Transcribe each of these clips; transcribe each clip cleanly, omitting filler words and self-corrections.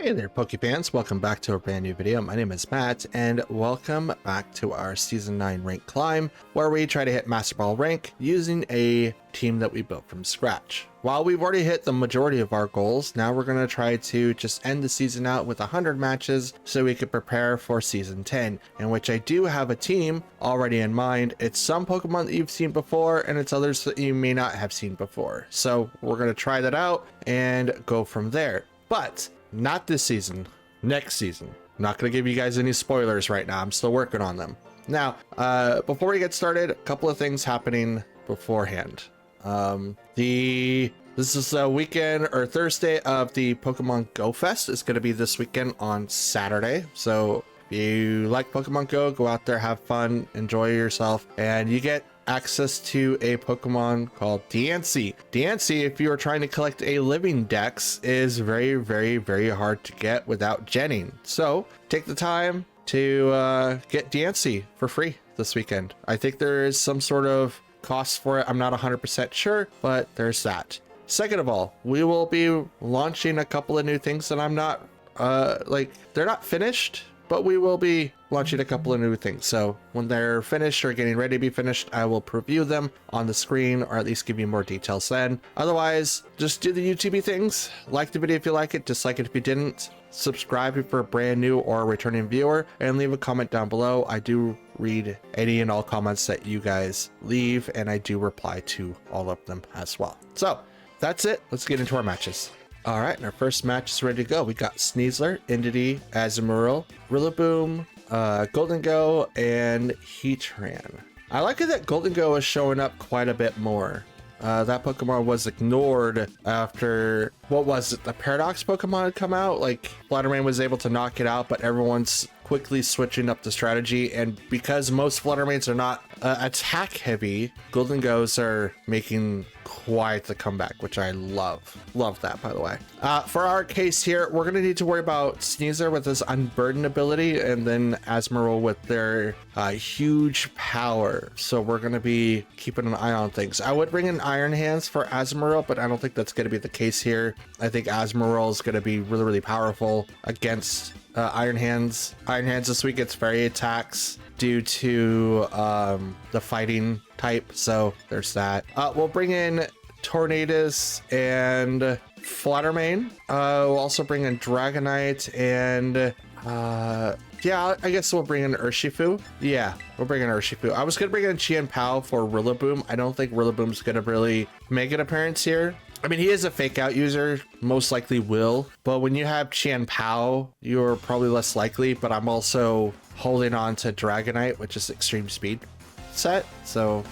Hey there, Pokefans. Welcome back to a brand new video. My name is Matt, and welcome back to our Season 9 rank climb, where we try to hit Master Ball rank using a team that we built from scratch. While we've already hit the majority of our goals, now we're going to try to just end the season out with 100 matches so we can prepare for Season 10, in which I do have a team already in mind. It's some Pokemon that you've seen before, and it's others that you may not have seen before. So we're going to try that out and go from there. But not this season, next season. I'm not going to give you guys any spoilers right now. I'm still working on them. Now, before we get started, a couple of things happening beforehand. This is the weekend or Thursday of the Pokemon Go Fest. It's going to be this weekend on Saturday. So if you like Pokemon Go, go out there, have fun, enjoy yourself, and you get access to a Pokemon called Diancie. Diancie, if you are trying to collect a living dex, is very, very, very hard to get without genning. So take the time to get Diancie for free this weekend. I think there is some sort of cost for it. I'm not 100% sure, but there's that. Second of all, we will be launching a couple of new things that I'm not they're not finished, but we will be launching a couple of new things. So when they're finished or getting ready to be finished, I will preview them on the screen, or at least give you more details then. Otherwise, just do the YouTube things. Like the video if you like it, dislike it if you didn't. Subscribe if you're a brand new or a returning viewer, and leave a comment down below. I do read any and all comments that you guys leave, and I do reply to all of them as well. So that's it. Let's get into our matches. All right, and our first match is ready to go. We got Sneasler, Entity, Azumarill, Rillaboom, Golden Go, and Heatran. I like it that Golden Go is showing up quite a bit more. That Pokemon was ignored after, what was it, the Paradox Pokemon had come out? Like, Fluttermane was able to knock it out, but everyone's quickly switching up the strategy, and because most Fluttermanes are not attack heavy, Golden Go's are making quite the comeback, which I love. Love that, by the way. For our case here, we're going to need to worry about Sneasler with his Unburden ability, and then Azumarill with their huge power. So we're going to be keeping an eye on things. I would bring in Iron Hands for Azumarill, but I don't think that's going to be the case here. I think Azumarill is going to be really, really powerful against Iron Hands. Iron Hands this week gets fairy attacks due to the fighting type, so there's that. We'll bring in Tornadus and Fluttermane. We'll also bring in Dragonite and yeah, I guess we'll bring in Urshifu. Yeah, we'll bring in Urshifu. I was gonna bring in Chien-Pao for Rillaboom. I don't think Rillaboom's gonna really make an appearance here. I mean, he is a fake out user, most likely will, but when you have Chien-Pao, you're probably less likely. But I'm also holding on to Dragonite, which is extreme speed set. So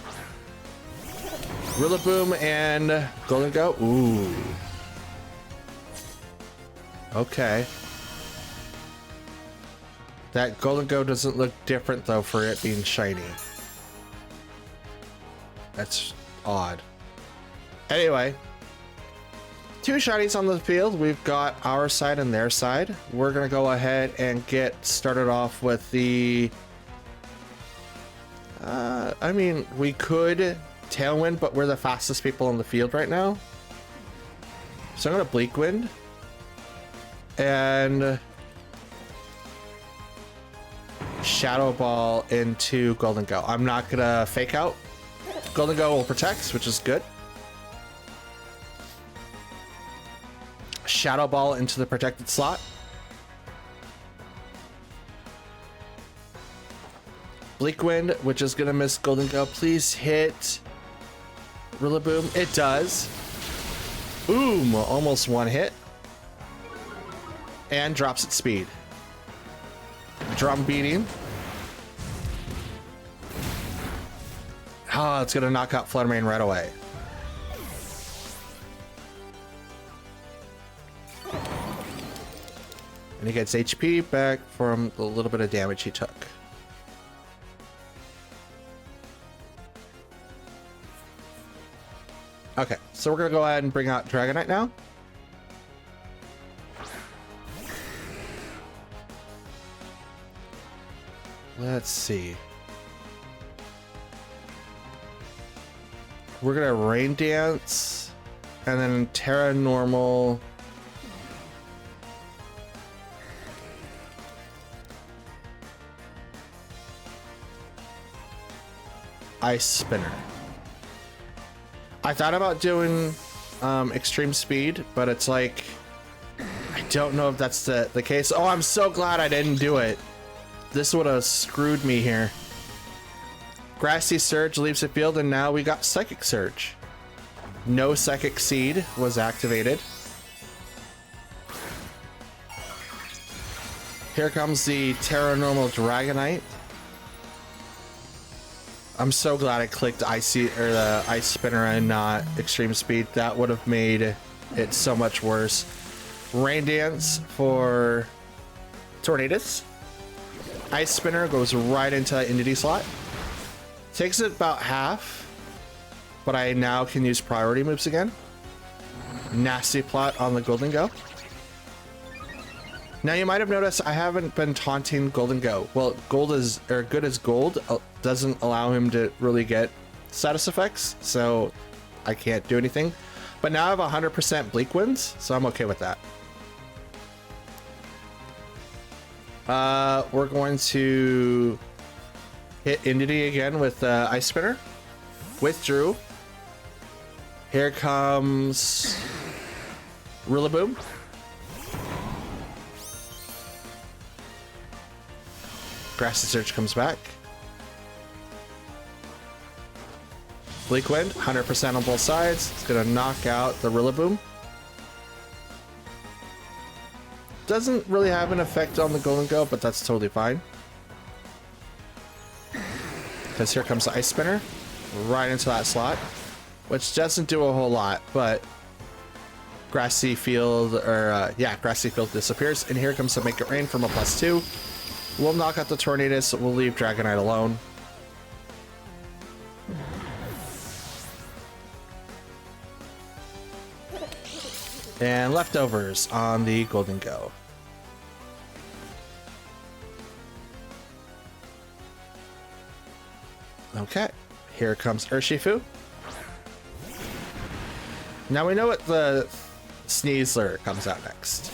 Rillaboom and Golden Go. Ooh. Okay. That Golden Go doesn't look different though for it being shiny. That's odd. Anyway. Two shinies on the field. We've got our side and their side. We're gonna go ahead and get started off with the I mean, we could Tailwind, but we're the fastest people on the field right now, so I'm gonna Bleak Wind and Shadow Ball into Golden Go. I'm not gonna fake out. Golden Go will protect, which is good. Shadow Ball into the protected slot. Bleak Wind, which is gonna miss Golden Go. Please hit Rillaboom. It does. Boom! Almost one hit. And drops its speed. Drum beating. Oh, it's gonna knock out Fluttermane right away. And he gets HP back from the little bit of damage he took. Okay, so we're gonna go ahead and bring out Dragonite now. Let's see. We're gonna Rain Dance and then Terra Normal Ice Spinner. I thought about doing extreme speed, but it's like, I don't know if that's the case. Oh, I'm so glad I didn't do it. This would have screwed me here. Grassy Surge leaves the field, and now we got Psychic Surge. No Psychic Seed was activated. Here comes the Terra Normal Dragonite. I'm so glad I clicked Icy or the Ice Spinner and not Extreme Speed. That would have made it so much worse. Rain Dance for Tornadus. Ice Spinner goes right into that Entity slot. Takes it about half, but I now can use priority moves again. Nasty Plot on the Golden Go. Now you might have noticed I haven't been taunting Golden Go. Well, Gold is, or Good as Gold doesn't allow him to really get status effects, so I can't do anything. But now I have 100% Bleak Winds, so I'm okay with that. We're going to hit Entity again with Ice Spinner. Withdrew. Here comes Rillaboom. Grassy Surge comes back. Bleak Wind, 100% on both sides. It's gonna knock out the Rillaboom. Doesn't really have an effect on the Golden Go, but that's totally fine. Because here comes the Ice Spinner, right into that slot, which doesn't do a whole lot, but Grassy Field, or Grassy Field disappears, and here comes the Make It Rain from a +2. We'll knock out the Tornadus, we'll leave Dragonite alone. And leftovers on the Golden Go. Okay, here comes Urshifu. Now we know what the Sneasler comes out next.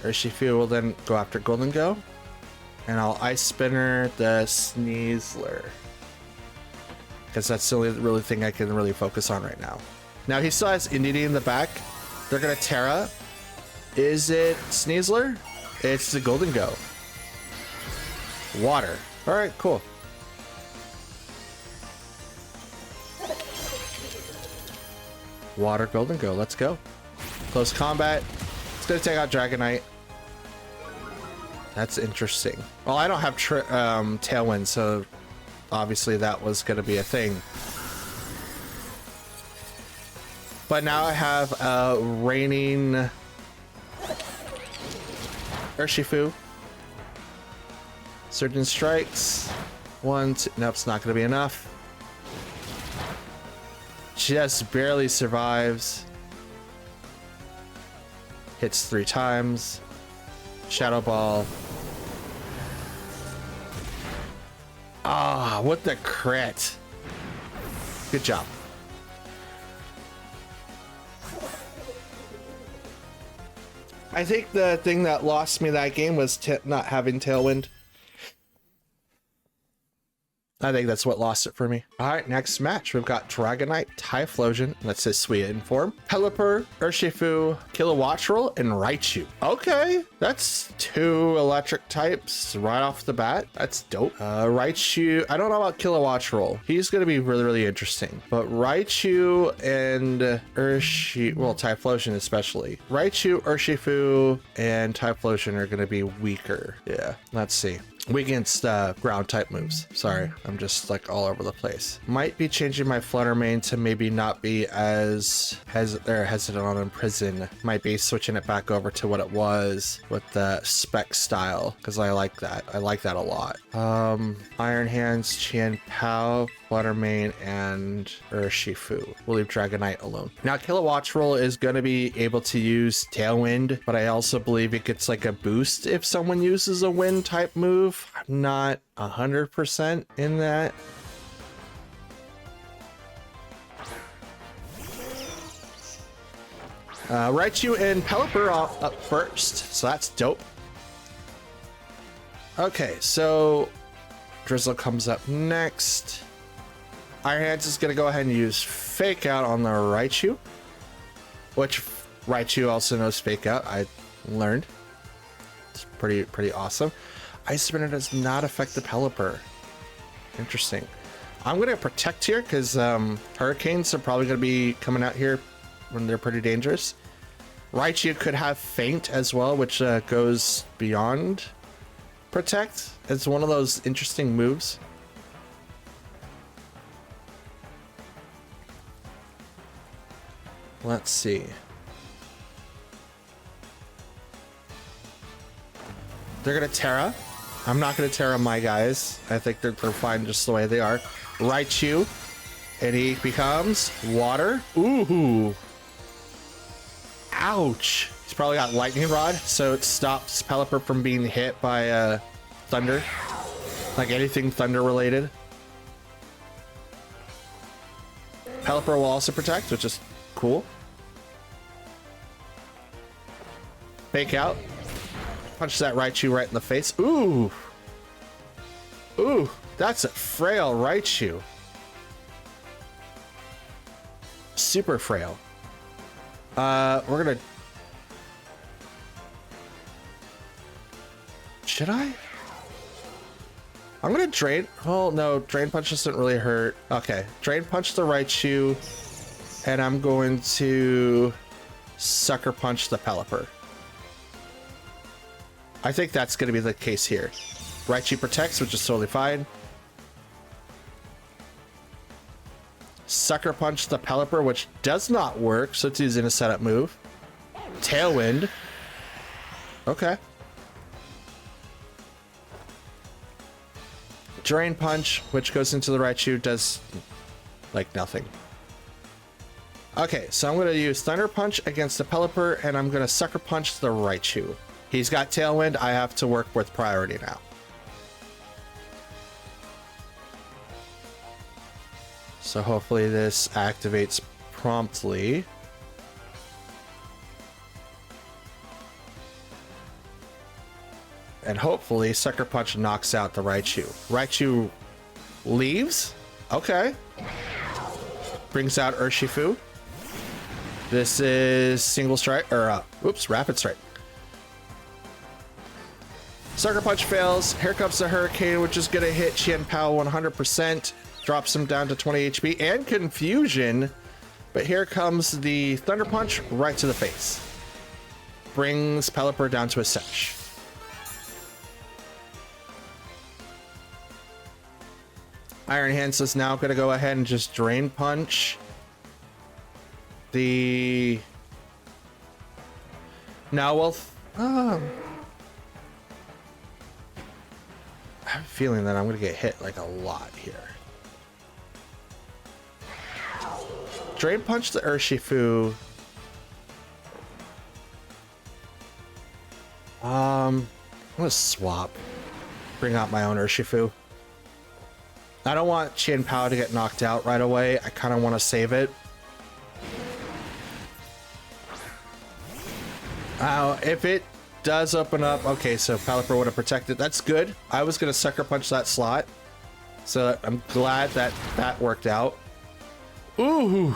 Urshifu will then go after Golden Go, and I'll Ice Spinner the Sneasler, because that's the only really thing I can really focus on right now. Now he still has Entity in the back. They're gonna Terra. Is it Sneasler? It's the Golden Go. Water. All right, cool. Water Golden Go. Let's go. Close combat. It's gonna take out Dragonite. That's interesting. Well, I don't have Tailwind, so obviously that was gonna be a thing. But now I have a raining Urshifu. Surgeon Strikes. One, two, nope, it's not gonna be enough. Just barely survives. Hits 3 times. Shadow Ball. Ah, what the crit. Good job. I think the thing that lost me that game was not having Tailwind. I think that's what lost it for me. All right, next match. We've got Dragonite, Typhlosion, that's his Suian form, Pelipper, Urshifu, Kilowattrel, and Raichu. Okay, that's 2 electric types right off the bat. That's dope. Raichu, I don't know about Kilowattrel. He's going to be really, really interesting. But Raichu and well, Typhlosion especially. Raichu, Urshifu, and Typhlosion are going to be weaker. Yeah, let's see. Weak against ground type moves. Sorry, I'm just like all over the place. Might be changing my Flutter Mane to maybe not be as hesitant on Imprison. Might be switching it back over to what it was with the spec style, because I like that. I like that a lot. Iron Hands, Chien Pao, Flutter Mane, and Urshifu. We'll leave Dragonite alone. Now Kilowattrel is going to be able to use Tailwind, but I also believe it gets like a boost if someone uses a wind type move. I'm not 100% in that. Raichu and Pelipper up first, so that's dope. Okay, so Drizzle comes up next. Iron Hands is going to go ahead and use Fake Out on the Raichu, which Raichu also knows Fake Out. I learned. It's pretty awesome. Ice Spinner does not affect the Pelipper. Interesting. I'm going to protect here because Hurricanes are probably going to be coming out here when they're pretty dangerous. Raichu could have Faint as well, which goes beyond Protect. It's one of those interesting moves. Let's see. They're going to Terra. I'm not going to Terra my guys. I think they're fine just the way they are. Raichu. And he becomes Water. Ooh. Ouch. He's probably got Lightning Rod, so it stops Pelipper from being hit by Thunder. Like anything Thunder related. Pelipper will also protect, which is cool. Fake Out. Punch that Raichu right in the face. Ooh. Ooh, that's a frail Raichu. Super frail. We're gonna... Should I? I'm gonna Drain... Oh, no. Drain Punch doesn't really hurt. Okay. Drain Punch the Raichu. And I'm going to... Sucker Punch the Pelipper. I think that's going to be the case here. Raichu protects, which is totally fine. Sucker Punch the Pelipper, which does not work, so it's using a setup move. Tailwind. Okay. Drain Punch, which goes into the Raichu, does like nothing. Okay, so I'm going to use Thunder Punch against the Pelipper, and I'm going to Sucker Punch the Raichu. He's got Tailwind. I have to work with priority now. So hopefully this activates promptly. And hopefully Sucker Punch knocks out the Raichu. Raichu leaves. Okay. Brings out Urshifu. This is single strike, or rapid strike. Sucker Punch fails. Here comes the Hurricane, which is going to hit Qianpao 100%. Drops him down to 20 HP and Confusion. But here comes the Thunder Punch right to the face. Brings Pelipper down to a Setch. Iron Hands is now going to go ahead and just Drain Punch the... Now we'll... I have a feeling that I'm going to get hit like a lot here. Drain Punch the Urshifu. I'm going to swap. Bring out my own Urshifu. I don't want Qianpao to get knocked out right away. I kind of want to save it. If it does open up... Okay, so Pelipper would have protected. That's good. I was going to Sucker Punch that slot. So I'm glad that that worked out. Ooh!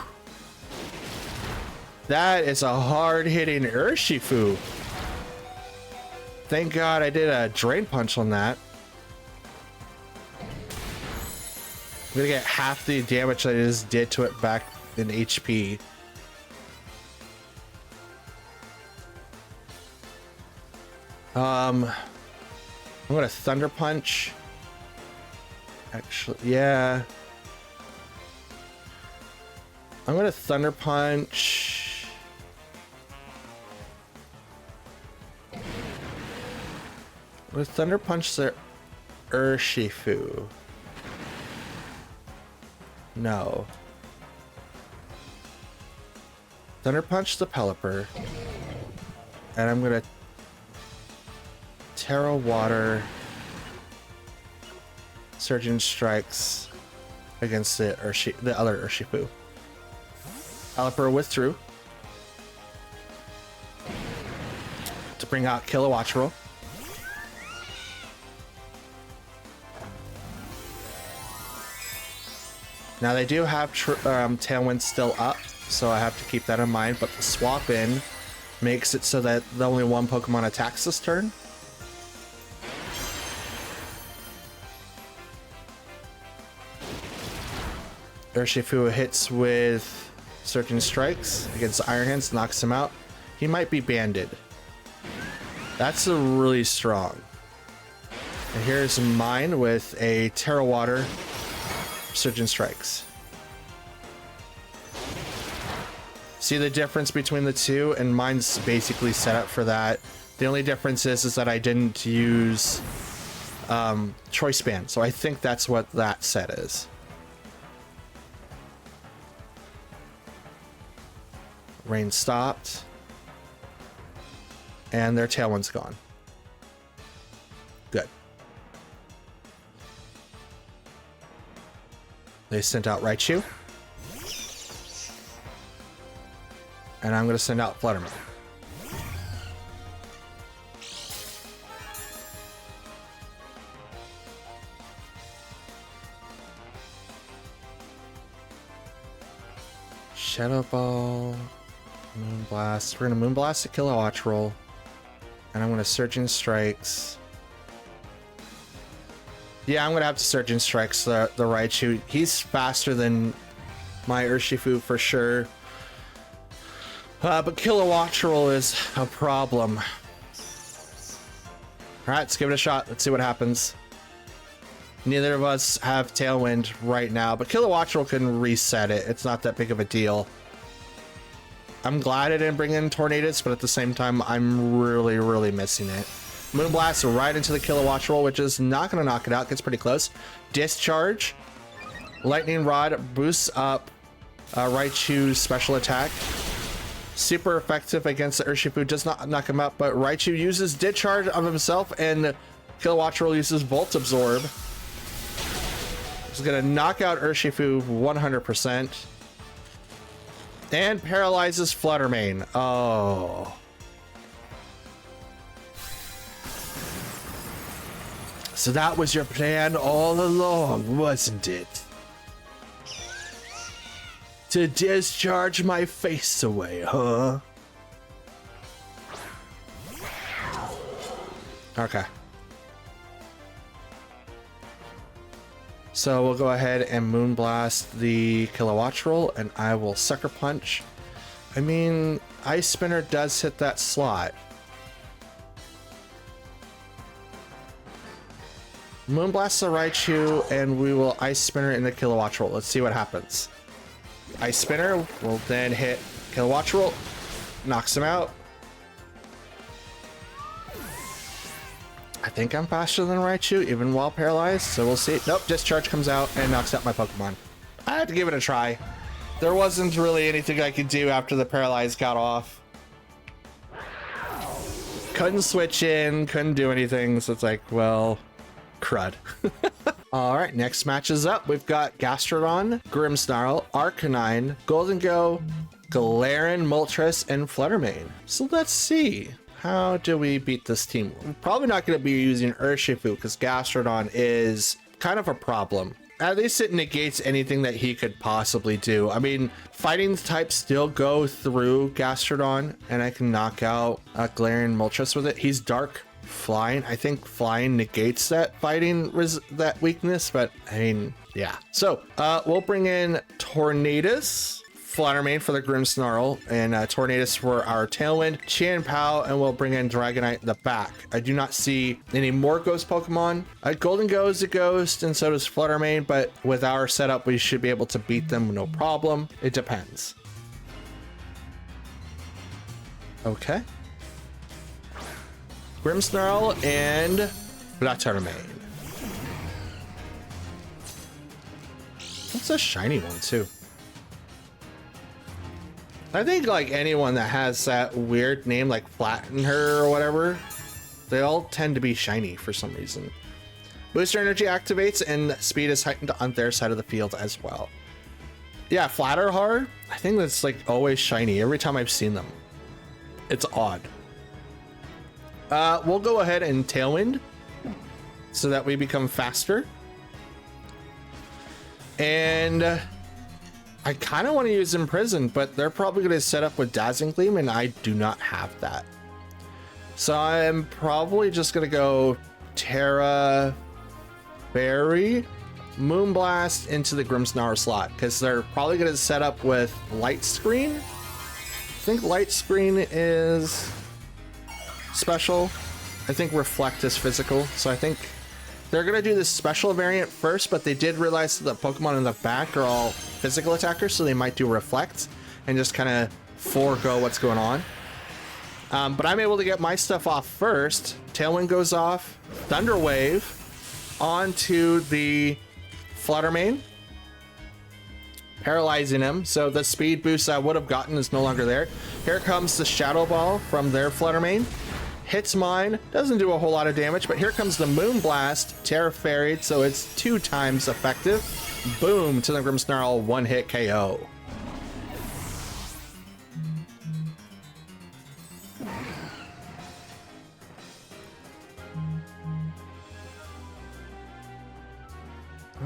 That is a hard-hitting Urshifu. Thank God I did a Drain Punch on that. I'm gonna get half the damage that it just did to it back in HP. I'm gonna Thunder Punch. Actually, yeah. I'm gonna Thunder Punch. I'm gonna Thunder Punch the Urshifu. No. Thunder Punch the Pelipper. And I'm gonna Terra Water. Surgeon Strikes against the other Urshifu. Pelipper withdrew to bring out Kilowattrel. Now they do have Tailwind still up, so I have to keep that in mind, but the swap in makes it so that the only one Pokemon attacks this turn. Urshifu hits with Surging Strikes against Iron Hands, knocks him out. He might be banded. That's a really strong. And here's mine with a Terra Water, Surging Strikes. See the difference between the two? And mine's basically set up for that. The only difference is that I didn't use Choice Band, so I think that's what that set is. Rain stopped. And their Tailwind's gone. Good. They sent out Raichu. And I'm going to send out Flutterman. Shadow Ball. Moonblast. We're going to Moonblast a Kilowatt Roll. And I'm going to Surging Strikes. Yeah, I'm going to have to Surging Strikes the Raichu. He's faster than my Urshifu for sure. But Kilowatt Roll is a problem. Alright, let's give it a shot. Let's see what happens. Neither of us have Tailwind right now, but Kilowatt Roll can reset it. It's not that big of a deal. I'm glad I didn't bring in Tornadus, but at the same time, I'm really, really missing it. Moonblast right into the Kilowatt Roll, which is not going to knock it out. Gets pretty close. Discharge. Lightning Rod boosts up Raichu's special attack. Super effective against the Urshifu. Does not knock him out, but Raichu uses Discharge of himself, and Kilowatt Roll uses Volt Absorb. It's going to knock out Urshifu 100%. And paralyzes Fluttermane. Oh. So that was your plan all along, wasn't it? To discharge my face away, huh? Okay. So we'll go ahead and Moonblast the Kilowatt Roll, and I will Sucker Punch. I mean, Ice Spinner does hit that slot. Moonblast the Raichu, and we will Ice Spinner in the Kilowatt Roll. Let's see what happens. Ice Spinner will then hit Kilowatt Roll, knocks him out. I think I'm faster than Raichu, even while paralyzed, so we'll see. Nope, Discharge comes out and knocks out my Pokemon. I had to give it a try. There wasn't really anything I could do after the paralyzed got off. Couldn't switch in, couldn't do anything, so it's like, well, crud. All right, next match is up. We've got Gastrodon, Grimmsnarl, Arcanine, Golden Go, Galarian, Moltres, and Fluttermane. So let's see. How do we beat this team? We're probably not going to be using Urshifu because Gastrodon is kind of a problem. At least it negates anything that he could possibly do. I mean, fighting types still go through Gastrodon, and I can knock out Galarian Moltres with it. He's Dark Flying. I think Flying negates that that weakness, but I mean, yeah. So we'll bring in Tornadus, Fluttermane for the Grimmsnarl, and Tornadus for our Tailwind, Chien-Pao, and we'll bring in Dragonite in the back. I do not see any more Ghost Pokemon. Golden Go is a Ghost, and so does Fluttermane, but with our setup, we should be able to beat them no problem. It depends. Okay. Grimmsnarl and Fluttermane. That's a shiny one, too. I think like anyone that has that weird name like Flatten Her or whatever, they all tend to be shiny for some reason. Booster Energy activates and speed is heightened on their side of the field as well. Yeah, Flatter Her, I think that's like always shiny every time I've seen them. It's odd. We'll go ahead and Tailwind so that we become faster. And I kind of want to use Imprison, but they're probably going to set up with Dazzling Gleam, and I do not have that. So I'm probably just going to go Terra Fairy, Moonblast into the Grimmsnarl slot, because they're probably going to set up with Light Screen. I think Light Screen is special. I think Reflect is physical. So I think they're going to do this special variant first, but they did realize that the Pokemon in the back are all physical attackers, so they might do Reflect and just kind of forego what's going on. But I'm able to get my stuff off first. Tailwind goes off, Thunder Wave onto the Fluttermane, paralyzing him. So the speed boost I would have gotten is no longer there. Here comes the Shadow Ball from their Fluttermane. Hits mine, doesn't do a whole lot of damage, but here comes the Moonblast, Terra Fairy, so it's 2 times effective. Boom, to the Grimmsnarl, 1-hit KO.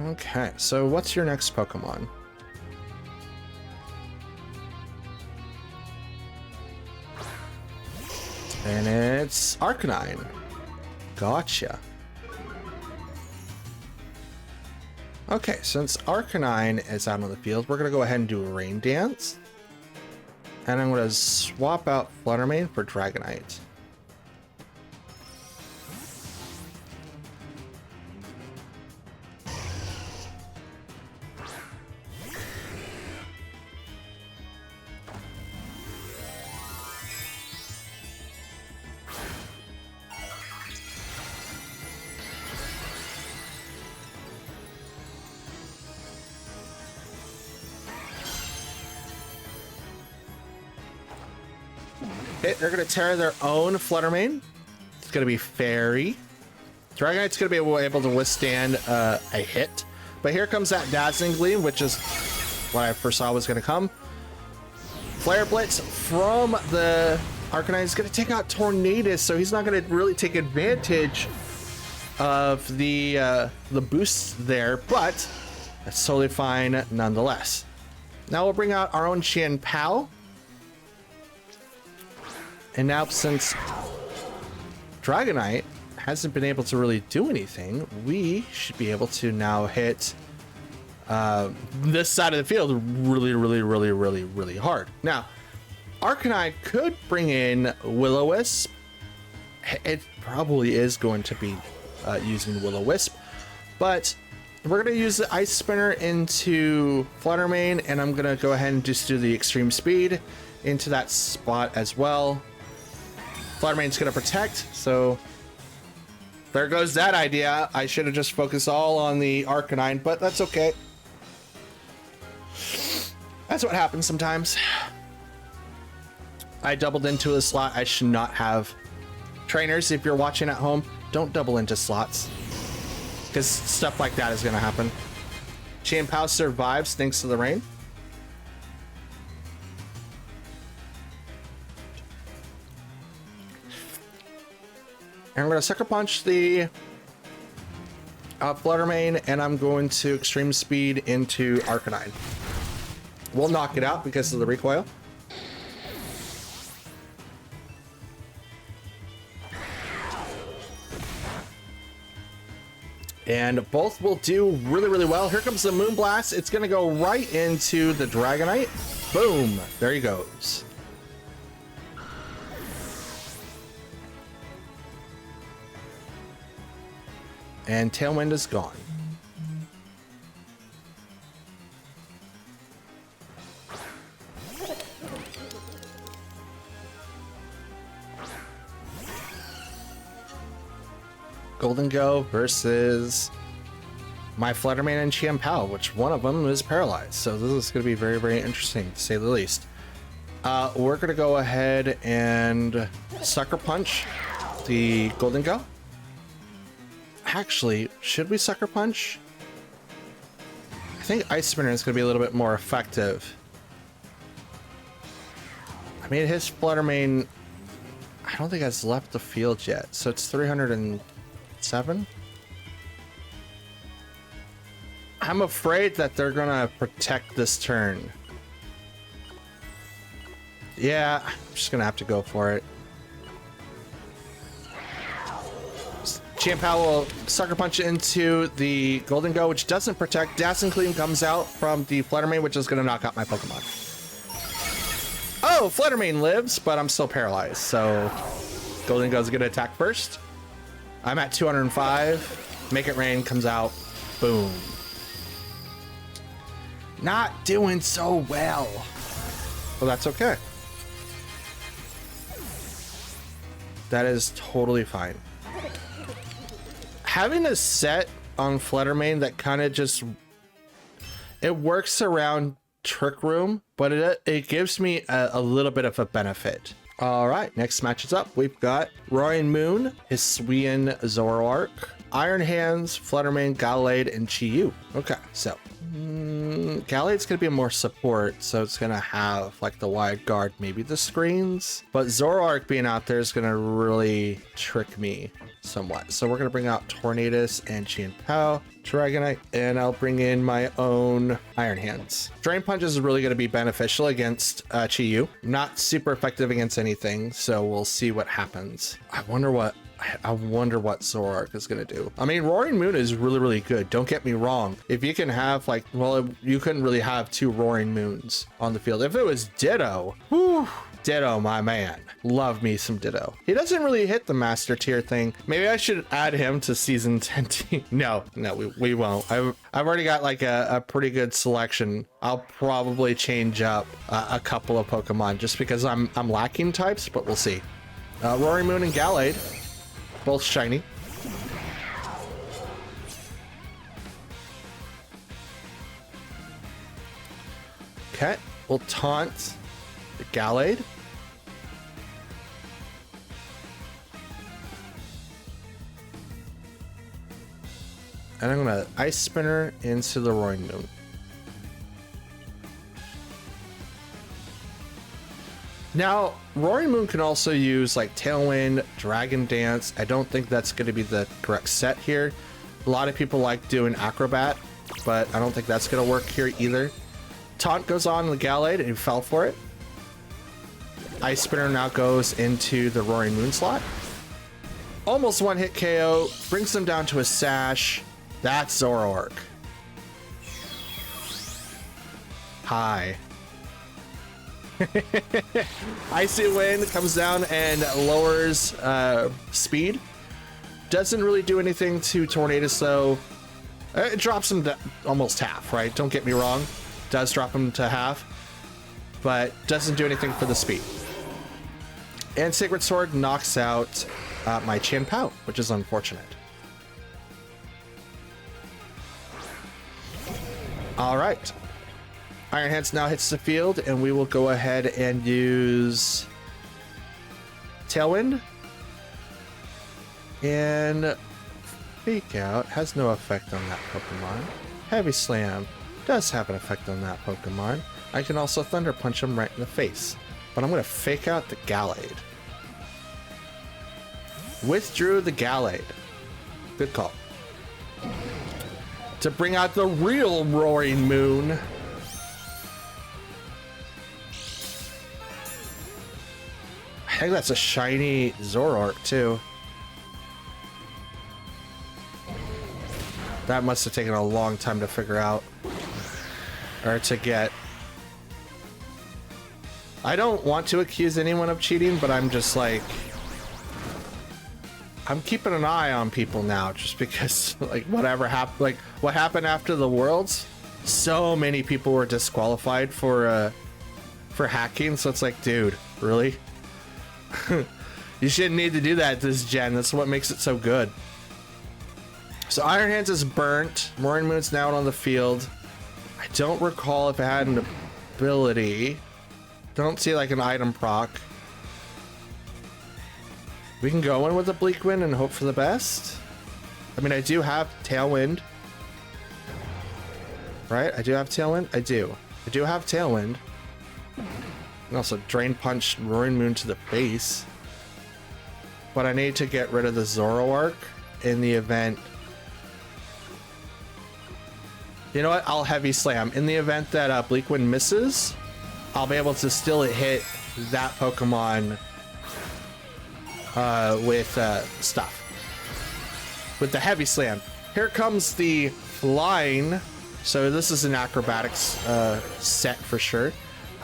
Okay, so what's your next Pokemon? And it's Arcanine. Gotcha. Okay, since Arcanine is out on the field, we're going to go ahead and do a Rain Dance. And I'm going to swap out Fluttermane for Dragonite. They're going to tear their own Fluttermane. It's going to be Fairy. Dragonite's going to be able to withstand a hit. But here comes that Dazzling Gleam, which is what I foresaw was going to come. Flare Blitz from the Arcanine is going to take out Tornadus, so he's not going to really take advantage of the boosts there, but that's totally fine nonetheless. Now we'll bring out our own Chien-Pao. And now, since Dragonite hasn't been able to really do anything, we should be able to now hit this side of the field really hard. Now, Arcanine could bring in Will-O-Wisp. It probably is going to be using Will-O-Wisp, but we're going to use the Ice Spinner into Fluttermane, and I'm going to go ahead and just do the Extreme Speed into that spot as well. Fluttermane's going to protect, so there goes that idea. I should have just focused all on the Arcanine, but that's okay. That's what happens sometimes. I doubled into a slot I should not have. Trainers, if you're watching at home, don't double into slots, because stuff like that is going to happen. Chien-Pao survives thanks to the rain. And I'm going to Sucker Punch the Fluttermane, and I'm going to Extreme Speed into Arcanine. We'll knock it out because of the recoil. And both will do really well. Here comes the Moonblast. It's going to go right into the Dragonite. Boom. There he goes. And Tailwind is gone. Golden Go versus my Fluttermane and Chien-Pao, which one of them is paralyzed. So this is going to be very interesting, to say the least. We're going to go ahead and Sucker Punch the Golden Go. Actually, should we Sucker Punch? I think Ice Spinner is going to be a little bit more effective. I mean, his Fluttermane, I don't think has left the field yet, so it's 307. I'm afraid that they're gonna protect this turn. Yeah, I'm just gonna have to go for it. Chien-Pao will Sucker Punch into the Golden Go, which doesn't protect. Dazzling Gleam comes out from the Fluttermane, which is gonna knock out my Pokemon. Oh, Fluttermane lives, but I'm still paralyzed, so Golden Go is gonna attack first. I'm at 205. Make It Rain comes out. Boom. Not doing so well. Well, that's okay. That is totally fine. Having a set on Fluttermane that kind of just... It works around Trick Room, but it gives me a little bit of a benefit. All right, next match is up. We've got Roaring Moon, Hisuian Zoroark, Iron Hands, Fluttermane, Gallade, and Chi-Yu. Okay, so Gallade's gonna be more support, so it's gonna have like the wide guard, maybe the screens, but Zoroark being out there is gonna really trick me somewhat. So we're gonna bring out Tornadus and Chien-Pao, Dragonite, and I'll bring in my own Iron Hands. Drain Punch is really gonna be beneficial against Chi-Yu. Not super effective against anything, so we'll see what happens. I wonder what Zoroark is gonna do. I mean, Roaring Moon is really, really good. Don't get me wrong. If you can have like, well, you couldn't really have two Roaring Moons on the field. If it was Ditto, whew, Ditto, my man. Love me some Ditto. He doesn't really hit the Master Tier thing. Maybe I should add him to Season 10 team. No, we won't. I've already got like a pretty good selection. I'll probably change up a couple of Pokemon just because I'm lacking types, but we'll see. Roaring Moon and Gallade. Both shiny. Okay, we'll taunt the Gallade. And I'm gonna Ice Spinner into the Roaring Moon. Now, Roaring Moon can also use like Tailwind, Dragon Dance. I don't think that's going to be the correct set here. A lot of people like doing Acrobat, but I don't think that's going to work here either. Taunt goes on the Gallade and he fell for it. Ice Spinner now goes into the Roaring Moon slot. Almost one hit KO, brings them down to a Sash. That's Zoroark. Hi. Icy Wind comes down and lowers speed. Doesn't really do anything to Tornadus though. It drops him to almost half, right? Don't get me wrong. Does drop him to half, but doesn't do anything for the speed. And Sacred Sword knocks out my Chien-Pao, which is unfortunate. All right. Iron Hands now hits the field, and we will go ahead and use Tailwind. And Fake Out has no effect on that Pokemon. Heavy Slam does have an effect on that Pokemon. I can also Thunder Punch him right in the face, but I'm going to Fake Out the Gallade. Withdrew the Gallade. Good call. To bring out the real Roaring Moon. I think that's a shiny Zoroark too. That must have taken a long time to figure out. Or to get. I don't want to accuse anyone of cheating, but I'm just like... I'm keeping an eye on people now just because like whatever happened, like what happened after the Worlds, so many people were disqualified for hacking. So it's like, dude, really? You shouldn't need to do that this gen. That's what makes it so good. So Iron Hands is burnt. Roaring Moon's now out on the field. I don't recall if it had an ability. Don't see like an item proc. We can go in with a Bleak Wind and hope for the best. I mean, I do have Tailwind. Right? I do have Tailwind? I do. I do have Tailwind. And also Drain Punch Roaring Moon to the face. But I need to get rid of the Zoroark in the event. You know what? I'll heavy slam. In the event that Bleak Wind misses, I'll be able to still hit that Pokemon with stuff. With the heavy slam. Here comes the line. So this is an acrobatics set for sure.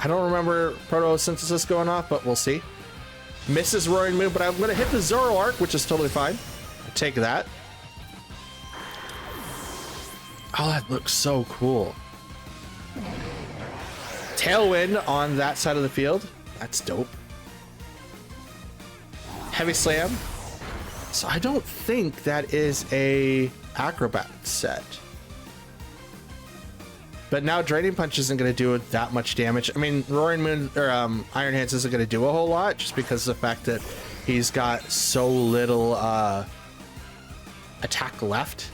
I don't remember photosynthesis going off, but we'll see. Misses Roaring Moon, but I'm going to hit the Zoroark, which is totally fine. Take that. Oh, that looks so cool. Tailwind on that side of the field. That's dope. Heavy Slam. So I don't think that is a acrobat set. But now Draining Punch isn't going to do that much damage. I mean, Roaring Moon or Iron Hands isn't going to do a whole lot just because of the fact that he's got so little attack left.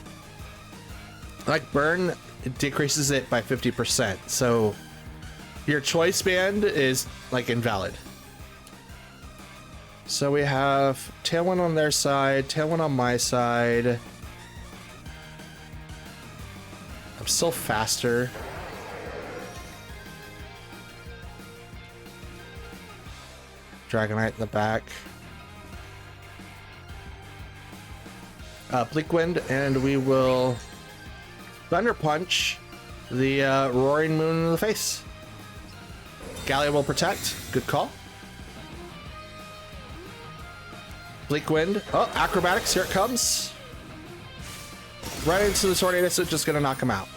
Like Burn, it decreases it by 50%. So your choice band is like invalid. So we have Tailwind on their side, Tailwind on my side. I'm still faster. Dragonite in the back. Bleak Wind, and we will Thunder Punch the Roaring Moon in the face. Gallia will protect. Good call. Bleak Wind. Oh, acrobatics. Here it comes. Right into the Tornadus. It's just going to knock him out.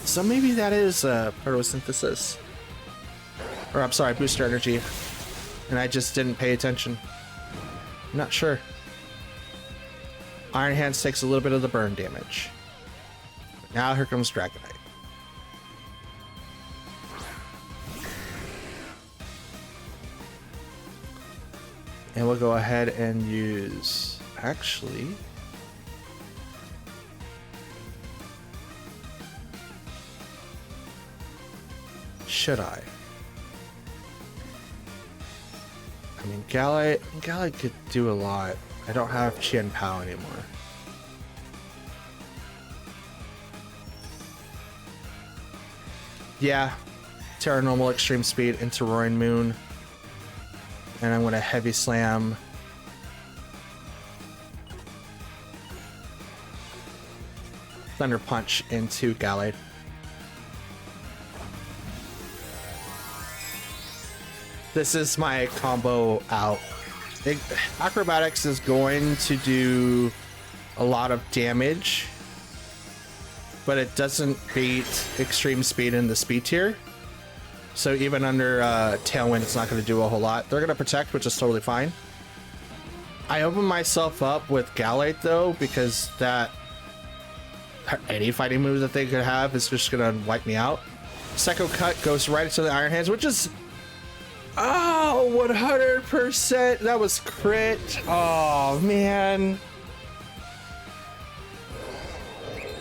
So maybe that is photosynthesis. Or I'm sorry, booster energy. And I just didn't pay attention. I'm not sure. Iron Hands takes a little bit of the burn damage. But now here comes Dragonite. And we'll go ahead and use... Actually... Should I? I mean, Gallia could do a lot. I don't have Chien Pao anymore. Yeah. Terra Normal Extreme Speed into Roaring Moon. And I'm going to Heavy Slam. Thunder Punch into Gallade. This is my combo out. Acrobatics is going to do a lot of damage, but it doesn't beat Extreme Speed in the speed tier. So even under Tailwind, it's not going to do a whole lot. They're going to protect, which is totally fine. I open myself up with Gallade though, because that any fighting move that they could have is just going to wipe me out. Psycho Cut goes right into the Iron Hands, which is... Oh, 100%. That was crit. Oh, man.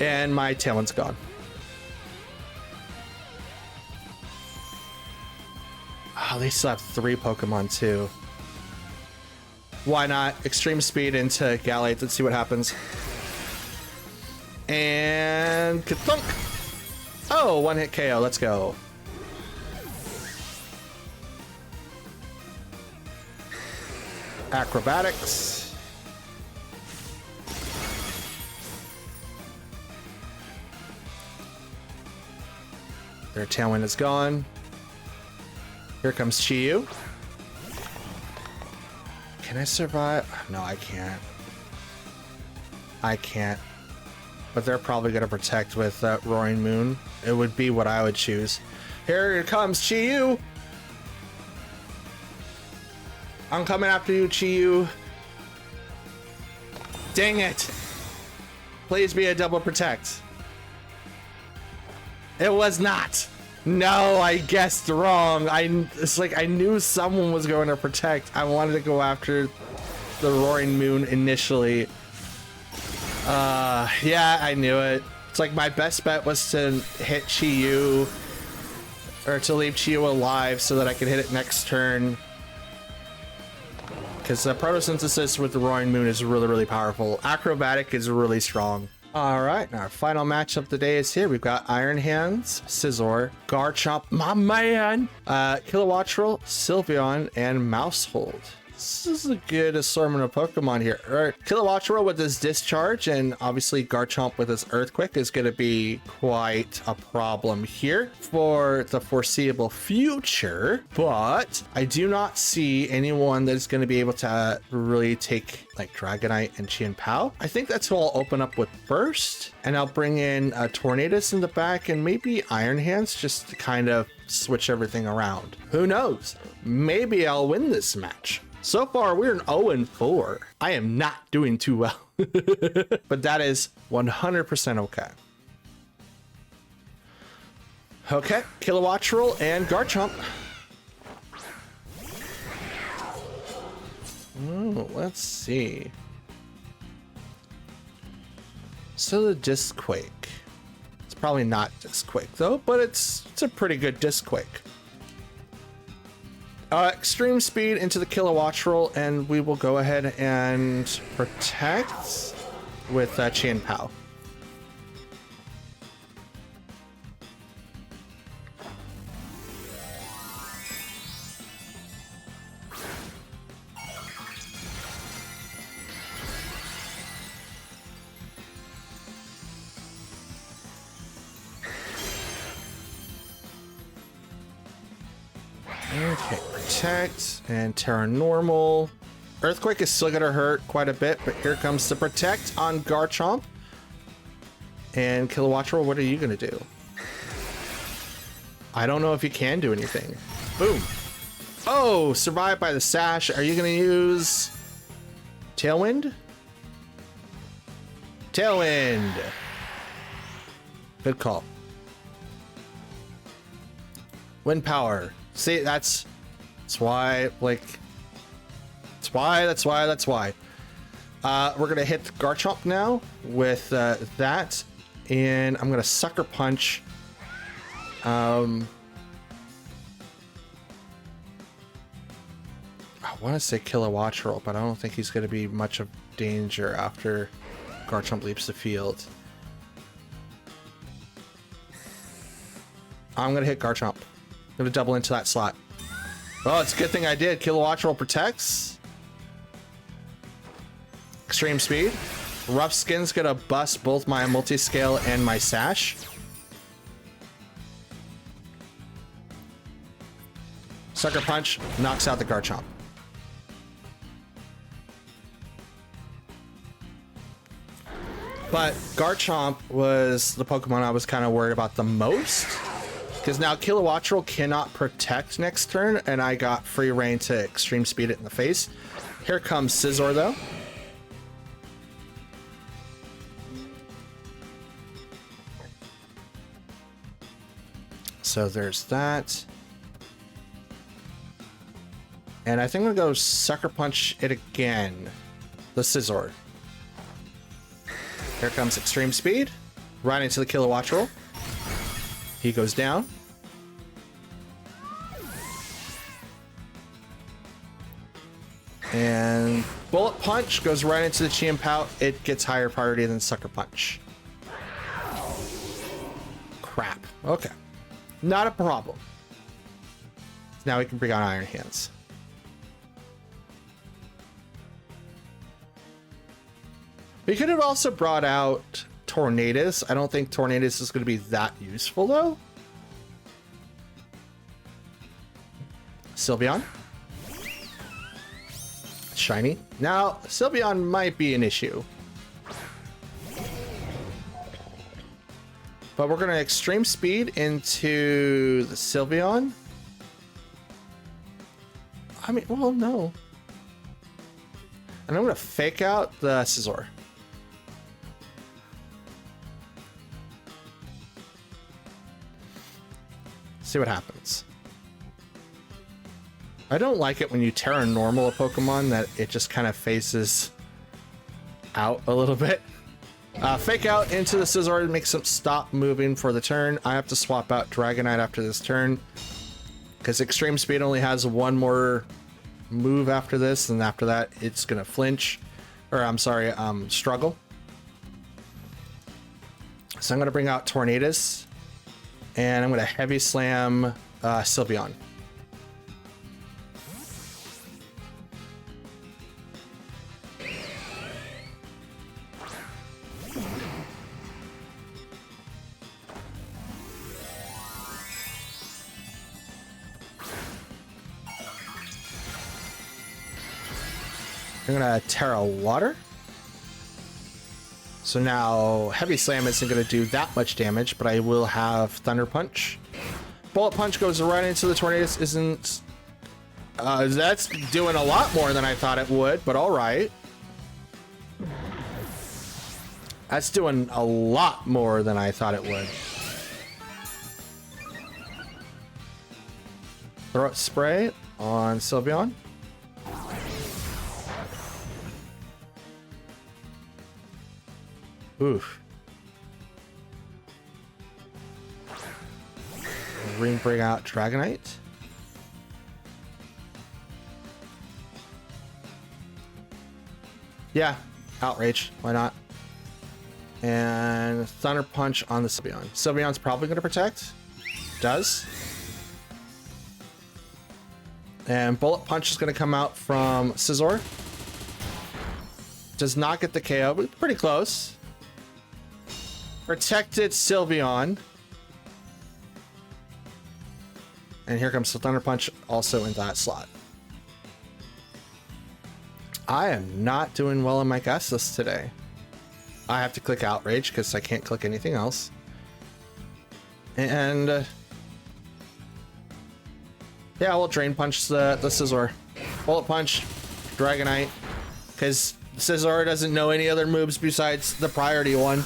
And my Tailwind's gone. Oh, they still have 3 Pokemon, too. Why not? Extreme Speed into Gallade. Let's see what happens. And... Ka-thunk! Oh, one-hit KO. Let's go. Acrobatics. Their Tailwind is gone. Here comes Chi-Yu. Can I survive? No, I can't. I can't. But they're probably going to protect with Roaring Moon. It would be what I would choose. Here comes Chi-Yu. I'm coming after you, Chi-Yu. Dang it. Please be a double protect. It was not. No, I guessed wrong. It's like I knew someone was going to protect. I wanted to go after the Roaring Moon initially. Yeah, I knew it. It's like my best bet was to hit Chi-Yu, or to leave Chi-Yu alive so that I could hit it next turn. Because the photosynthesis with the Roaring Moon is really, really powerful. Acrobatic is really strong. All right, our final match of the day is here. We've got Iron Hands, Scizor, Garchomp, my man, Kilowattrel, Sylveon, and Mousehold. This is a good assortment of Pokemon here. All right, Kilowattrel with his Discharge, and obviously Garchomp with his Earthquake is going to be quite a problem here for the foreseeable future. But I do not see anyone that's going to be able to really take like Dragonite and Chien-Pao. I think that's who I'll open up with first, and I'll bring in Tornadus in the back and maybe Iron Hands just to kind of switch everything around. Who knows? Maybe I'll win this match. So far, we're an 0-4. I am not doing too well, but that is 100% okay. Okay, Kilowattrel and Garchomp. Let's see. So the Disquake. It's probably not Disquake though, but it's a pretty good Disquake. Extreme Speed into the Kilowattrel, and we will go ahead and protect with Chien-Pao. Okay, protect and Terra Normal. Earthquake is still gonna hurt quite a bit, but here comes the protect on Garchomp. And Kilowattrel, what are you gonna do? I don't know if you can do anything. Boom. Oh, survived by the sash. Are you gonna use Tailwind? Tailwind. Good call. Wind power. See, that's why, like, that's why. We're gonna hit Garchomp now with that, and I'm gonna Sucker Punch. I want to say Kilowattrel, but I don't think he's gonna be much of danger after Garchomp leaps the field. I'm gonna hit Garchomp. I'm gonna double into that slot. Oh, it's a good thing I did. Kilowattrel protects. Extreme Speed. Rough Skin's gonna bust both my Multiscale and my Sash. Sucker Punch knocks out the Garchomp. But Garchomp was the Pokemon I was kind of worried about the most, because now Kilowattrel cannot protect next turn, and I got free reign to Extreme Speed it in the face. Here comes Scizor, though. So there's that. And I think I'm gonna go Sucker Punch it again. The Scizor. Here comes Extreme Speed. Right into the Kilowattrel. He goes down. And Bullet Punch goes right into the Chien-Pao. It gets higher priority than Sucker Punch. Crap. Okay. Not a problem. Now we can bring on Iron Hands. We could have also brought out Tornadus. I don't think Tornadus is going to be that useful, though. Sylveon. Shiny. Now, Sylveon might be an issue. But we're going to Extreme Speed into the Sylveon. I mean, well, no. And I'm going to fake out the Scizor. See what happens. I don't like it when you Terra Normal a Pokemon that it just kind of faces out a little bit. Fake out into the Scizor to make some stop moving for the turn. I have to swap out Dragonite after this turn because Extreme Speed only has one more move after this, and after that it's gonna flinch, or I'm sorry, struggle. So I'm going to bring out Tornadus, and I'm going to heavy slam Sylveon. I'm gonna Terra Water. So now Heavy Slam isn't gonna do that much damage, but I will have Thunder Punch. Bullet Punch goes right into the Tornadus. Isn't that's doing a lot more than I thought it would, but all right. That's doing a lot more than I thought it would. Throat Spray on Sylveon. Oof. Bring out Dragonite. Yeah, Outrage. Why not? And Thunder Punch on the Sylveon. Sylveon's probably going to protect. Does. And Bullet Punch is going to come out from Scizor. Does not get the KO, but pretty close. Protected Sylveon. And here comes the Thunder Punch also in that slot. I am not doing well on my guest list today. I have to click Outrage because I can't click anything else. And yeah, we'll Drain Punch the Scizor. Bullet Punch, Dragonite, because Scizor doesn't know any other moves besides the priority one.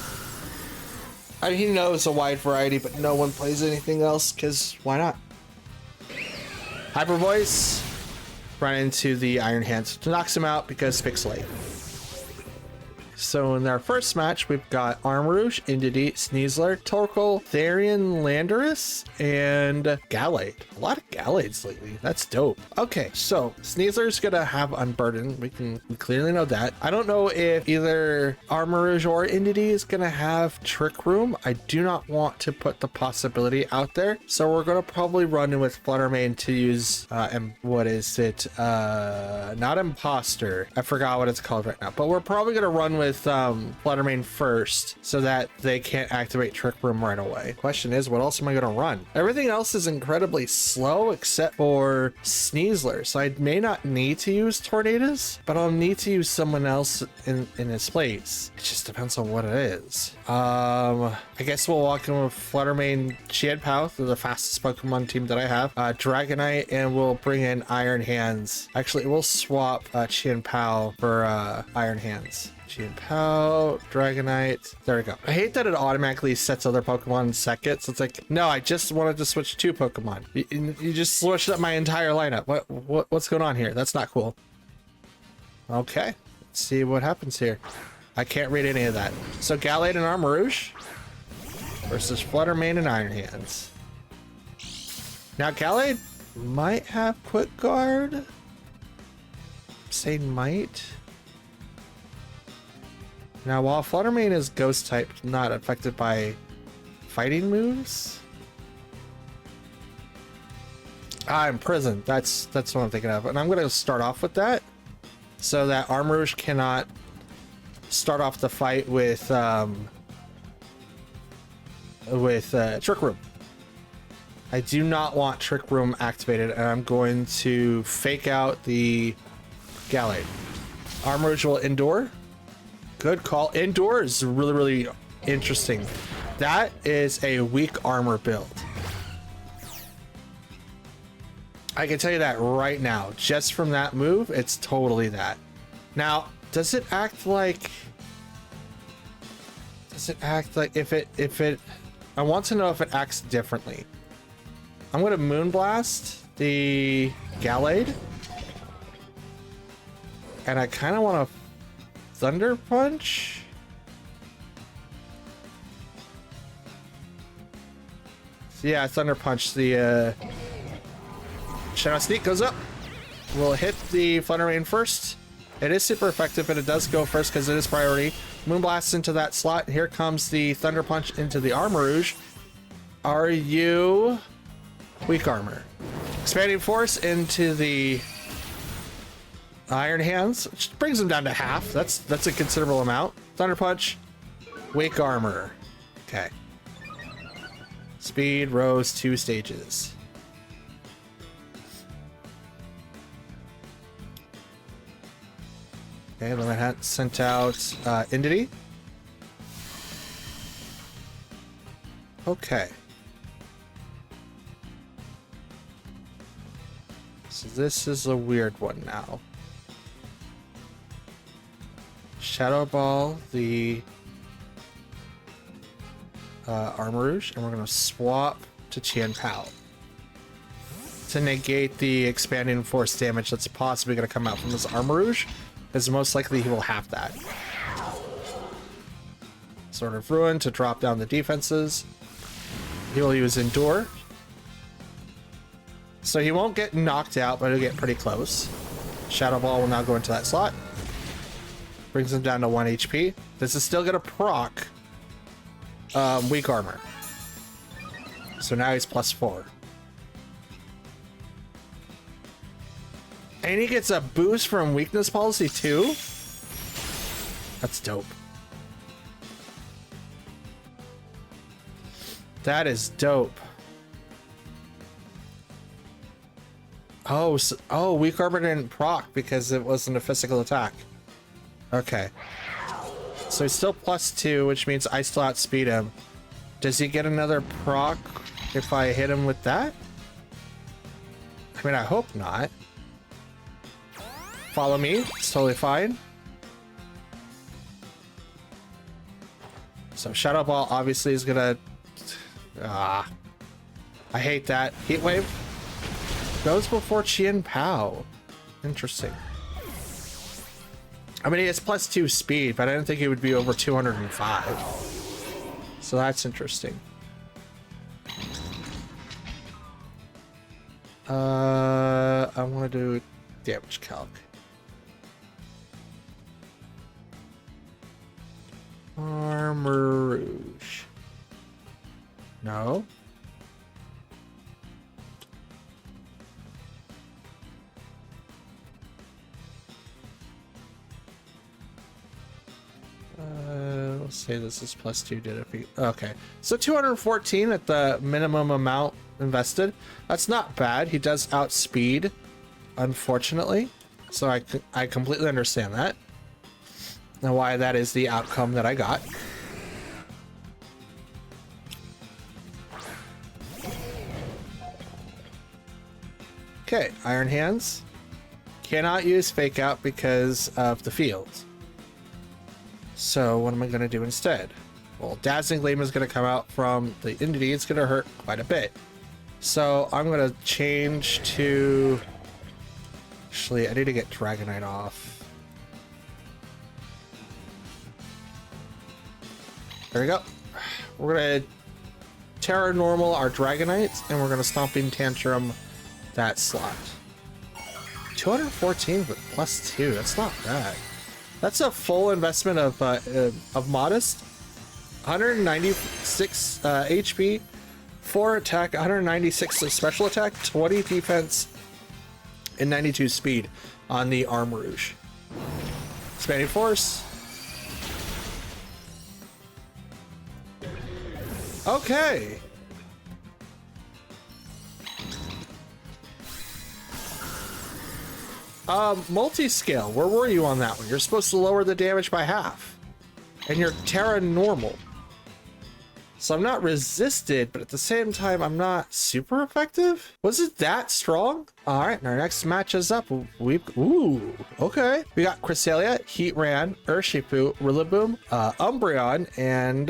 I mean, he knows a wide variety, but no one plays anything else, because why not? Hyper Voice, run into the Iron Hands. Knocks him out because Pixelate. So in our first match, we've got Armarouge, Indeedee, Sneasler, Torkoal, Therian, Landorus, and Gallade. A lot of Gallades lately. That's dope. Okay, so Sneasler's gonna have Unburden. We clearly know that. I don't know if either Armarouge or Indeedee is gonna have Trick Room. I do not want to put the possibility out there. So we're gonna probably run in with Fluttermane to use, what is it? Not Imposter. I forgot what it's called right now, but we're probably gonna run with Fluttermane first so that they can't activate Trick Room right away. Question is, what else am I going to run? Everything else is incredibly slow except for Sneasler, so I may not need to use Tornadus, but I'll need to use someone else in its place. It just depends on what it is. I guess we'll walk in with Fluttermane, Chienpao, they're the fastest Pokemon team that I have, Dragonite, and we'll bring in Iron Hands. Actually, we'll swap Chienpao for Iron Hands. Chienpao, Dragonite. There we go. I hate that it automatically sets other Pokemon in second. So it's like, no, I just wanted to switch 2 Pokemon. You just switched up my entire lineup. What's going on here? That's not cool. Okay, let's see what happens here. I can't read any of that. So Gallade and Armarouge versus Fluttermane and Iron Hands. Now Gallade might have Quick Guard. I'm saying might. Now, while Fluttermane is Ghost type, not affected by fighting moves. Imprison. That's what I'm thinking of, and I'm going to start off with that, so that Armarouge cannot start off the fight with Trick Room. I do not want Trick Room activated, and I'm going to fake out the Gallade. Armarouge will Endure. Good call. Endure is really, really interesting. That is a weak armor build. I can tell you that right now. Just from that move, it's totally that. Now, does it act like if it I want to know if it acts differently. I'm going to Moonblast the Gallade. And I kind of want to Thunder Punch. So yeah, Thunder Punch. The Shadow Sneak goes up. We'll hit the Fluttermane first, It is super effective, and it does go first because it is priority. Moonblast into that slot. Here comes the Thunder Punch into the Armor Rouge. Are you weak armor? Expanding Force into the Iron Hands, which brings him down to half. That's a considerable amount. Thunder Punch, weak armor. Okay. Speed rose 2 stages. Okay, Lemon Hat sent out Indity. Okay. So this is a weird one now. Shadow Ball the Armor Rouge, and we're going to swap to Chien Pao to negate the expanding force damage that's possibly going to come out from this Armor Rouge, because most likely he will have that. Sword of Ruin to drop down the defenses. He will use Endure. So he won't get knocked out, but he'll get pretty close. Shadow Ball will now go into that slot. Brings him down to 1 HP. This is still going to proc weak armor. So now he's +4. And he gets a boost from weakness policy too? That's dope. That is dope. Oh, weak armor didn't proc because it wasn't a physical attack. Okay. So he's still +2, which means I still outspeed him. Does he get another proc if I hit him with that? I mean, I hope not. Follow me. It's totally fine. So Shadow Ball obviously is gonna... I hate that. Heat Wave goes before Chien Pao. Interesting. I mean, he has +2 speed, but I didn't think he would be over 205. So that's interesting. I want to do damage calc. Armor Rouge. No. Let's say this is +2 to defeat. Okay, so 214 at the minimum amount invested. That's not bad. He does outspeed, unfortunately. So I completely understand that. And why that is the outcome that I got. Okay, Iron Hands. Cannot use Fake Out because of the field. So what am I going to do instead? Well, Dazzling Gleam is going to come out from the Indity. It's going to hurt quite a bit. So I'm going to change to... Actually, I need to get Dragonite off. There we go. We're going to Terra Normal our Dragonites, and we're going to Stomping Tantrum that slot. 214 with +2. That's not bad. That's a full investment of Modest. 196 HP, 4 attack, 196 special attack, 20 defense, and 92 speed on the Armor Rouge. Expanding Force. Okay. Multi-scale, where were you on that one? You're supposed to lower the damage by half. And you're Terra Normal. So I'm not resisted, but at the same time, I'm not super effective. Was it that strong? All right, our next match is up. Ooh, okay. We got Cresselia, Heatran, Urshifu, Rillaboom, Umbreon, and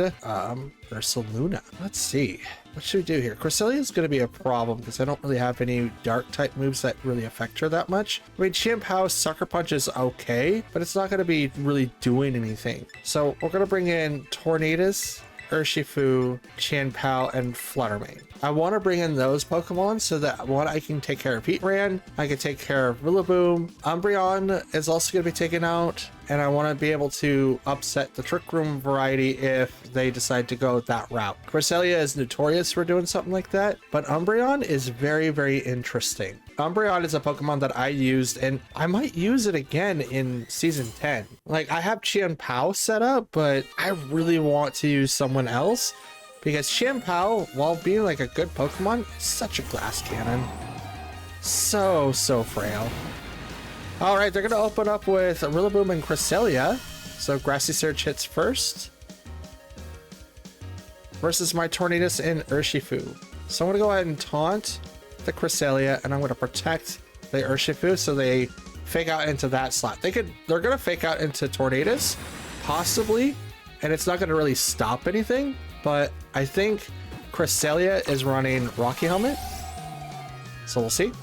Ursaluna. Let's see. What should we do here? Cresselia is going to be a problem because I don't really have any dark type moves that really affect her that much. I mean, Chien Pao's Sucker Punch is okay, but it's not going to be really doing anything. So we're going to bring in Tornadus Urshifu, Chien-Pao, and Fluttermane. I want to bring in those Pokemon so that one, I can take care of Heatran, I can take care of Rillaboom. Umbreon is also going to be taken out, and I want to be able to upset the Trick Room variety if they decide to go that route. Cresselia is notorious for doing something like that, but Umbreon is very, very interesting. Umbreon is a Pokemon that I used, and I might use it again in Season 10. Like, I have Chien-Pao set up, but I really want to use someone else because Chien-Pao, while being like a good Pokemon, is such a glass cannon. So frail. All right, they're going to open up with Rillaboom and Cresselia. So Grassy Surge hits first versus my Tornadus and Urshifu. So I'm going to go ahead and taunt the Cresselia, and I'm going to protect the Urshifu so they fake out into that slot. They're going to fake out into Tornadus, possibly, and it's not going to really stop anything, but I think Cresselia is running Rocky Helmet, so we'll see.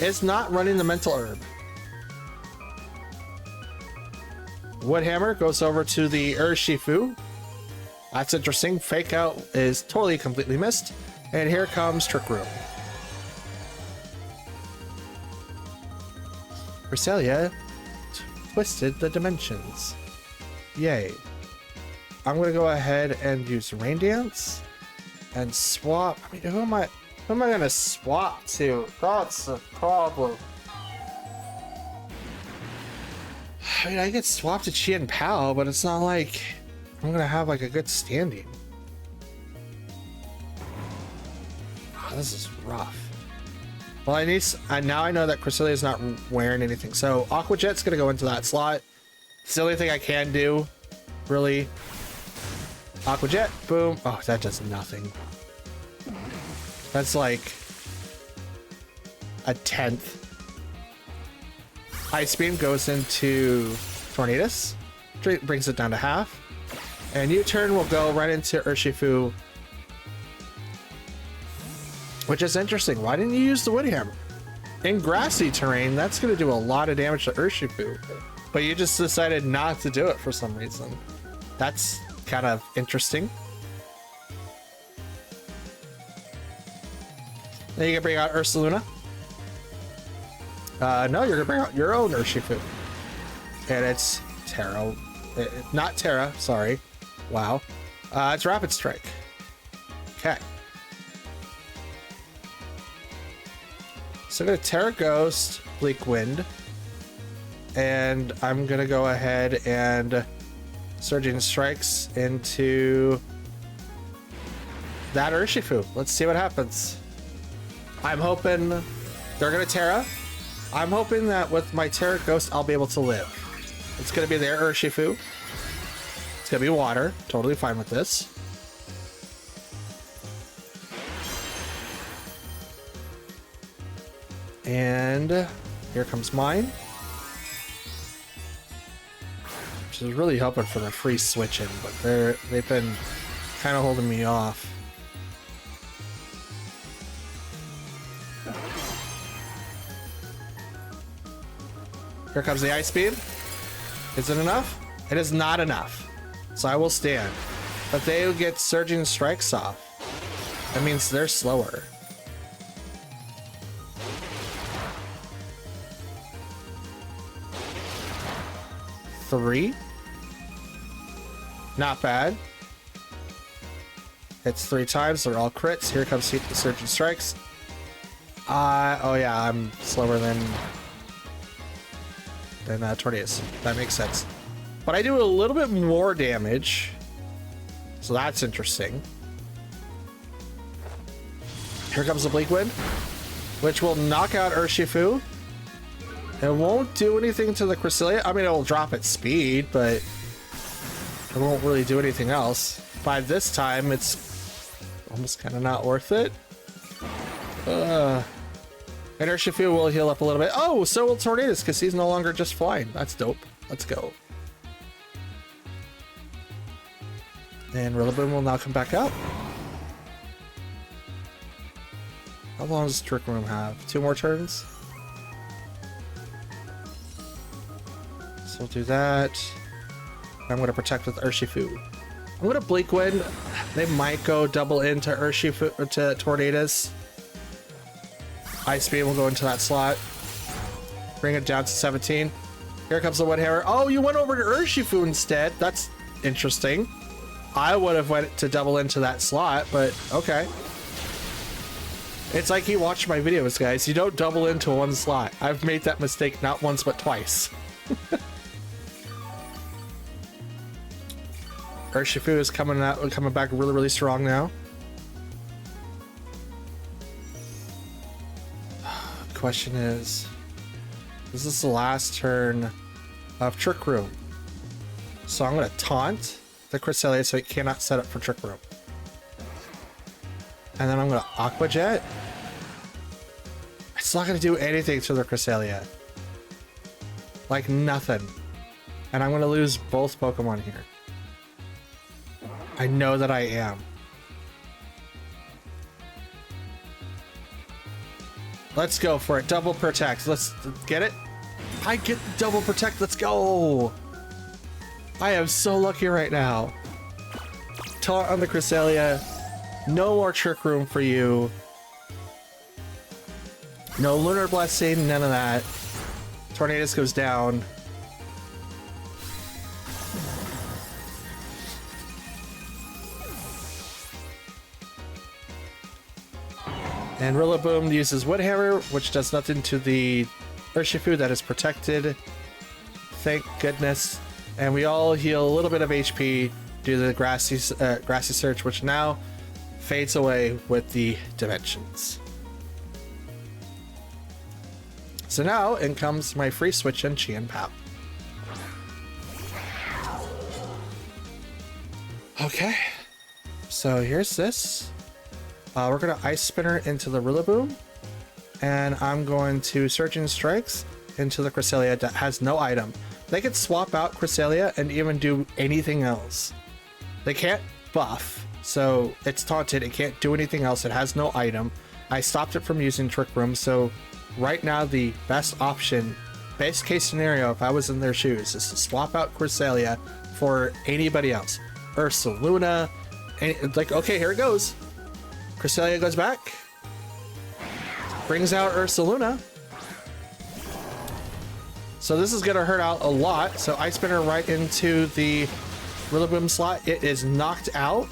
Is not running the Mental Herb. Woodhammer goes over to the Urshifu. That's interesting. Fake out is totally completely missed. And here comes Trick Room. Cresselia twisted the dimensions. Yay. I'm going to go ahead and use Rain Dance and swap. I mean, who am I going to swap to? That's the problem. I mean, I get swapped to Chien-Pao, but it's not like I'm going to have like a good standing. Oh, this is rough. Well, now I know that Cresselia is not wearing anything. So Aqua Jet's going to go into that slot. It's the only thing I can do, really. Aqua Jet, boom. Oh, that does nothing. That's like a 10th. Ice Beam goes into Tornadus, brings it down to half. And U-turn will go right into Urshifu, which is interesting. Why didn't you use the Woodhammer? In grassy terrain, that's going to do a lot of damage to Urshifu, but you just decided not to do it for some reason. That's kind of interesting. Then you can bring out Ursaluna. No, you're gonna bring out your own Urshifu. And it's Terra. Not Terra, sorry. Wow. It's Rapid Strike. Okay. So I'm gonna Terra Ghost, Bleak Wind. And I'm gonna go ahead and Surging Strikes into that Urshifu. Let's see what happens. I'm hoping they're gonna Terra. I'm hoping that with my Terra Ghost, I'll be able to live. It's going to be their Urshifu. It's going to be water. Totally fine with this. And here comes mine. Which is really hoping for the free switching, but they've been kind of holding me off. Here comes the Ice Beam. Is it enough? It is not enough. So I will stand. But they will get Surging Strikes off. That means they're slower. Three. Not bad. Hits 3 times. They're all crits. Here comes the Surging Strikes. Oh yeah, I'm slower than Tornadus. That makes sense. But I do a little bit more damage. So that's interesting. Here comes the Bleak Wind, which will knock out Urshifu. It won't do anything to the Cresselia. I mean, it will drop its speed, but it won't really do anything else. By this time, it's almost kind of not worth it. And Urshifu will heal up a little bit. Oh, so will Tornadus, because he's no longer just flying. That's dope. Let's go. And Rillaboom will now come back out. How long does Trick Room have? 2 more turns? So we'll do that. I'm going to protect with Urshifu. I'm going to Bleak Wind. They might go double into Urshifu to Tornadus. Ice Beam will go into that slot. Bring it down to 17. Here comes the Wood Hammer. Oh, you went over to Urshifu instead. That's interesting. I would have went to double into that slot, but okay. It's like he watched my videos, guys. You don't double into one slot. I've made that mistake not once, but twice. Urshifu is coming back really, really strong now. Question is this the last turn of Trick Room? So I'm going to taunt the Cresselia so it cannot set up for Trick Room. And then I'm going to Aqua Jet. It's not going to do anything to the Cresselia. Like nothing. And I'm going to lose both Pokemon here. I know that I am. Let's go for it. Double protect. Let's get it. I get the double protect. Let's go. I am so lucky right now. Taunt on the Cresselia. No more Trick Room for you. No Lunar Blessing. None of that. Tornadus goes down. And Rillaboom uses Wood Hammer, which does nothing to the Urshifu that is protected. Thank goodness. And we all heal a little bit of HP due to the Grassy Surge, which now fades away with the Dimensions. So now in comes my free switch in Chi and Pao. Okay, so here's this. We're going to Ice Spinner into the Rillaboom, and I'm going to Surging Strikes into the Cresselia that has no item. They could swap out Cresselia and even do anything else. They can't buff, so it's taunted. It can't do anything else. It has no item. I stopped it from using Trick Room, so right now the best option, best case scenario if I was in their shoes, is to swap out Cresselia for anybody else. Ursaluna, like, okay, here it goes. Cresselia goes back, brings out Ursaluna. So this is going to hurt out a lot. So Ice Spinner right into the Rillaboom slot. It is knocked out.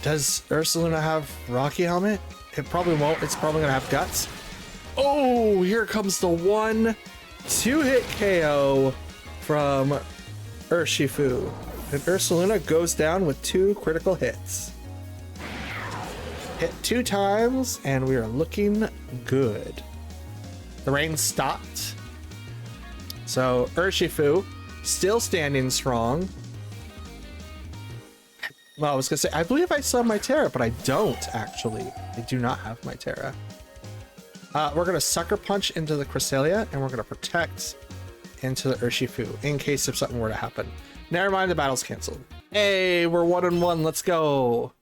Does Ursaluna have Rocky Helmet? It probably won't. It's probably going to have Guts. Oh, here comes the 1-2-hit KO from Urshifu. And Ursaluna goes down with 2 critical hits. Hit 2 times, and we are looking good. The rain stopped. So Urshifu still standing strong. Well, I was gonna say, I believe I saw my Terra, but I don't actually. I do not have my Terra. We're gonna Sucker Punch into the Cresselia, and we're gonna Protect into the Urshifu in case if something were to happen. Never mind, the battle's canceled. Hey, we're 1-1. Let's go.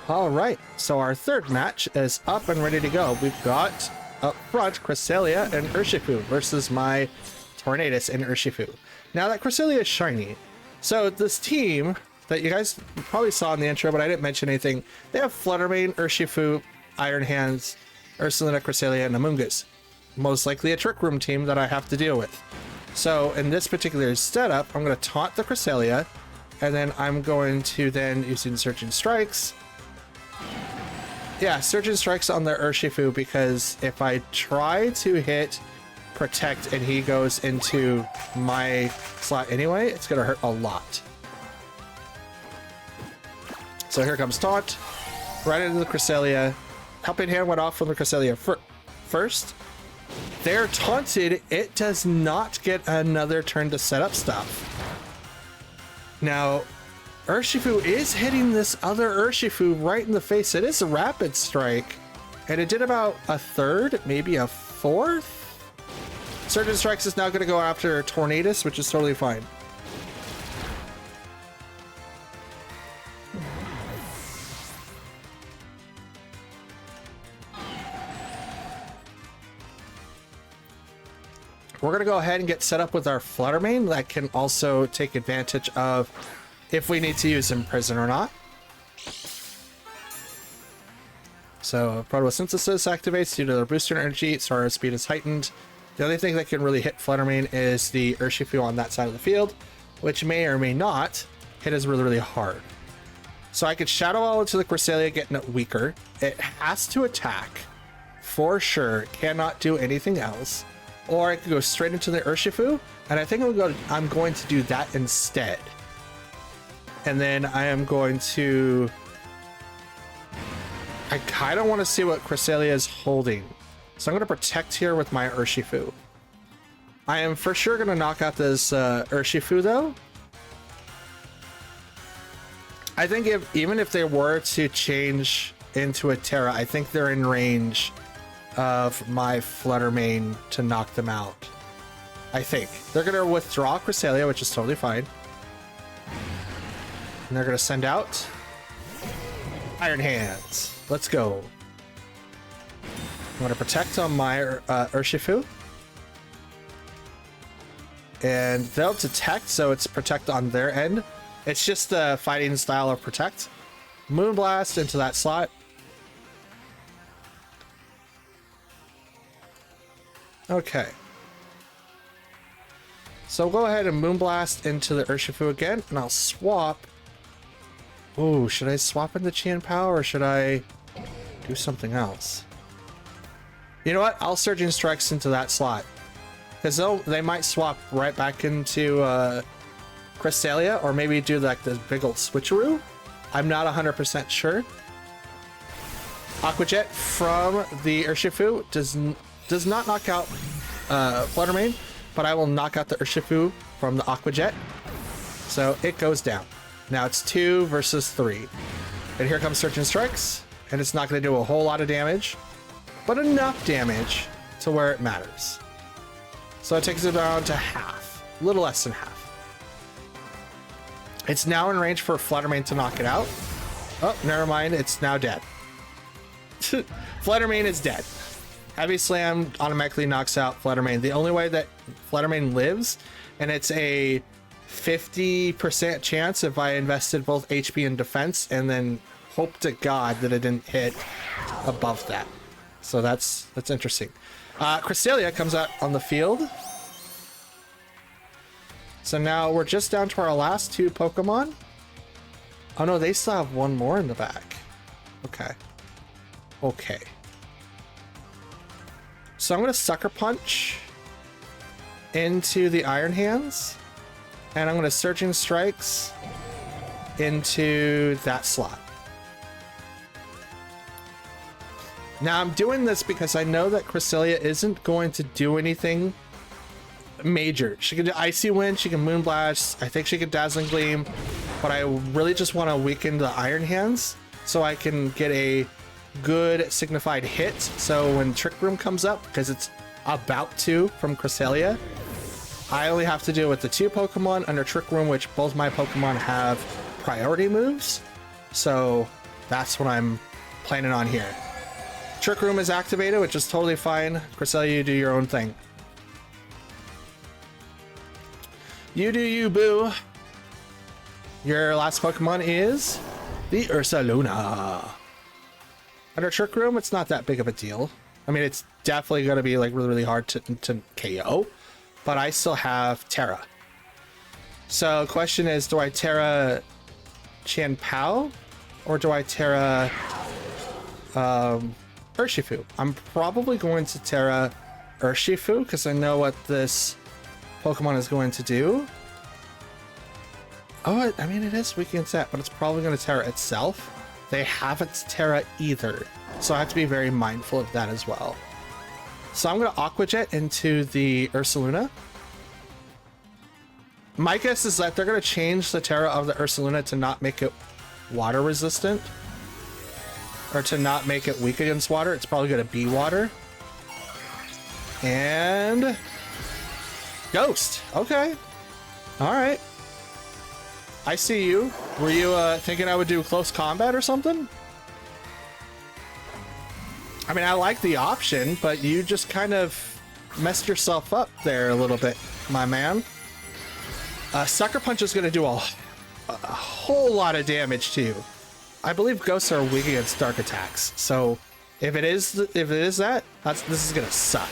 All right, so our third match is up and ready to go. We've got up front Cresselia and Urshifu versus my Tornadus and Urshifu. Now that Cresselia is shiny, so this team that you guys probably saw in the intro, but I didn't mention anything, they have Fluttermane, Urshifu, Iron Hands, Ursaluna, Cresselia, and Amoonguss. Most likely a Trick Room team that I have to deal with. So in this particular setup, I'm going to taunt the Cresselia, and then I'm going to then, using Surging Strikes, yeah, Surging Strikes on the Urshifu, because if I try to hit Protect and he goes into my slot anyway, it's going to hurt a lot. So here comes Taunt, right into the Cresselia. Helping Hand went off from the Cresselia first. They're taunted. It does not get another turn to set up stuff. Now, Urshifu is hitting this other Urshifu right in the face. It is a Rapid Strike, and it did about a third, maybe a fourth. Surgeon Strikes is now going to go after Tornadus, which is totally fine. we're going to go ahead and get set up with our Fluttermane that can also take advantage of if we need to use Imprison or not. So photosynthesis activates due to the booster energy, so our speed is heightened. The only thing that can really hit Fluttermane is the Urshifu on that side of the field, which may or may not hit us really, really hard. So I could Shadow Ball into the Cresselia, getting it weaker. It has to attack for sure, cannot do anything else. Or I could go straight into the Urshifu, and I think I'm going to do that instead. And then I am going to... I kind of want to see what Cresselia is holding. So I'm going to protect here with my Urshifu. I am for sure going to knock out this Urshifu though. I think even if they were to change into a Terra, I think they're in range of my Fluttermane to knock them out. I think. They're going to withdraw Cresselia, which is totally fine. And they're going to send out Iron Hands. Let's go. I'm going to protect on my Urshifu. And they'll detect, so it's protect on their end. It's just the fighting style of protect. Moonblast into that slot. Okay. So go ahead and Moonblast into the Urshifu again, and I'll swap. Oh, should I swap into Qianpao or should I do something else? You know what? I'll Surging Strikes into that slot. Because they might swap right back into Cresselia, or maybe do like this big old switcheroo. I'm not 100% sure. Aqua Jet from the Urshifu does not knock out Fluttermane, but I will knock out the Urshifu from the Aqua Jet. So it goes down. Now it's 2 versus 3. And here comes Surging Strikes, and it's not going to do a whole lot of damage, but enough damage to where it matters. So it takes it down to half, a little less than half. It's now in range for Fluttermane to knock it out. Oh, never mind, it's now dead. Fluttermane is dead. Heavy Slam automatically knocks out Fluttermane. The only way that Fluttermane lives, and it's a 50% chance if I invested both HP and defense, and then hope to God that it didn't hit above that. So that's interesting. Cresselia comes out on the field. So now we're just down to our last 2 Pokemon. Oh no, they still have one more in the back. Okay. Okay. So I'm going to Sucker Punch into the Iron Hands. And I'm going to Surging Strikes into that slot. Now I'm doing this because I know that Cresselia isn't going to do anything major. She can do Icy Wind, she can Moonblast, I think she can Dazzling Gleam, but I really just want to weaken the Iron Hands so I can get a good signified hit. So when Trick Room comes up, because it's about to from Cresselia, I only have to deal with the 2 Pokemon under Trick Room, which both my Pokemon have priority moves. So that's what I'm planning on here. Trick Room is activated, which is totally fine. Cresselia, you do your own thing. You do you, boo. Your last Pokemon is the Ursaluna. Under Trick Room, it's not that big of a deal. I mean, it's definitely going to be like really, really hard to KO, but I still have Terra. So question is, do I Terra Qianpao or do I Terra Urshifu? I'm probably going to Terra Urshifu because I know what this Pokemon is going to do. Oh, I mean, it is weak against that, but it's probably going to Terra itself. They haven't Terra either, so I have to be very mindful of that as well. So I'm going to Aqua Jet into the Ursaluna. My guess is that they're going to change the Terra of the Ursaluna to not make it water resistant, or to not make it weak against water. It's probably going to be water. And Ghost. Okay. All right. I see you. Were you thinking I would do close combat or something? I mean, I like the option, but you just kind of messed yourself up there a little bit, my man. Sucker Punch is going to do a whole lot of damage to you. I believe ghosts are weak against dark attacks, so if it is that, this is going to suck.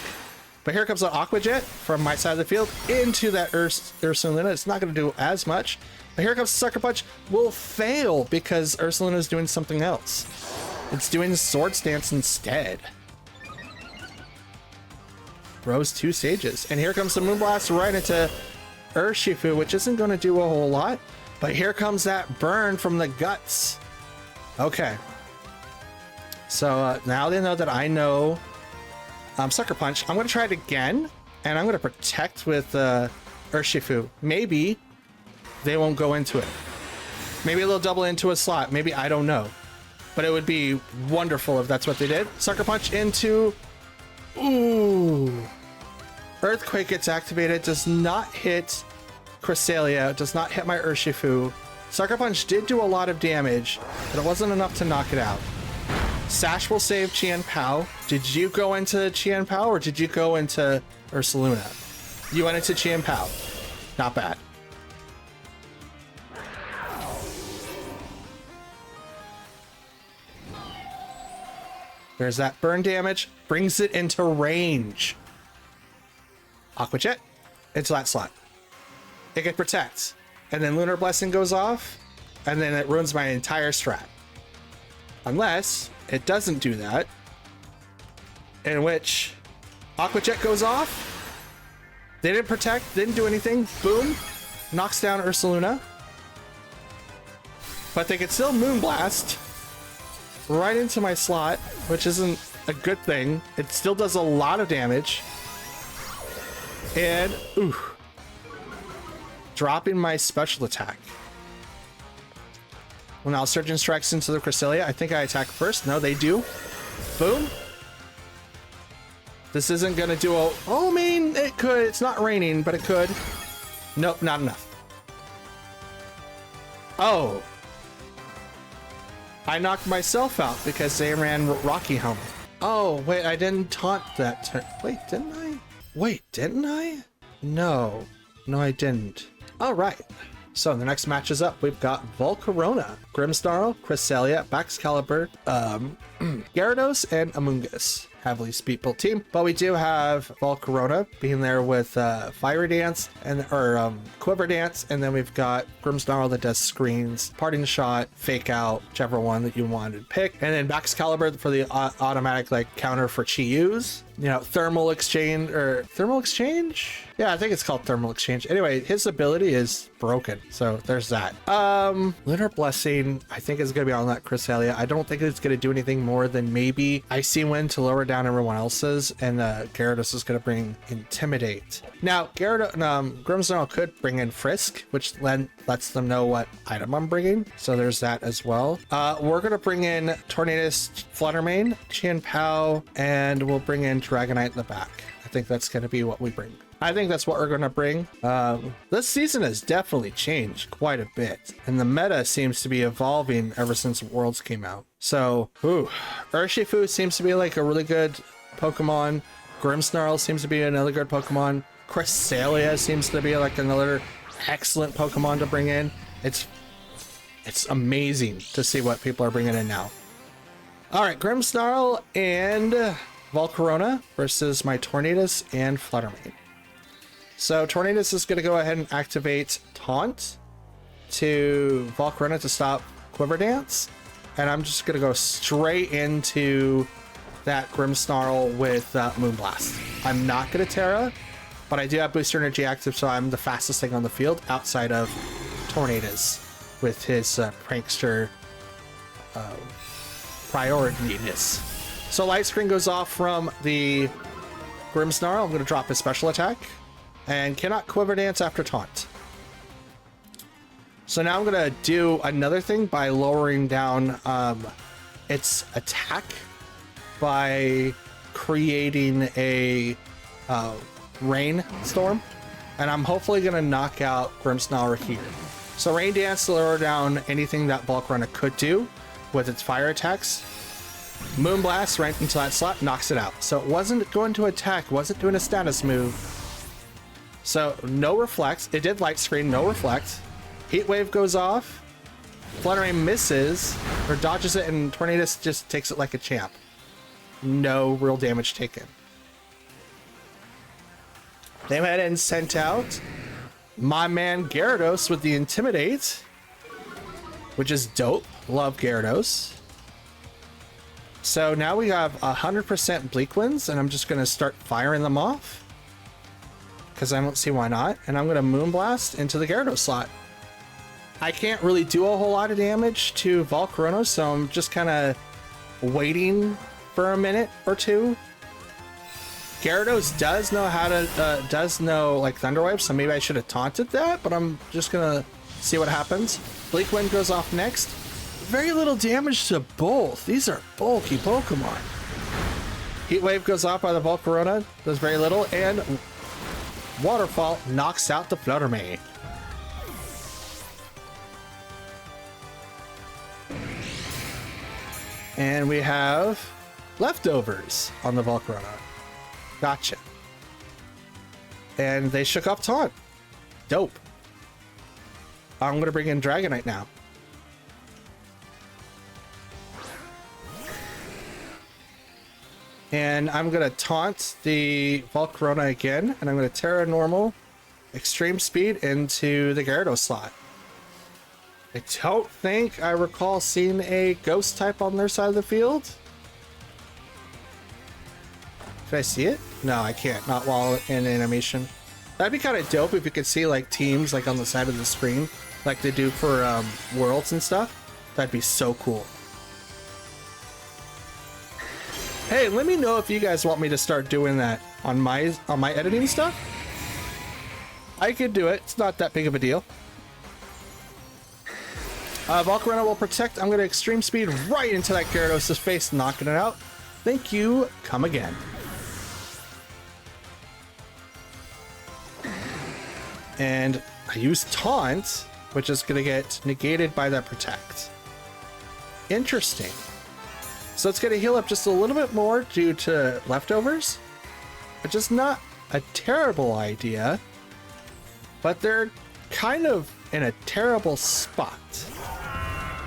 But here comes an Aqua Jet from my side of the field into that Ursaluna. It's not going to do as much. But here comes Sucker Punch. Will fail because Ursaluna is doing something else. It's doing Swords Dance instead. Throws 2 Sages. And here comes the Moonblast right into Urshifu, which isn't going to do a whole lot. But here comes that burn from the guts. Okay. So now they know that I know Sucker Punch. I'm going to try it again, and I'm going to protect with Urshifu. Maybe they won't go into it. Maybe they'll double into a slot. Maybe, I don't know. But it would be wonderful if that's what they did. Sucker Punch into... Ooh. Earthquake gets activated. Does not hit Cresselia. Does not hit my Urshifu. Sucker Punch did do a lot of damage, but it wasn't enough to knock it out. Sash will save Qian Pao. Did you go into Qian Pao or did you go into Ursaluna? You went into Qian Pao. Not bad. There's that burn damage. Brings it into range. Aqua Jet into that slot. It can protect. And then Lunar Blessing goes off. And then it ruins my entire strat. Unless it doesn't do that, in which Aqua Jet goes off. They didn't protect, didn't do anything. Boom, knocks down Ursaluna. But they could still Moonblast right into my slot, which isn't a good thing. It still does a lot of damage. And, ooh, dropping my special attack. Well, now Surgeon strikes into the Cresselia. I think I attack first. No, they do. Boom. This isn't going to do a... Oh, I mean, it could. It's not raining, but it could. Nope, not enough. Oh. I knocked myself out because they ran Rocky Helmet. Oh, wait, I didn't taunt that turn. Wait, didn't I? Wait, didn't I? No. No, I didn't. All right. So the next match is up. We've got Volcarona, Grimmsnarl, Cresselia, Baxcalibur, Gyarados, and Amoonguss. Heavily speed built team, but we do have Volcarona being there with Fire Dance and Quiver Dance, and then we've got Grimmsnarl that does screens, Parting Shot, Fake Out, whichever one that you wanted to pick, and then Baxcalibur for the automatic like counter for Chi-Yus. You know, Thermal Exchange. Yeah, I think it's called Thermal Exchange. Anyway, his ability is broken, so there's that. Lunar Blessing, I think is going to be on that Cresselia. I don't think it's going to do anything more than maybe Icy Wind to lower down everyone else's, and Gyarados is going to bring Intimidate. Now, Grimmsnarl could bring in Frisk, which then lets them know what item I'm bringing, so there's that as well. We're going to bring in Tornadus, Fluttermane, Qian Pao, and we'll bring in Dragonite in the back. I think that's going to be what we bring. I think that's what we're going to bring. This season has definitely changed quite a bit, and the meta seems to be evolving ever since Worlds came out. So, Urshifu seems to be like a really good Pokemon. Grimmsnarl seems to be another good Pokemon. Cresselia seems to be like another excellent Pokemon to bring in. It's amazing to see what people are bringing in now. All right, Grimmsnarl and Volcarona versus my Tornadus and Fluttermane. So Tornadus is going to go ahead and activate Taunt to Volcarona to stop Quiver Dance. And I'm just going to go straight into that Grimmsnarl with Moonblast. I'm not going to Terra, but I do have Booster Energy active, so I'm the fastest thing on the field outside of Tornadus with his Prankster priority-ness. So Light Screen goes off from the Grimmsnarl. I'm going to drop his special attack. And cannot Quiver Dance after Taunt. So now I'm going to do another thing by lowering down its attack by creating a Rain Storm. And I'm hopefully going to knock out Grimmsnarl here. So Rain Dance to lower down anything that Volcarona could do with its fire attacks. Moonblast right into that slot, knocks it out. So it wasn't going to attack, wasn't doing a status move. So no reflect. It did light screen, no reflect. Heat Wave goes off. Fluttering misses or dodges it, and Tornadus just takes it like a champ. No real damage taken. They went ahead and sent out my man Gyarados with the Intimidate, which is dope. Love Gyarados. So now we have 100% Bleak Winds, and I'm just going to start firing them off because I don't see why not. And I'm going to Moonblast into the Gyarados slot. I can't really do a whole lot of damage to Volcarona, so I'm just kind of waiting for a minute or two. Gyarados does know how to, like Thunder Wave, so maybe I should have taunted that, but I'm just gonna see what happens. Bleak Wind goes off next. Very little damage to both. These are bulky Pokemon. Heat Wave goes off by the Volcarona, does very little, and Waterfall knocks out the Fluttermane. And we have leftovers on the Volcarona. Gotcha. And they shook off Taunt. Dope. I'm going to bring in Dragonite now. And I'm going to taunt the Volcarona again. And I'm going to Terra Normal Extreme Speed into the Gyarados slot. I don't think I recall seeing a Ghost type on their side of the field. Can I see it? No, I can't. Not while in animation. That'd be kind of dope if you could see like teams like on the side of the screen, like they do for Worlds and stuff. That'd be so cool. Hey, let me know if you guys want me to start doing that on my editing stuff. I could do it. It's not that big of a deal. Volcarona will protect. I'm going to Extreme Speed right into that Gyarados' face, knocking it out. Thank you. Come again. And I use Taunt, which is going to get negated by that Protect. Interesting. So it's going to heal up just a little bit more due to leftovers, which is not a terrible idea, but they're kind of in a terrible spot.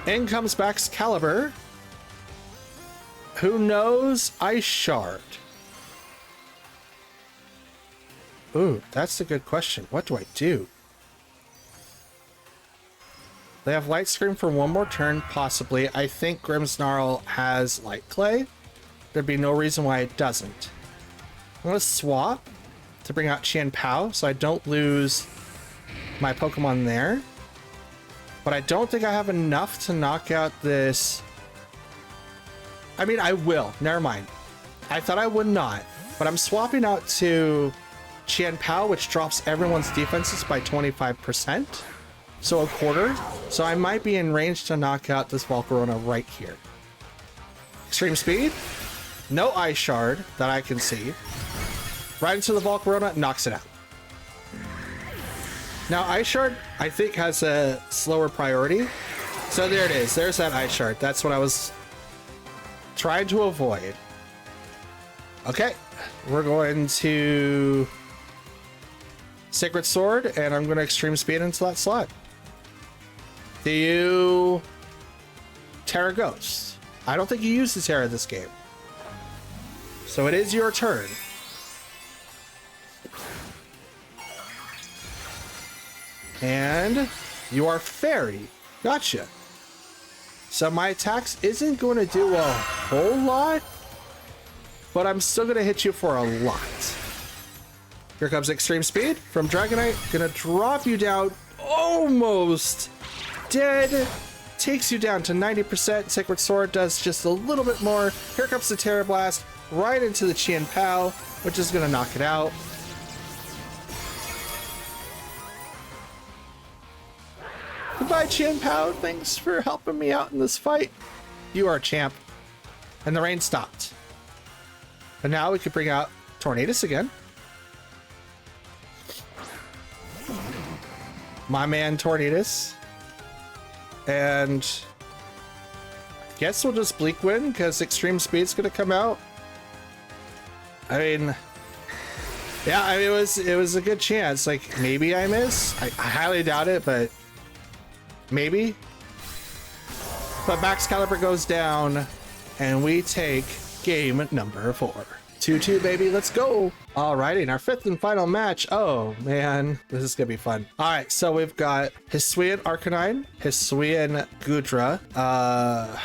In comes Baxcalibur. Who knows? Ice Shard. Ooh, that's a good question. What do I do? They have Light Screen for one more turn, possibly. I think Grimmsnarl has Light Clay. There'd be no reason why it doesn't. I'm going to swap to bring out Chien-Pao so I don't lose my Pokemon there. But I don't think I have enough to knock out this. I mean, I will. Never mind. I thought I would not. But I'm swapping out to Chien-Pao, which drops everyone's defenses by 25%. So a quarter. So I might be in range to knock out this Volcarona right here. Extreme Speed. No Ice Shard that I can see. Right into the Volcarona, knocks it out. Now, Ice Shard, I think, has a slower priority. So there it is. There's that Ice Shard. That's what I was trying to avoid. Okay. We're going to Sacred Sword, and I'm going to Extreme Speed into that slot. Do you Terra Ghost? I don't think you use the Terra this game. So it is your turn. And you are Fairy. Gotcha. So my attacks isn't going to do a whole lot, but I'm still going to hit you for a lot. Here comes Extreme Speed from Dragonite. Gonna drop you down almost dead. Takes you down to 90%. Sacred Sword does just a little bit more. Here comes the Terra Blast right into the Chien-Pao, which is going to knock it out. Goodbye, Chien-Pao. Thanks for helping me out in this fight. You are a champ. And the rain stopped. But now we could bring out Tornadus again. My man Tornadus. And guess we'll just Bleak Wind because Extreme Speed's gonna come out. I mean, yeah, I mean, it was a good chance. Like, maybe I miss. I highly doubt it, but maybe. But Max Caliber goes down, and we take game number 4. 2-2, baby, let's go. Alrighty, in our 5th and final match. Oh man, this is gonna be fun. All right, so we've got Hisuian Arcanine, Hisuian Goodra,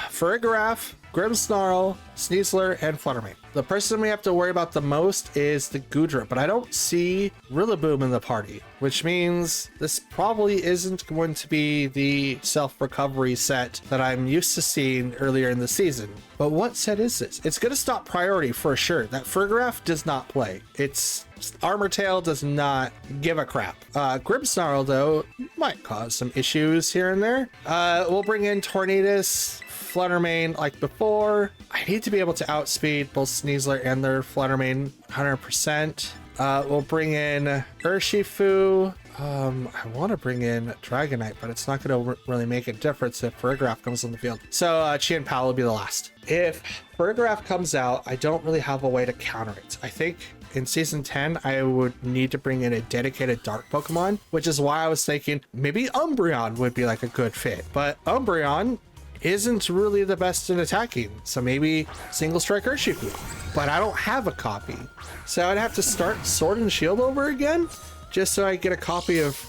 Farigiraf, Grimmsnarl, Sneasler, and Fluttermane. The person we have to worry about the most is the Goodra, but I don't see Rillaboom in the party, which means this probably isn't going to be the self-recovery set that I'm used to seeing earlier in the season. But what set is this? It's going to stop priority for sure. That Farigiraf does not play. Its Armor Tail does not give a crap. Grimmsnarl, though, might cause some issues here and there. We'll bring in Tornadus, Fluttermane like before. I need to be able to outspeed both Sneasler and their Fluttermane 100%. We'll bring in Urshifu. I want to bring in Dragonite, but it's not going to really make a difference if Farigiraf comes on the field. So Chien-Pao will be the last. If Farigiraf comes out, I don't really have a way to counter it. I think in Season 10, I would need to bring in a dedicated Dark Pokemon, which is why I was thinking maybe Umbreon would be like a good fit. But Umbreon isn't really the best in attacking, so maybe Single Strike Urshifu. But I don't have a copy, so I'd have to start Sword and Shield over again just so I get a copy of,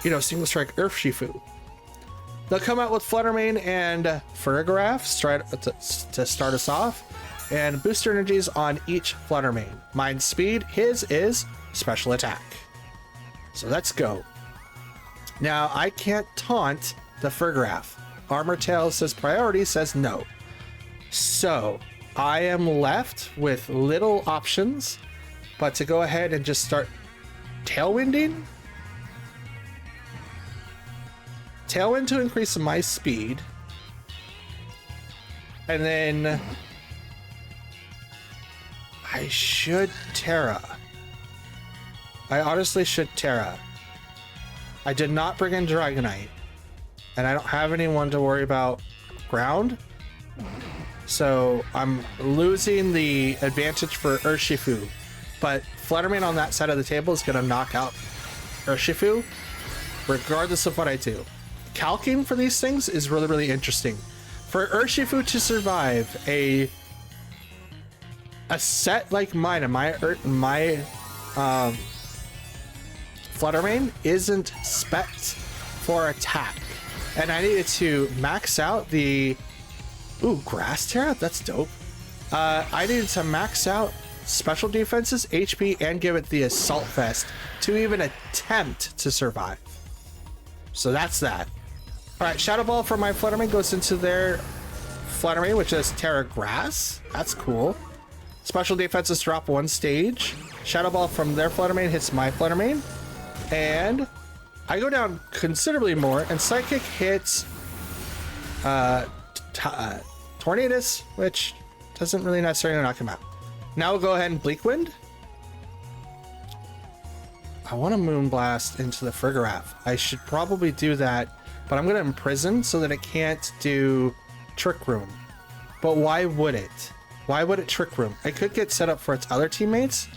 you know, Single Strike Urshifu. They'll come out with Fluttermane and Farigiraf to start us off, and booster energies on each Fluttermane. Mine's speed, his is special attack. So let's go. Now I can't taunt the Farigiraf. Armor Tail says priority, says no. So I am left with little options but to go ahead and just start Tailwinding. Tailwind to increase my speed. And then I should Terra. I honestly should Terra. I did not bring in Dragonite. And I don't have anyone to worry about ground. So I'm losing the advantage for Urshifu. But Fluttermane on that side of the table is going to knock out Urshifu regardless of what I do. Calking for these things is really, really interesting. For Urshifu to survive a set like mine, and my Fluttermane isn't spec'd for attack. And I needed to max out the... Ooh, Grass Terra? That's dope. I needed to max out special defenses, HP, and give it the Assault Vest to even attempt to survive. So that's that. Alright, Shadow Ball for my Fluttermane goes into their Fluttermane, which is Terra Grass. That's cool. Special defenses drop 1 stage. Shadow Ball from their Fluttermane hits my Fluttermane. And I go down considerably more, and Psychic hits Tornadus, which doesn't really necessarily knock him out. Now we'll go ahead and Bleak Wind. I want to Moonblast into the Farigiraf. I should probably do that, but I'm going to Imprison so that it can't do Trick Room. But why would it? Why would it Trick Room? It could get set up for its other teammates,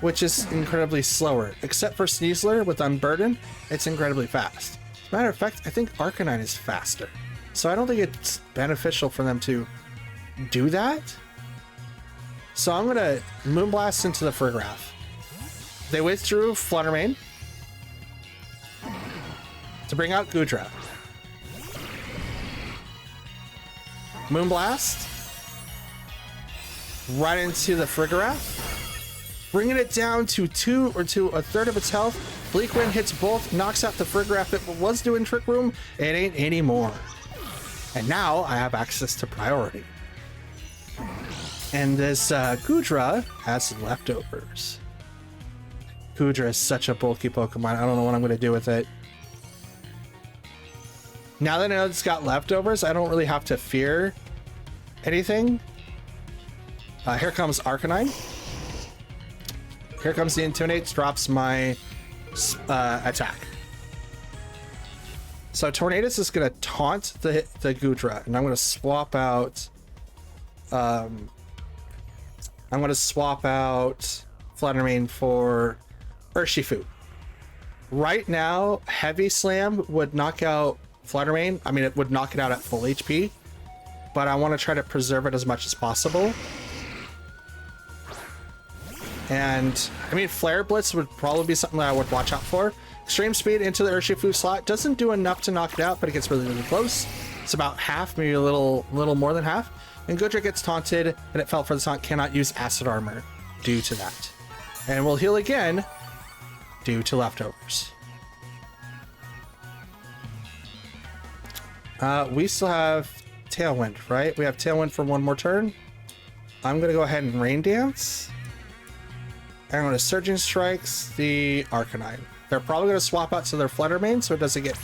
which is incredibly slower. Except for Sneasler with Unburden, it's incredibly fast. As a matter of fact, I think Arcanine is faster. So I don't think it's beneficial for them to do that. So I'm going to Moonblast into the Farigiraf. They withdrew Fluttermane to bring out Goodra. Moonblast right into the Farigiraf, bringing it down to 2 or to a third of its health. Bleak Wind hits both, knocks out the Farigiraf. It was doing Trick Room, it ain't anymore. And now I have access to priority. And this Goodra has some leftovers. Goodra is such a bulky Pokemon. I don't know what I'm going to do with it. Now that I know it's got leftovers, I don't really have to fear anything. Here comes Arcanine. Here comes the Intimidate, drops my attack. So Tornadus is gonna taunt the Goodra, and I'm gonna swap out Fluttermane for Urshifu. Right now, Heavy Slam would knock out Fluttermane. I mean, it would knock it out at full HP, but I want to try to preserve it as much as possible. And I mean, Flare Blitz would probably be something that I would watch out for. Extreme Speed into the Urshifu slot doesn't do enough to knock it out, but it gets really, really close. It's about half, maybe a little more than half. And Goodra gets taunted, and it fell for the taunt, cannot use Acid Armor due to that. And we'll heal again due to leftovers. We still have Tailwind, right? We have Tailwind for one more turn. I'm gonna go ahead and Rain Dance. I'm gonna Surging Strikes the Arcanine. They're probably gonna swap out to their Fluttermane so it doesn't get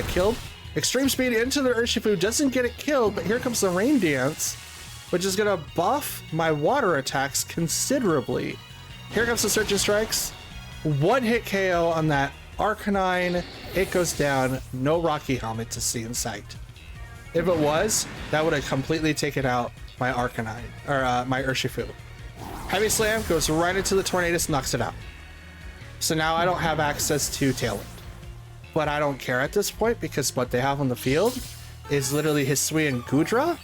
killed. Extreme Speed into the Urshifu doesn't get it killed, but here comes the Rain Dance, which is gonna buff my water attacks considerably. Here comes the Surging Strikes. One hit KO on that Arcanine. It goes down. No Rocky Helmet to see in sight. If it was, that would have completely taken out my Arcanine, or my Urshifu. Heavy Slam goes right into the Tornadus, knocks it out. So now I don't have access to Tailwind. But I don't care at this point because what they have on the field is literally Hisuian Goodra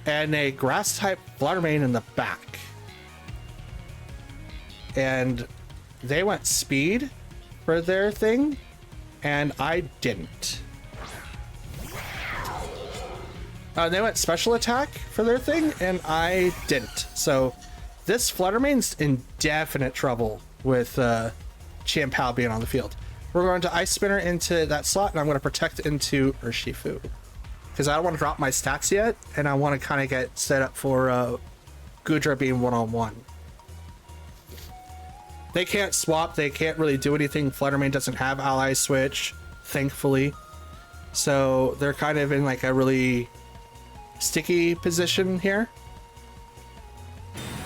and a Grass-type Fluttermane in the back. And they went Speed for their thing, and I didn't. They went Special Attack for their thing, and I didn't. So this Fluttermane's in definite trouble with Chien-Pao being on the field. We're going to Ice Spinner into that slot, and I'm going to Protect into Urshifu. Because I don't want to drop my stats yet, and I want to kind of get set up for Goodra being one-on-one. They can't swap, they can't really do anything. Fluttermane doesn't have Ally Switch, thankfully. So they're kind of in like a really sticky position here.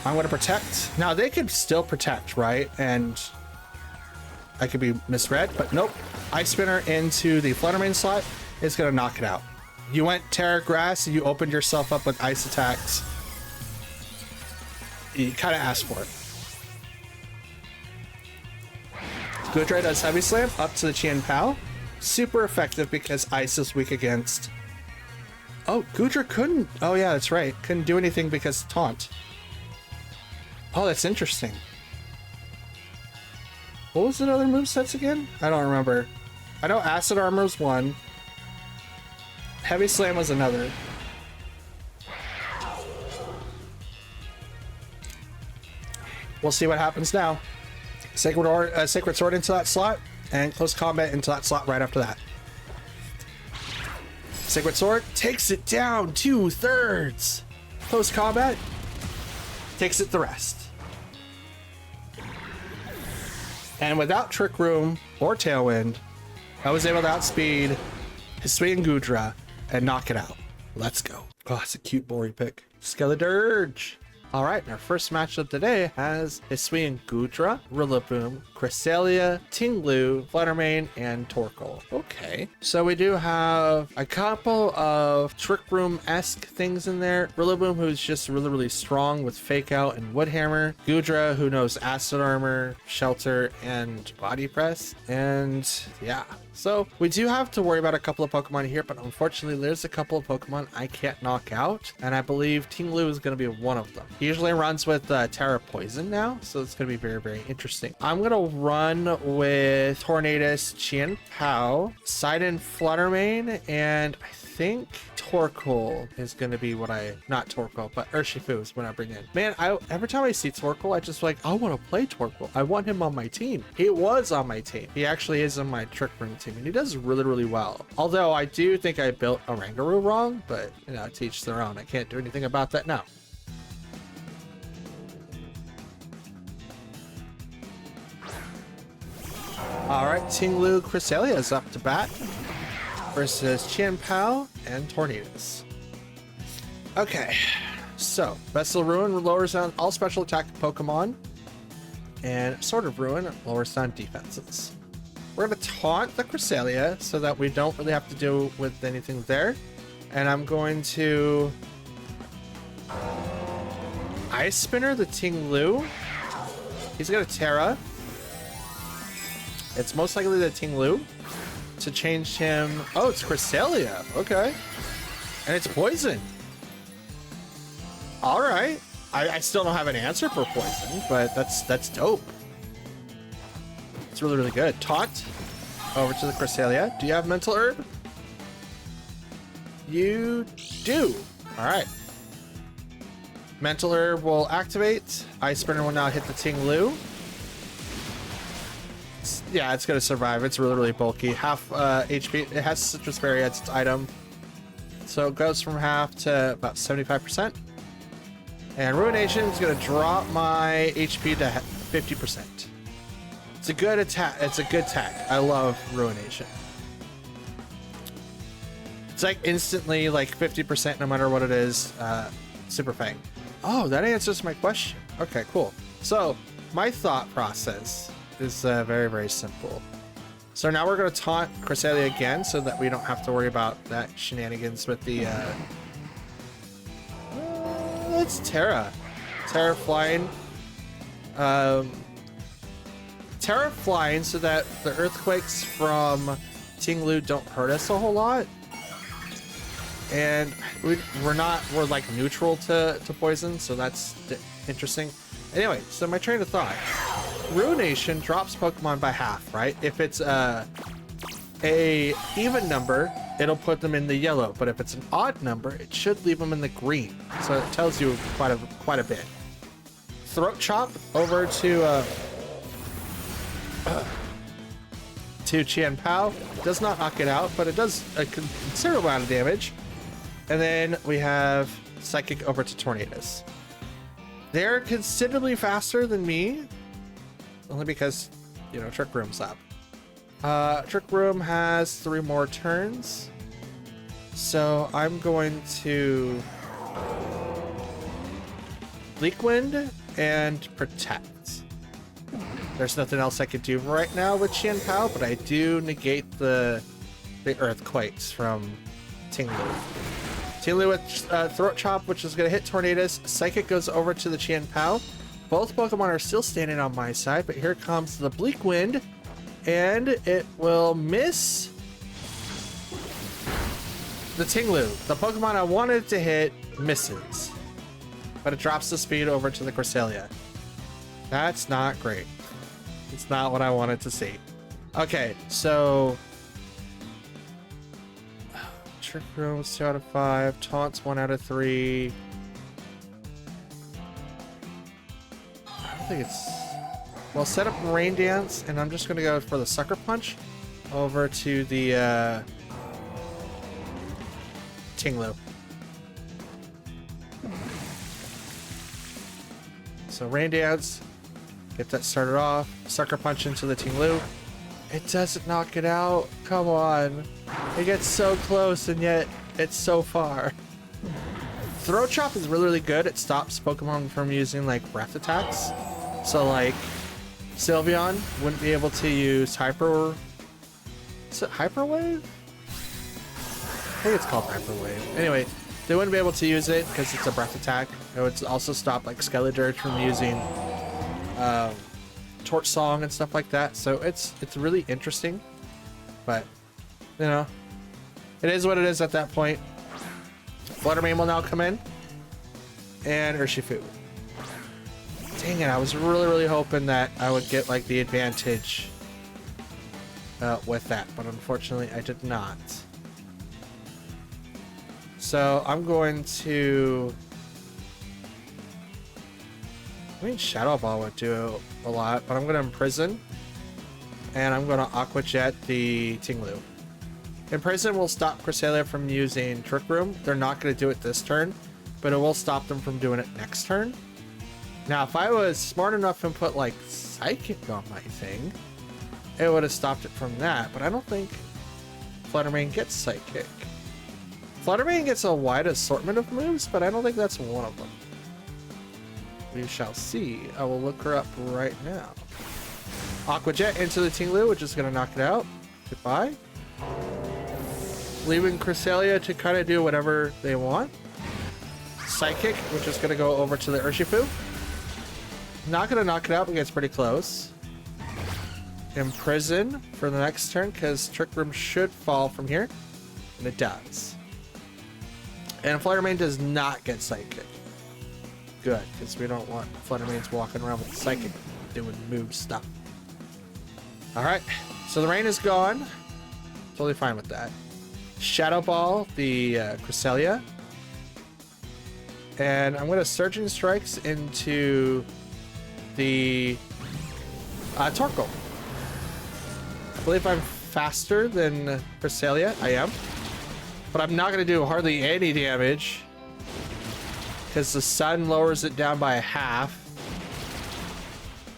I'm going to Protect. Now they could still Protect, right? And I could be misread, but nope. Ice Spinner into the Fluttermane slot is going to knock it out. You went Terra Grass, you opened yourself up with ice attacks. You kind of asked for it. Goodra does Heavy Slam up to the Chien-Pao. Super effective because ice is weak against. Oh, Goodra couldn't. Oh yeah, that's right. Couldn't do anything because taunt. Oh, that's interesting. What was the other movesets again? I don't remember. I know Acid Armor was one. Heavy Slam was another. We'll see what happens now. Sacred Sword into that slot, and Close Combat into that slot right after that. Sacred Sword takes it down 2/3. Close Combat takes it the rest. And without Trick Room or Tailwind, I was able to outspeed Hisuian Goodra and knock it out. Let's go. Oh, it's a cute boring pick. Skeledirge. All right, our first matchup today has Hisuian Goodra, Rillaboom, Cresselia, Tinglu, Fluttermane, and Torkoal. Okay, so we do have a couple of Trick Room-esque things in there. Rillaboom, who's just really, really strong with Fake Out and Wood Hammer. Goodra, who knows Acid Armor, Shelter, and Body Press. And yeah, so we do have to worry about a couple of Pokemon here, but unfortunately there's a couple of Pokemon I can't knock out, and I believe Tinglu is going to be one of them. He usually runs with Terra Poison now, so it's going to be very, very interesting. I'm going to run with Tornadus, Chien-Pao, Sidon, Fluttermane, and I think Torkoal is going to be what not Torkoal, but Urshifu is what I bring in. Man, every time I see Torkoal, I just like, I want to play Torkoal. I want him on my team. He was on my team. He actually is on my Trick Room team, and he does really, really well. Although I do think I built Oranguru wrong, but you know, to each their own. I can't do anything about that now. All right, Tinglu Cresselia is up to bat versus Chien-Pao and Tornadus. Okay, so Vessel Ruin lowers down all special attack Pokemon, and Sword of Ruin lowers down defenses. We're gonna taunt the Cresselia so that we don't really have to do with anything there. And I'm going to Ice Spinner the Ting-Lu. He's got a Terra. It's most likely the Ting-Lu to change him. Oh, it's Cresselia. Okay. And it's poison. All right. I still don't have an answer for poison, but that's dope. It's really, really good. Taunt over to the Cresselia. Do you have Mental Herb? You do. All right. Mental Herb will activate. Ice Spinner will now hit the Ting-Lu. Yeah, it's going to survive. It's really, really bulky. Half HP. It has Citrus Berry as its item. So it goes from half to about 75%. And Ruination is going to drop my HP to 50%. It's a good attack. It's a good attack. I love Ruination. It's like instantly like 50% no matter what it is. Super Fang. Oh, that answers my question. Okay, cool. So my thought process is very, very simple. So now we're going to taunt Cresselia again so that we don't have to worry about that shenanigans with the... it's Terra. Terra flying. Terra flying so that the earthquakes from Ting-Lu don't hurt us a whole lot. And we're like neutral to poison, so that's interesting. Anyway, so my train of thought. Ruination drops Pokemon by half, right? If it's a even number, it'll put them in the yellow, but if it's an odd number, it should leave them in the green. So it tells you quite a bit. Throat Chop over to Chien Pao. Does not knock it out, but it does a considerable amount of damage. And then we have Psychic over to Tornadus. They're considerably faster than me, only because, you know, Trick Room's up. Trick Room has 3 more turns, so I'm going to Bleak Wind and Protect. There's nothing else I could do right now with Chien Pao, but I do negate the earthquakes from Ting-Lu. Ting-Lu with Throat Chop, which is going to hit Tornadus. Psychic goes over to the Chien Pao. Both Pokemon are still standing on my side, but here comes the Bleak Wind, and it will miss the Ting-Lu. The Pokemon I wanted to hit misses, but it drops the speed over to the Cresselia. That's not great. It's not what I wanted to see. Okay, so Trick Room's 2 out of 5. Taunts 1 out of 3. I don't think it's... Well, set up Rain Dance, and I'm just going to go for the Sucker Punch over to the Ting-Lu. So Rain Dance, get that started off. Sucker Punch into the Ting-Lu. It doesn't knock it out. Come on. It gets so close, and yet it's so far. Throat Chop is really, really good. It stops Pokemon from using like breath attacks. So like Sylveon wouldn't be able to use Hyper... Is it Hyper Wave? I think it's called Hyper Wave. Anyway, they wouldn't be able to use it because it's a breath attack. It would also stop like Skeledirge from using Torch Song and stuff like that. So it's really interesting. But, you know, it is what it is at that point. Fluttermane will now come in. And Urshifu. Dang it, I was really, really hoping that I would get like the advantage with that, but unfortunately I did not. So I'm going to... I mean, Shadow Ball would do a lot, but I'm going to Imprison. And I'm going to Aqua Jet the Ting-Lu. Imprison will stop Cresselia from using Trick Room. They're not going to do it this turn, but it will stop them from doing it next turn. Now, if I was smart enough and put, like, Psychic on my thing, it would have stopped it from that, but I don't think Fluttermane gets Psychic. Fluttermane gets a wide assortment of moves, but I don't think that's one of them. We shall see. I will look her up right now. Aqua Jet into the Tinglu, which is going to knock it out. Goodbye. Leaving Cresselia to kind of do whatever they want. Psychic, which is going to go over to the Urshifu. Not going to knock it out, but gets pretty close. Imprison for the next turn, because Trick Room should fall from here. And it does. And Fluttermane does not get Psychic. Good, because we don't want Fluttermanes walking around with Psychic doing move stuff. Alright, so the rain is gone. Totally fine with that. Shadow Ball, the Cresselia. And I'm going to Surging Strikes into the Torkoal. I believe I'm faster than Cresselia. I am. But I'm not going to do hardly any damage, because the sun lowers it down by half.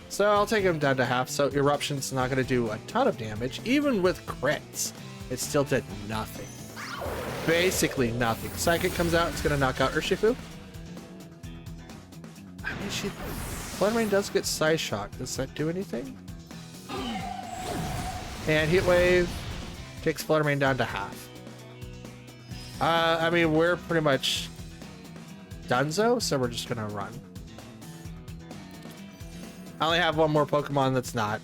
So I'll take him down to half. So Eruption's not going to do a ton of damage. Even with crits, it still did nothing. Basically nothing. Psychic comes out. It's going to knock out Urshifu. I mean, Fluttermane does get Psy Shock. Does that do anything? And Heat Wave takes Fluttermane down to half. I mean, we're pretty much donezo, so we're just gonna run. I only have one more Pokemon that's not.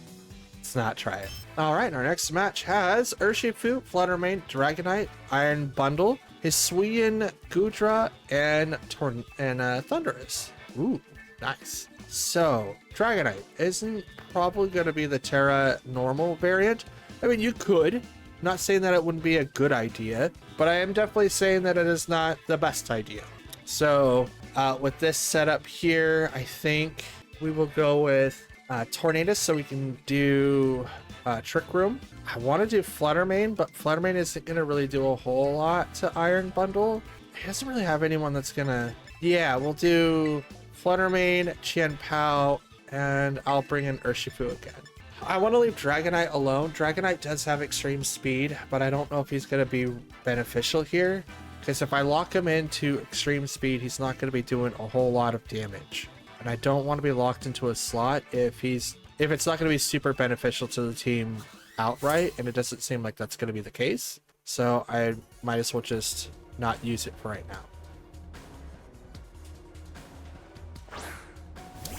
Let's not try it. Alright, our next match has Urshifu, Fluttermane, Dragonite, Iron Bundle, Hisuian, Goodra, and Thundurus. Ooh, nice. So, Dragonite isn't probably going to be the Terra normal variant. I mean, you could. I'm not saying that it wouldn't be a good idea, but I am definitely saying that it is not the best idea. So, with this setup here, I think we will go with Tornadus so we can do Trick Room. I want to do Fluttermane, but Fluttermane isn't going to really do a whole lot to Iron Bundle. He doesn't really have anyone that's going to... Yeah, we'll do Fluttermane, Qianpao, and I'll bring in Urshifu again. I want to leave Dragonite alone. Dragonite does have extreme speed, but I don't know if he's going to be beneficial here, because if I lock him into extreme speed, he's not going to be doing a whole lot of damage. And I don't want to be locked into a slot if it's not going to be super beneficial to the team outright, and it doesn't seem like that's going to be the case. So I might as well just not use it for right now.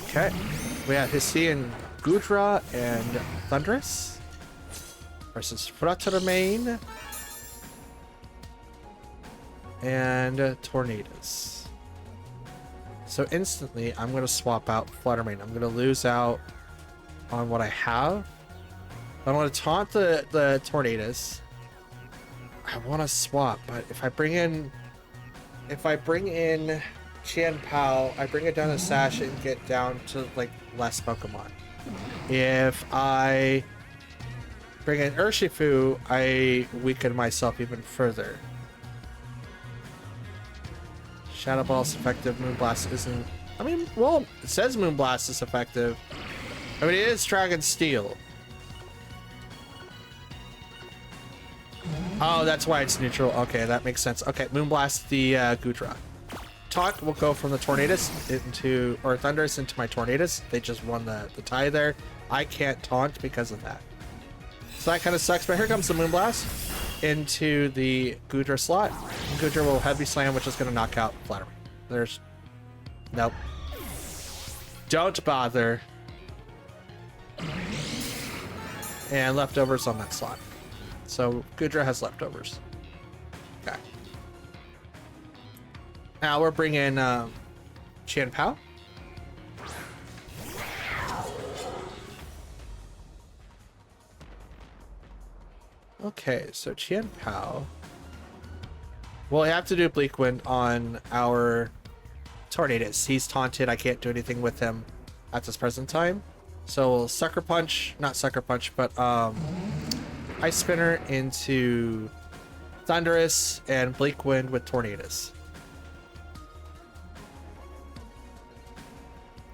Okay, we have Hisuian, Goodra, and Thundurus versus Fluttermane and Tornadus. So instantly, I'm going to swap out Fluttermane. I'm going to lose out on what I have. I want to taunt the Tornadus. I want to swap, but if I bring in Qianpao, I bring it down to Sash and get down to like less Pokemon. If I bring in Urshifu, I weaken myself even further. Shadow Ball's effective. Moonblast isn't. I mean, well, it says Moonblast is effective. I mean, it is Dragon Steel. Oh, that's why it's neutral. Okay, that makes sense. Okay, Moonblast the Goodra. Taunt will go from the Tornadus into, or Thundurus into my Tornadus. They just won the tie there. I can't taunt because of that. So that kind of sucks, but here comes the Moonblast into the Goodra slot. Goodra will Heavy Slam, which is going to knock out Fluttermane. Nope. Don't bother. And leftovers on that slot. So Goodra has leftovers. Okay. Now we're bringing Qianpao. Okay, so Qianpao. Well, I have to do Bleak Wind on our Tornadus. He's taunted. I can't do anything with him at this present time. So we'll Sucker Punch, not Sucker Punch, but Ice Spinner into Thundurus and Bleak Wind with Tornadus.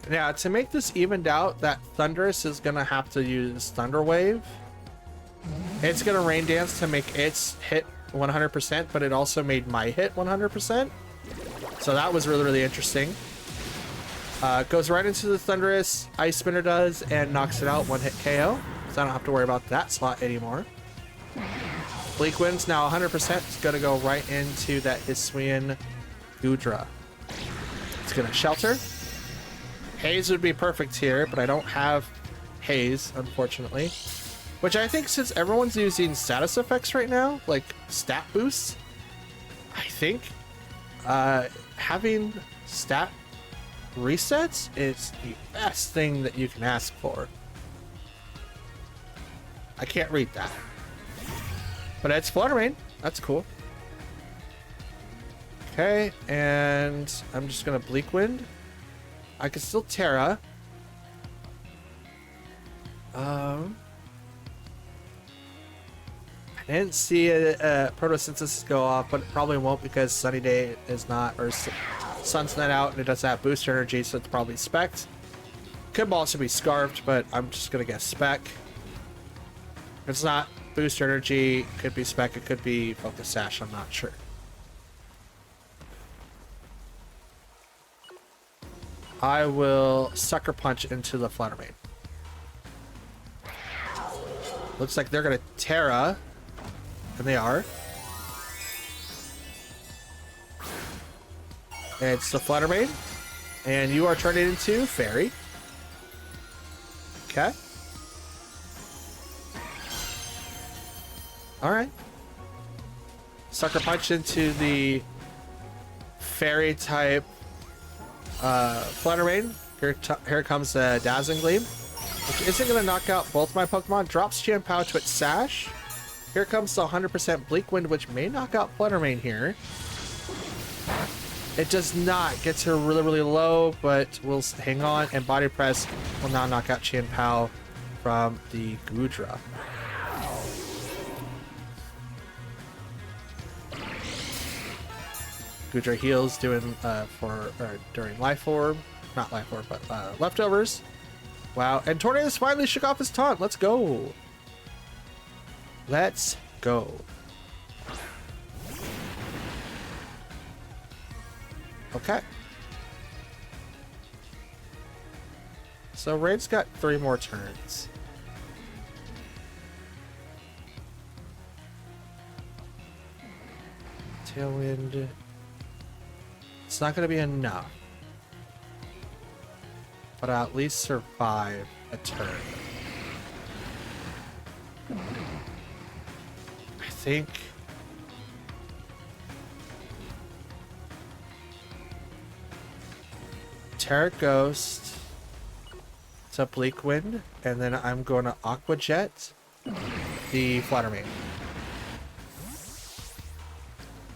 Now, to make this evened out, that Thundurus is going to have to use Thunder Wave. It's going to Rain Dance to make its hit 100%, but it also made my hit 100%. So that was really, really interesting. Goes right into the Thunderous, Ice Spinner does, and knocks it out, 1-hit KO. So I don't have to worry about that slot anymore. Bleak Wind's now 100%. It's going to go right into that Hisuian Goodra. It's going to Shelter. Haze would be perfect here, but I don't have Haze, unfortunately. Which I think, since everyone's using status effects right now, like stat boosts, I think having stat resets is the best thing that you can ask for. I can't read that. But it's Flutter Mane. That's cool. Okay, and I'm just gonna Bleak Wind. I can still Terra. I didn't see a Photosynthesis go off, but it probably won't because Sunny Day is not, or Sun's not out, and it doesn't have booster energy, so it's probably Spec'd. Could also be Scarfed, but I'm just gonna guess Spec. It's not booster energy, could be Spec, it could be Focus Sash, I'm not sure. I will Sucker Punch into the Flutter Mane. Looks like they're gonna Terra, and they are. It's the Flutter Mane, and you are turned into Fairy. Okay. Alright. Sucker Punch into the Fairy type Flutter Mane. Here comes the Dazzling Gleam, which isn't going to knock out both my Pokemon. Drops Chien-Pao to its Sash. Here comes the 100% Bleak Wind, which may knock out Flutter Mane here. It does not. Get to really, really low, but we'll hang on. And Body Press will now knock out Chien-Pao from the Goodra. Goodra heals during Life Orb. Not Life Orb, but Leftovers. Wow. And Tornadus finally shook off his taunt. Let's go. Let's go. Okay. So Raid's got 3 more turns. Tailwind. It's not going to be enough. But I'll at least survive a turn. I think... Terra Ghost to Bleak Wind, and then I'm going to Aqua Jet the Flutter Mane.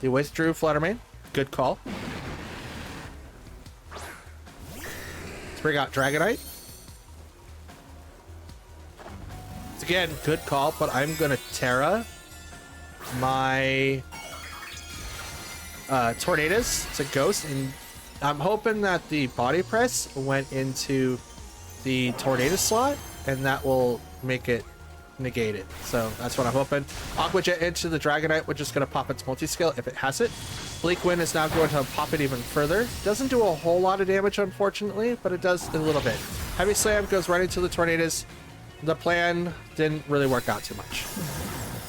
The withdrew Flutter Mane. Good call. Let's bring out Dragonite. It's again, good call, but I'm going to Terra my Tornadus to Ghost, and I'm hoping that the Body Press went into the Tornado slot, and that will make it negate it. So that's what I'm hoping. Aqua Jet into the Dragonite, which is going to pop its multi-scale if it has it. Bleak Wind is now going to pop it even further. Doesn't do a whole lot of damage, unfortunately, but it does a little bit. Heavy Slam goes right into the Tornadoes. The plan didn't really work out too much.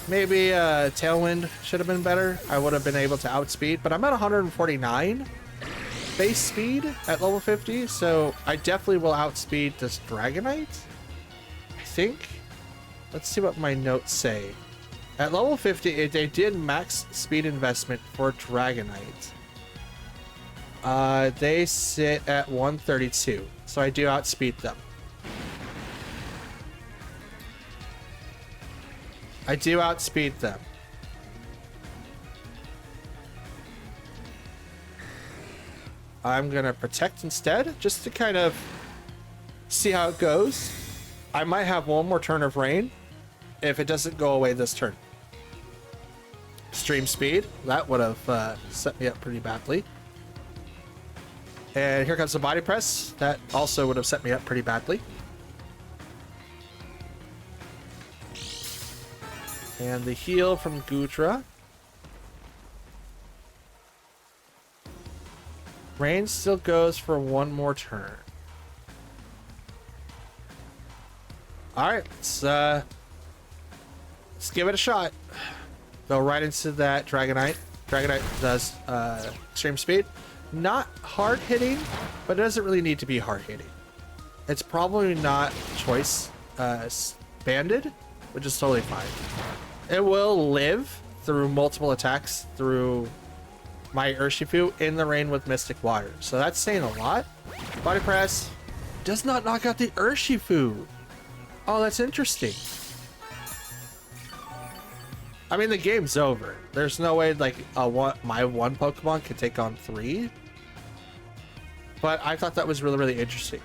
Maybe Tailwind should have been better. I would have been able to outspeed, but I'm at 149. Base speed at level 50, so I definitely will outspeed this Dragonite, I think. Let's see what my notes say. At level 50, they did max speed investment for Dragonite. They sit at 132, so I do outspeed them. I do outspeed them. I'm going to Protect instead, just to kind of see how it goes. I might have one more turn of Rain if it doesn't go away this turn. Extreme Speed, that would have set me up pretty badly. And here comes the Body Press, that also would have set me up pretty badly. And the heal from Goodra. Rain still goes for one more turn. Alright, let's give it a shot. Go right into that Dragonite. Dragonite does extreme speed. Not hard hitting, but it doesn't really need to be hard hitting. It's probably not choice banded, which is totally fine. It will live through multiple attacks through my Urshifu in the rain with Mystic Water. So that's saying a lot. Body Press does not knock out the Urshifu. Oh, that's interesting. I mean, the game's over. There's no way like my one Pokemon can take on 3. But I thought that was really, really interesting.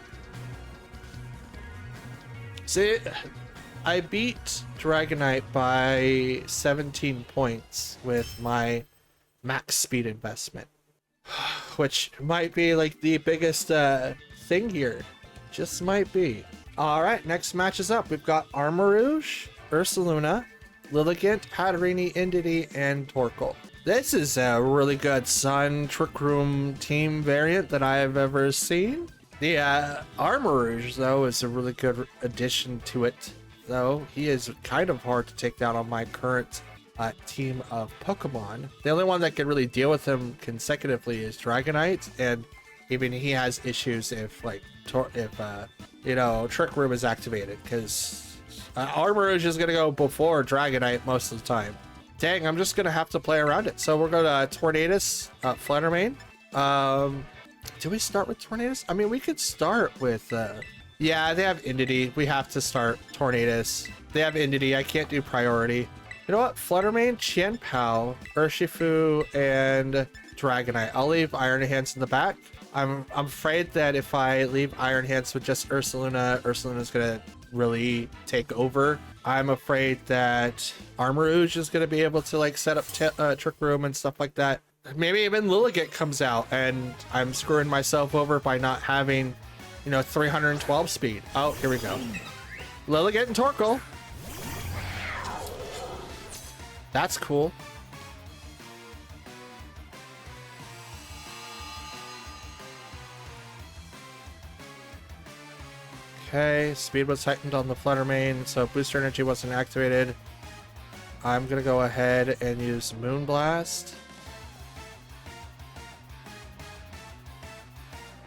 See, I beat Dragonite by 17 points with my max speed investment, which might be like the biggest thing here. Just might be. All right, next match is up. We've got Armarouge, Ursaluna, Lilligant, Hatterene, Indeedee, and Torkoal. This is a really good Sun Trick Room team variant that I have ever seen. The Armarouge, though, is a really good addition to it, though. He is kind of hard to take down on my current team of Pokemon. The only one that can really deal with him consecutively is Dragonite, and even he has issues if, like, you know, Trick Room is activated, because Armarouge is going to go before Dragonite most of the time. Dang, I'm just going to have to play around it. So we're going to Tornadus, Fluttermane. Do we start with Tornadus? I mean, we could start with... yeah, they have Indeedee. We have to start Tornadus. They have Indeedee. I can't do priority. You know what? Fluttermane, Qianpao, Urshifu, and Dragonite. I'll leave Iron Hands in the back. I'm afraid that if I leave Iron Hands with just Ursaluna, Ursaluna's gonna really take over. I'm afraid that Armarouge is gonna be able to like set up Trick Room and stuff like that. Maybe even Lilligant comes out and I'm screwing myself over by not having, you know, 312 speed. Oh, here we go. Lilligant and Torkoal. That's cool. Okay, speed was heightened on the Fluttermane, so booster energy wasn't activated. I'm gonna go ahead and use Moonblast.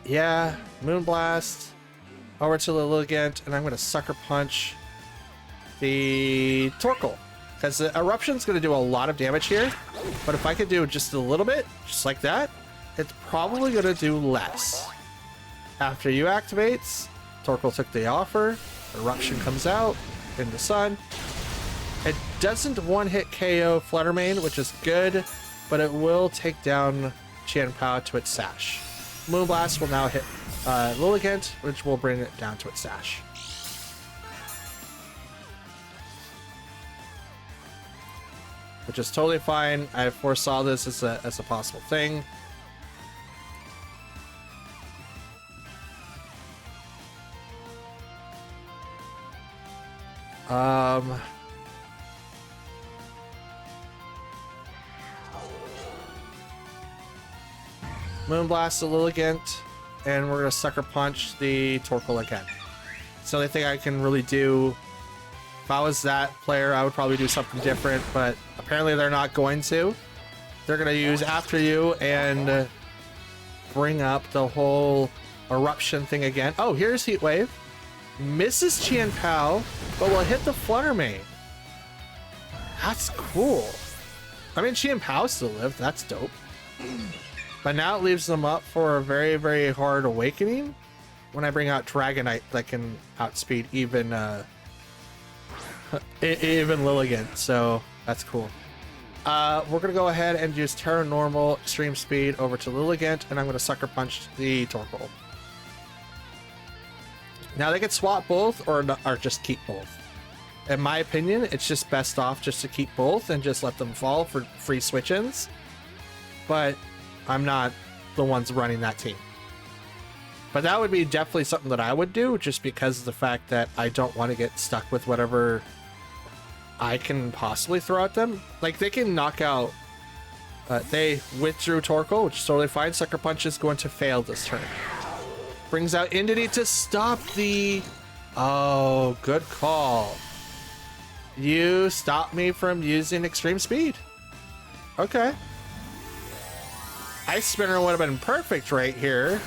Yeah, Moonblast over to the Lilligant, and I'm gonna Sucker Punch the Torkoal, because the Eruption's gonna do a lot of damage here, but if I could do just a little bit, just like that, it's probably gonna do less. After you activates, Torkoal took the offer, Eruption comes out in the sun. It doesn't one-hit KO Fluttermane, which is good, but it will take down Qianpao to its Sash. Moonblast will now hit Lilligant, which will bring it down to its Sash. Which is totally fine. I foresaw this as a possible thing. Moonblast the Lilligant, and we're gonna Sucker Punch the Torkoal again. It's the only thing I can really do. If I was that player, I would probably do something different, but apparently they're not going to. They're gonna use After You and bring up the whole Eruption thing again. Oh, here's Heat Wave. Misses Qianpao, but will hit the Fluttermane. That's cool. I mean, Qianpao still lived. That's dope. But now it leaves them up for a very, very hard awakening when I bring out Dragonite that can outspeed even even Lilligant. So that's cool. We're gonna go ahead and use Terra Normal Extreme Speed over to Lilligant, and I'm gonna Sucker Punch the Torkoal. Now they could swap both or just keep both. In my opinion, it's just best off just to keep both and just let them fall for free switch-ins. But I'm not the ones running that team. But that would be definitely something that I would do, just because of the fact that I don't want to get stuck with whatever I can possibly throw at them. Like, they can knock out They withdrew Torkoal, which is totally fine. Sucker Punch is going to fail this turn. Brings out Entity to stop the... Oh, good call. You stopped me from using Extreme Speed. Okay. Ice Spinner would have been perfect right here,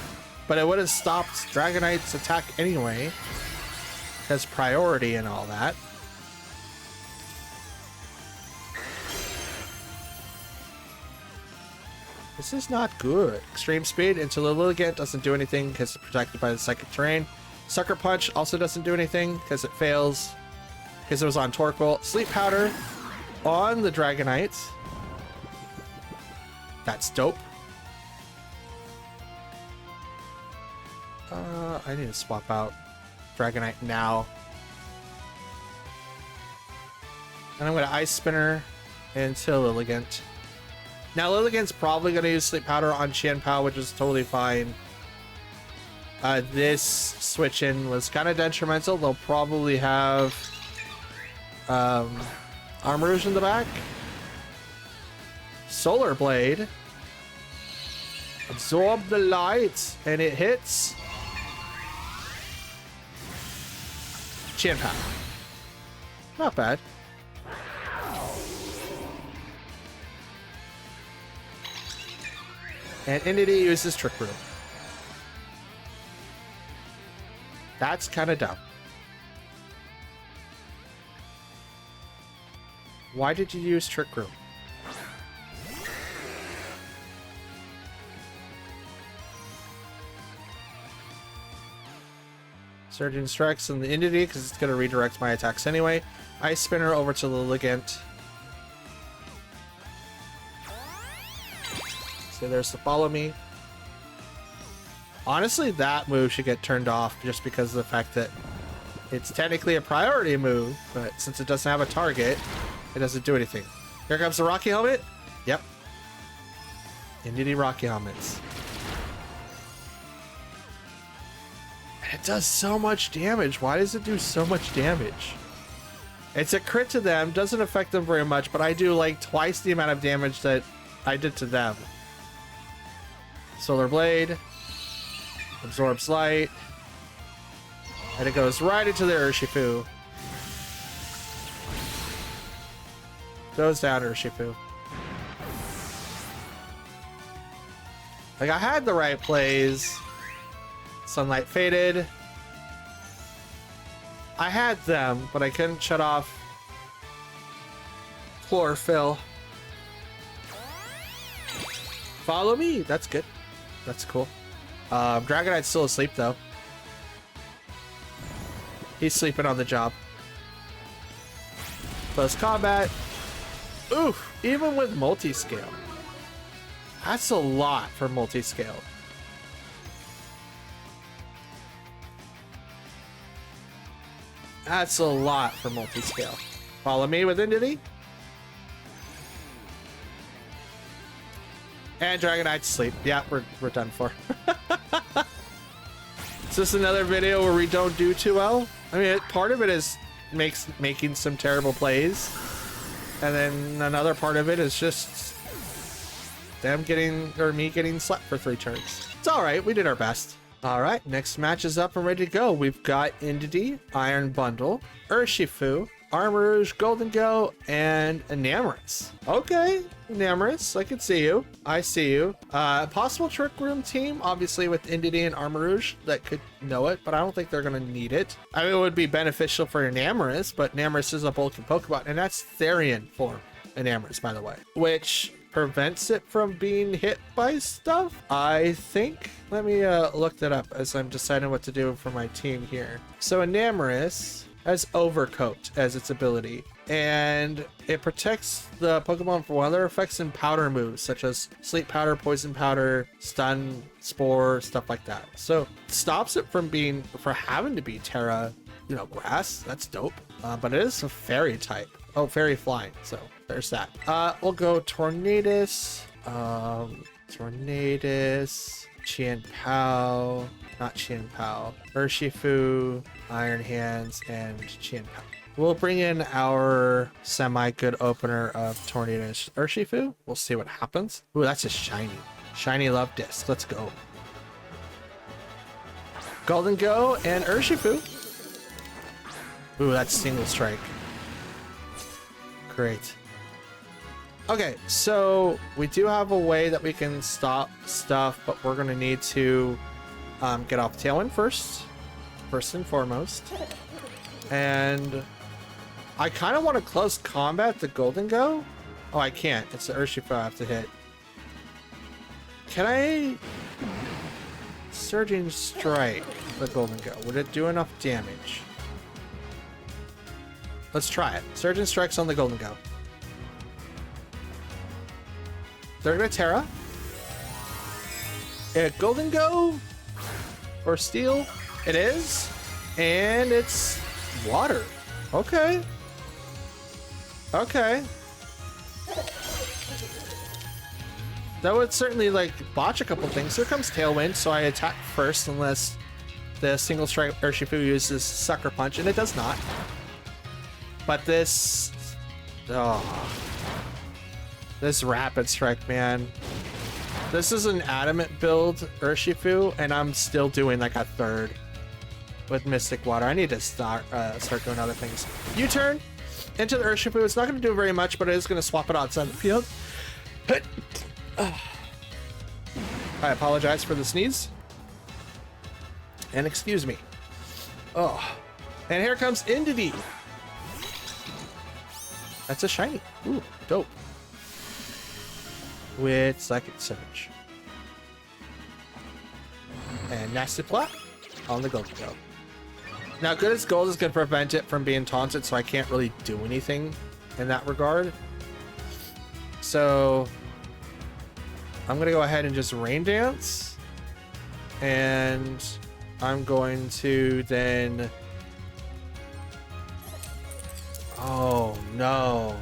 but it would have stopped Dragonite's attack anyway. Has priority and all that. This is not good. Extreme Speed into the Lilligant doesn't do anything because it's protected by the Psychic Terrain. Sucker Punch also doesn't do anything because it fails because it was on Torkoal. Sleep Powder on the Dragonite. That's dope. I need to swap out Dragonite now. And I'm going to Ice Spinner into Lilligant. Now, Lilligant's probably going to use Sleep Powder on Qianpao, which is totally fine. This switch-in was kind of detrimental. They'll probably have Armourouge in the back. Solar Blade. Absorb the light, and it hits Qianpao. Not bad. And Entity uses Trick Room. That's kind of dumb. Why did you use Trick Room? Surgeon Strikes on the Entity because it's going to redirect my attacks anyway. Ice Spinner over to Lilligant. So there's the Follow Me. Honestly, that move should get turned off just because of the fact that it's technically a priority move, but since it doesn't have a target, it doesn't do anything. Here comes the Rocky Helmet. Yep. Entity Rocky Helmets. It does so much damage. Why does it do so much damage? It's a crit to them, doesn't affect them very much, but I do like twice the amount of damage that I did to them. Solar Blade. Absorbs light. And it goes right into the Urshifu. Goes down Urshifu. Like, I had the right plays. Sunlight Faded. I had them, but I couldn't shut off Chlorophyll. Follow Me. That's good. That's cool. Dragonite's still asleep, though. He's sleeping on the job. Close combat. Oof. Even with multi-scale. That's a lot for multi-scale. That's a lot for multi-scale. Follow Me with Entity. And Dragonite sleep. Yeah, we're done for. Is this another video where we don't do too well? I mean, part of it is making some terrible plays. And then another part of it is just them getting, or me getting slept for 3 turns. It's alright, we did our best. Alright, next match is up and ready to go. We've got Entity, Iron Bundle, Urshifu, Armourouge, Golden Go, and Enamorus. Okay, Enamorus, I can see you. I see you. Possible Trick Room team, obviously with Entity and Armourouge that could know it, but I don't think they're going to need it. I mean, it would be beneficial for Enamorus, but Enamorus is a bulky Pokemon, and that's Therian form Enamorus, by the way, which prevents it from being hit by stuff, I think. Let me look that up as I'm deciding what to do for my team here. So Enamorus has Overcoat as its ability, and it protects the Pokemon from weather effects and powder moves such as Sleep Powder, Poison Powder, Stun, Spore, stuff like that. So it stops it from having to be Terra, Grass. That's dope. But it is a Fairy type. Oh, Fairy Flying. So there's that. We'll go Tornadus, Qianpao, not Qianpao, Urshifu, Iron Hands, and Chien Pao. We'll bring in our semi-good opener of Tornado Urshifu. We'll see what happens. Ooh, that's a shiny. Shiny Love Disc. Let's go. Golden Go and Urshifu. Ooh, that's single strike. Great. Okay, so we do have a way that we can stop stuff, but we're going to need to get off Tailwind first and foremost. And I kind of want to close combat the Golden Go. Oh, I can't. It's the Urshifu I have to hit. Can I Surging Strike the Golden Go? Would it do enough damage? Let's try it. Surging Strikes on the Golden Go. They're gonna Terra. Golden Go or Steel? It is, and it's water. Okay. Okay. That would certainly like botch a couple things. Here comes Tailwind, so I attack first unless the single strike Urshifu uses Sucker Punch, and it does not. But this, this Rapid Strike, man. This is an Adamant build Urshifu, and I'm still doing like a third with Mystic Water. I need to start doing other things. U-turn into the Urshifu. It's not going to do very much, but it is going to swap it outside the field. I apologize for the sneeze. And excuse me. Oh. And here comes Indeedee. That's a shiny. Ooh, dope. With Psychic Surge. And Nasty Plot on the Golden Go. Now, Good as Gold is going to prevent it from being taunted, so I can't really do anything in that regard. So I'm going to go ahead and just Rain Dance. And I'm going to then... Oh, no.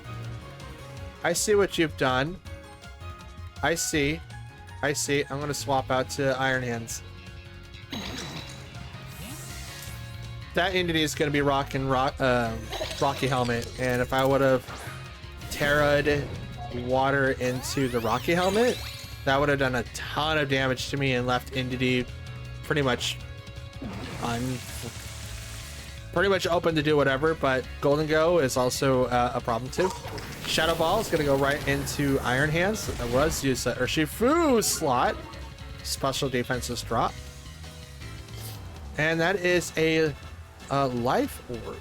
I see what you've done. I see. I'm going to swap out to Iron Hands. That Indeedee is going to be rocking Rocky Helmet. And if I would have Terra'd water into the Rocky Helmet, that would have done a ton of damage to me and left Indeedee pretty much open to do whatever. But Golden Go is also a problem too. Shadow Ball is going to go right into Iron Hands. That was used at Urshifu slot. Special defenses drop. And that is a Life Orb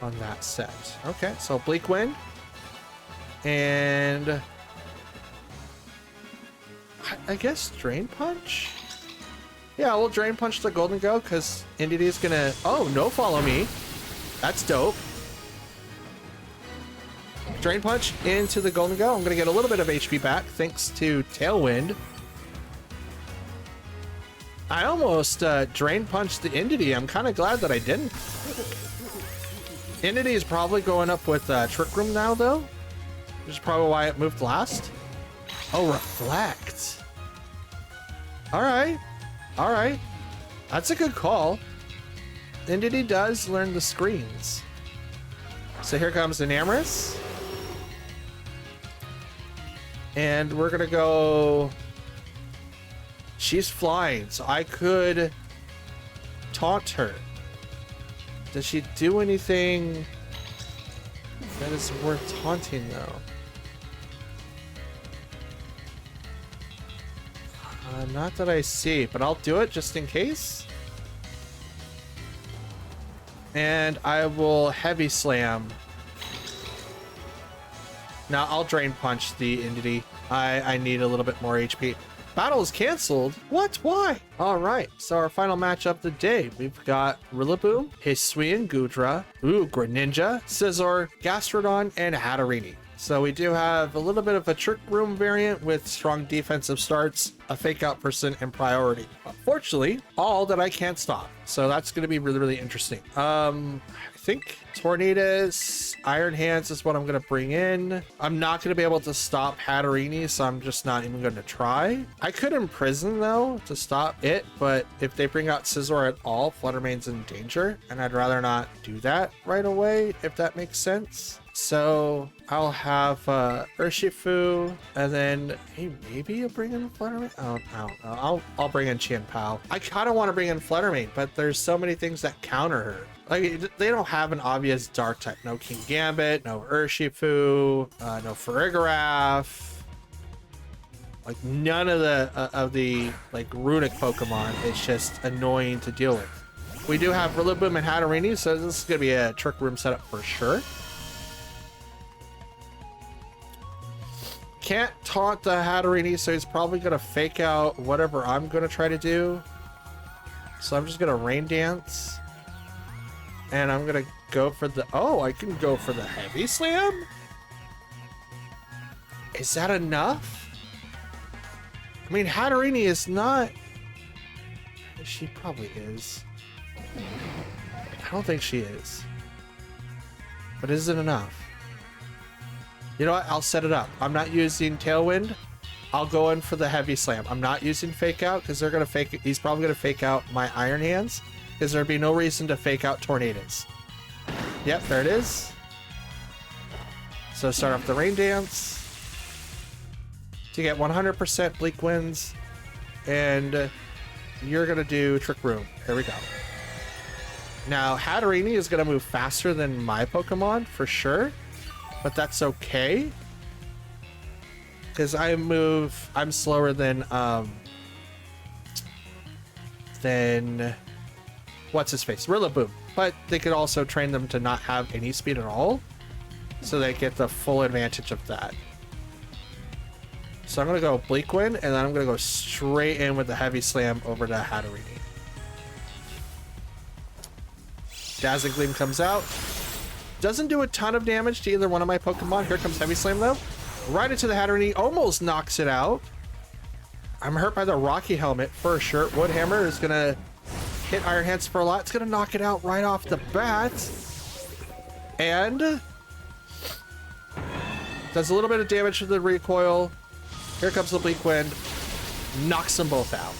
on that set. Okay, so Bleak Wind. And I guess Drain Punch? Yeah, we'll Drain Punch the Golden Go because Indeedee is going to... Oh, no follow me. That's dope. Drain Punch into the Golden Go. I'm going to get a little bit of HP back thanks to Tailwind. I almost Drain Punched the Indeedee. I'm kind of glad that I didn't. Indeedee is probably going up with Trick Room now, though. Which is probably why it moved last. Oh, Reflect. All right. All right. That's a good call. Indeedee does learn the screens. So here comes Enamorous. And we're going to go... She's flying, so I could taunt her. Does she do anything that is worth taunting, though? Not that I see, but I'll do it just in case. And I will Heavy Slam. Now I'll Drain Punch the Indeedee. I need a little bit more HP. Battle is canceled? What? Why? All right, so our final match of the day. We've got Rillaboom, Hisuian Gudra, Greninja, Scizor, Gastrodon, and Hatterene. So we do have a little bit of a Trick Room variant with strong defensive starts, a Fake Out Person, and Priority. Unfortunately, all that I can't stop. So that's going to be really, really interesting. I think Tornadus, Iron Hands is what I'm going to bring in. I'm not going to be able to stop Hatterini, so I'm just not even going to try. I could Imprison, though, to stop it, but if they bring out Scizor at all, Fluttermane's in danger, and I'd rather not do that right away, if that makes sense. So I'll have Urshifu, and then hey, maybe I'll bring in Fluttermane. Oh, I don't know. I'll bring in Qianpao. I kind of want to bring in Fluttermane, but there's so many things that counter her. Like, they don't have an obvious dark type. No King Gambit, no Urshifu, no Farigiraf. Like, none of the like runic Pokemon. It's just annoying to deal with. We do have Rillaboom and Hatterini, so this is gonna be a Trick Room setup for sure. Can't taunt the Hatterini, so he's probably gonna fake out whatever I'm gonna try to do. So I'm just gonna Rain Dance. And I'm gonna go for the... Oh, I can go for the Heavy Slam? Is that enough? I mean, Hatterini is not... She probably is. I don't think she is. But is it enough? You know what? I'll set it up. I'm not using Tailwind. I'll go in for the Heavy Slam. I'm not using Fake Out because they're gonna fake it. He's probably gonna fake out my Iron Hands because there'd be no reason to fake out Tornadus. Yep, there it is. So start off the Rain Dance to get 100% Bleak Winds, and you're gonna do Trick Room. There we go. Now Hatterini is gonna move faster than my Pokemon for sure. But that's okay, because I'm slower than what's his face, Rillaboom. But they could also train them to not have any speed at all, so they get the full advantage of that. So I'm gonna go Bleak Wind, and then I'm gonna go straight in with the Heavy Slam over to Hatterini. Dazzling Gleam comes out. Doesn't do a ton of damage to either one of my Pokemon. Here comes Heavy Slam, though. Right into the Hatterini. Almost knocks it out. I'm hurt by the Rocky Helmet for sure. Wood Hammer is going to hit Iron Hands for a lot. It's going to knock it out right off the bat. And does a little bit of damage to the recoil. Here comes the Bleak Wind. Knocks them both out.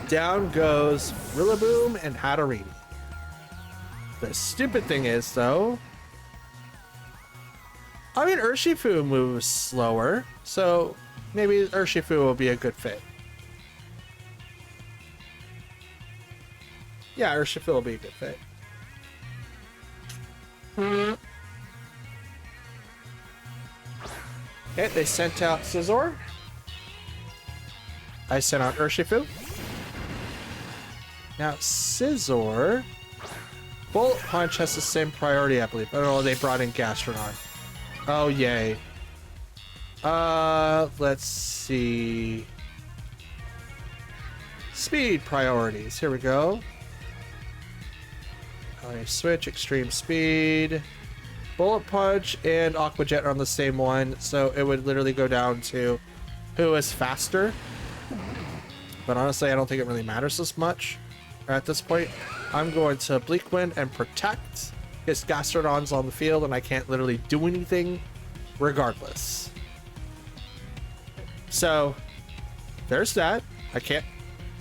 Down goes Rillaboom and Hatterini. The stupid thing is, though, I mean, Urshifu moves slower, so maybe Urshifu will be a good fit. Yeah, Urshifu will be a good fit. Okay, they sent out Scizor. I sent out Urshifu. Now, Scizor, Bullet Punch has the same priority, I believe. Oh, they brought in Gastrodon. Oh, yay. Let's see. Speed priorities. Here we go. I switch Extreme Speed. Bullet Punch and Aqua Jet are on the same one, so it would literally go down to who is faster. But honestly, I don't think it really matters as much. At this point, I'm going to Bleak Wind and Protect. His Gastrodon's on the field, and I can't literally do anything regardless. So, there's that. I can't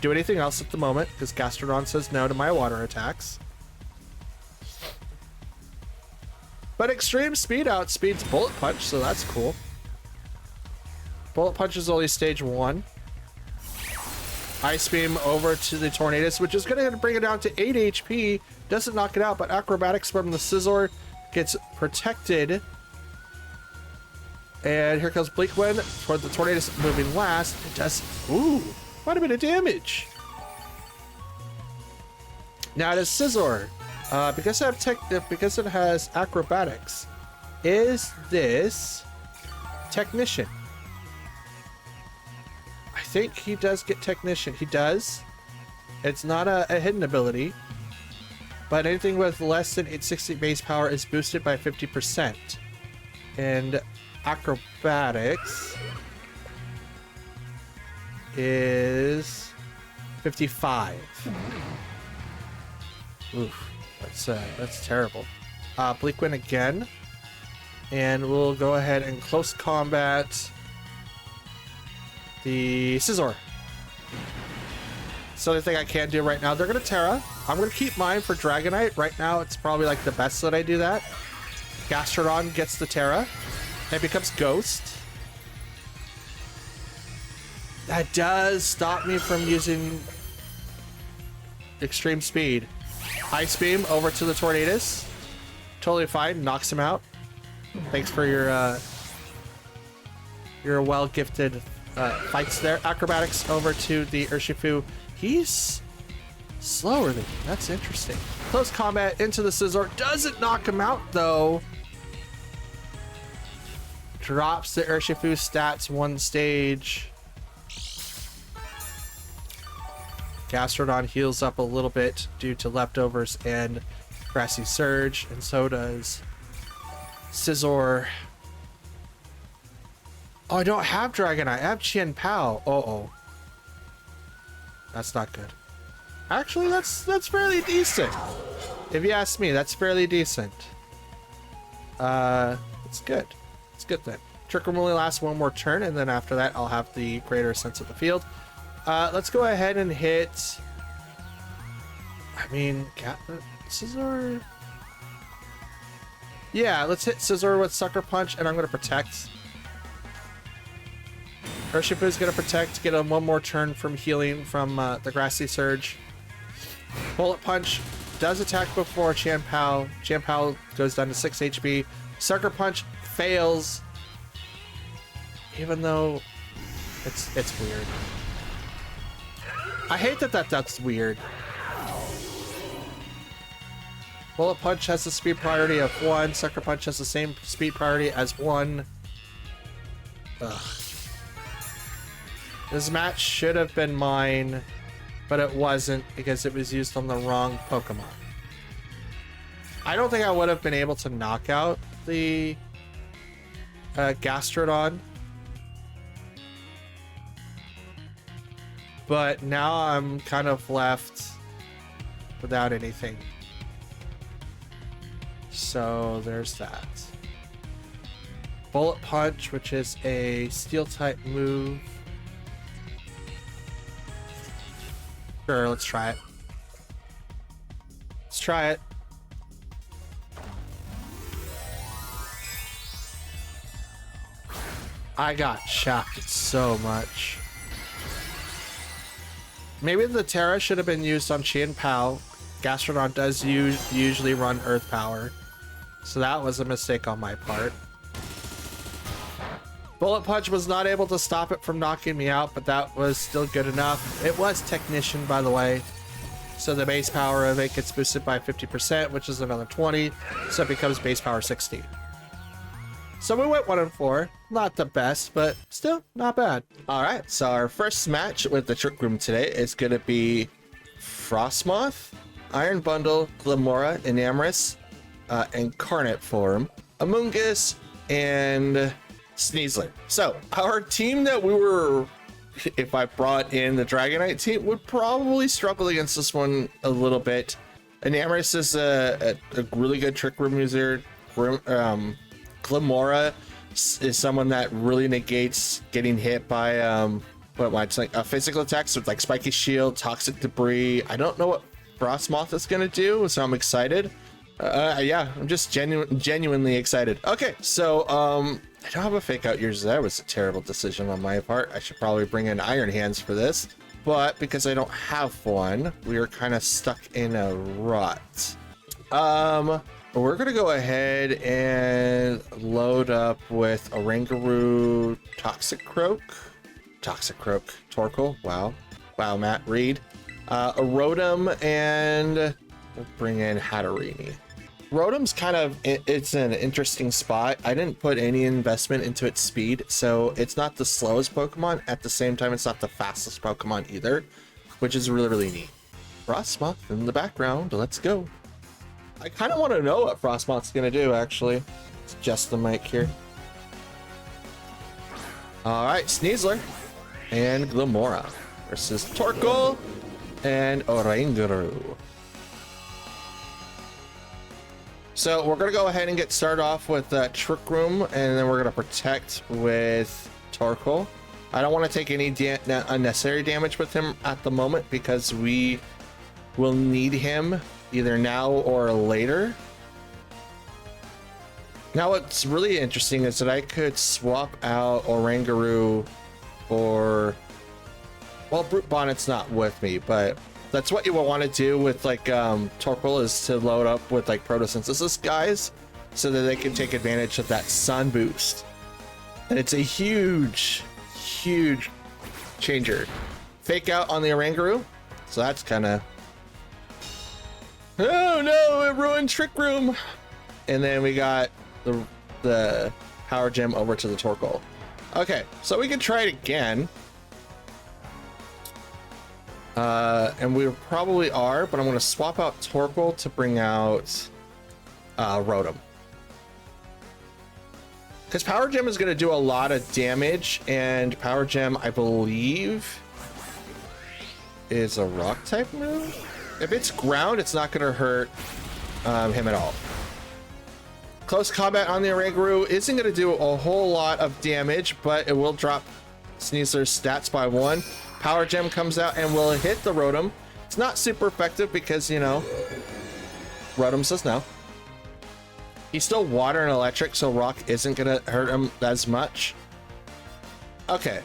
do anything else at the moment, because Gastrodon says no to my water attacks. But Extreme Speed outspeeds Bullet Punch, so that's cool. Bullet Punch is only stage 1. Ice Beam over to the Tornadus, which is going to bring it down to 8 HP. Doesn't knock it out, but Acrobatics from the Scizor gets protected. And here comes Bleak Wind for the Tornadus moving last. It does, ooh, quite a bit of damage. Now it is Scizor. Because it has Acrobatics, is this Technician? I think he does get Technician. He does. It's not a hidden ability, but anything with less than 860 base power is boosted by 50%. And Acrobatics is 55. Oof, that's terrible. Bleak Wind again. And we'll go ahead and close combat the Scizor. So the thing I can do right now, they're going to Terra. I'm going to keep mine for Dragonite. Right now, it's probably like the best that I do that. Gastrodon gets the Terra. It becomes Ghost. That does stop me from using Extreme Speed. Ice Beam over to the Tornadus. Totally fine. Knocks him out. Thanks for your well-gifted fights there. Acrobatics over to the Urshifu. He's slower than me. That's interesting. Close combat into the Scizor. Doesn't knock him out, though. Drops the Urshifu stats one stage. Gastrodon heals up a little bit due to leftovers and Grassy Surge, and so does Scizor. Oh, I don't have Dragonite. I have Chien Pao. Uh-oh. That's not good. Actually, that's fairly decent. If you ask me, that's fairly decent. It's good. It's good then. Trick Room only lasts one more turn, and then after that, I'll have the greater sense of the field. Let's go ahead and hit... I mean, Scizor... Yeah, let's hit Scizor with Sucker Punch, and I'm going to protect. Urshifu is going to protect, get him one more turn from healing from the Grassy Surge. Bullet Punch does attack before Chien Pao. Chien Pao goes down to 6 HP. Sucker Punch fails, even though it's weird. I hate that's weird. Bullet Punch has the speed priority of 1. Sucker Punch has the same speed priority as 1. Ugh. This match should have been mine, but it wasn't because it was used on the wrong Pokemon. I don't think I would have been able to knock out the Gastrodon. But now I'm kind of left without anything. So there's that. Bullet Punch, which is a Steel type move. Sure, let's try it. Let's try it. I got shafted so much. Maybe the Terra should have been used on Chien Pao. Gastrodon does usually run Earth Power, so that was a mistake on my part. Bullet Punch was not able to stop it from knocking me out, but that was still good enough. It was Technician, by the way, so the base power of it gets boosted by 50%, which is another 20, so it becomes base power 60. So we went 1-4. Not the best, but still not bad. All right, so our first match with the Trick Room today is going to be Frostmoth, Iron Bundle, Glimora, Enamorus, Incarnate Form, Amoonguss, and Sneasler. So our team that we were, if I brought in the Dragonite team, would probably struggle against this one a little bit. Enamorus is a really good Trick Room user. Glimora is someone that really negates getting hit by it's like physical attacks with like Spiky Shield, Toxic Debris. I don't know what Frostmoth is gonna do, so I'm excited. Yeah, I'm just genuinely excited. Okay, so I don't have a Fake Out user. That was a terrible decision on my part. I should probably bring in Iron Hands for this, but because I don't have one, we are kind of stuck in a rut. We're gonna go ahead and load up with Oranguru, Toxic Croak, Torkoal. Wow, Matt Reed, a Rotom, and we'll bring in Hatterini. Rotom's kind of, it's an interesting spot. I didn't put any investment into its speed, so it's not the slowest Pokemon. At the same time, it's not the fastest Pokemon either, which is really, really neat. Frostmoth in the background, let's go. I kind of want to know what Frostmoth's going to do, actually. Let's adjust the mic here. All right, Sneasler. and Glimora versus Torkoal and Oranguru. So we're gonna go ahead and get started off with Trick Room, and then we're gonna protect with Torkoal. I don't want to take any unnecessary damage with him at the moment because we will need him either now or later. Now what's really interesting is that I could swap out Oranguru or, well, Brute Bonnet's not with me, but that's what you will want to do with like Torkoal, is to load up with like Photosynthesis guys so that they can take advantage of that sun boost. And it's a huge changer. Fake out on the Oranguru, so that's kind of, oh no, it ruined Trick Room. And then we got the Power Gem over to the Torkoal. Okay, so we can try it again. And we probably are, but I'm going to swap out Torkoal to bring out Rotom. Because Power Gem is going to do a lot of damage, and Power Gem, I believe, is a rock type move. If it's ground, it's not going to hurt him at all. Close combat on the Oranguru isn't going to do a whole lot of damage, but it will drop Sneasler's stats by 1. Power Gem comes out and will hit the Rotom. It's not super effective because, you know, Rotom says no. He's still water and electric, so rock isn't going to hurt him as much. Okay,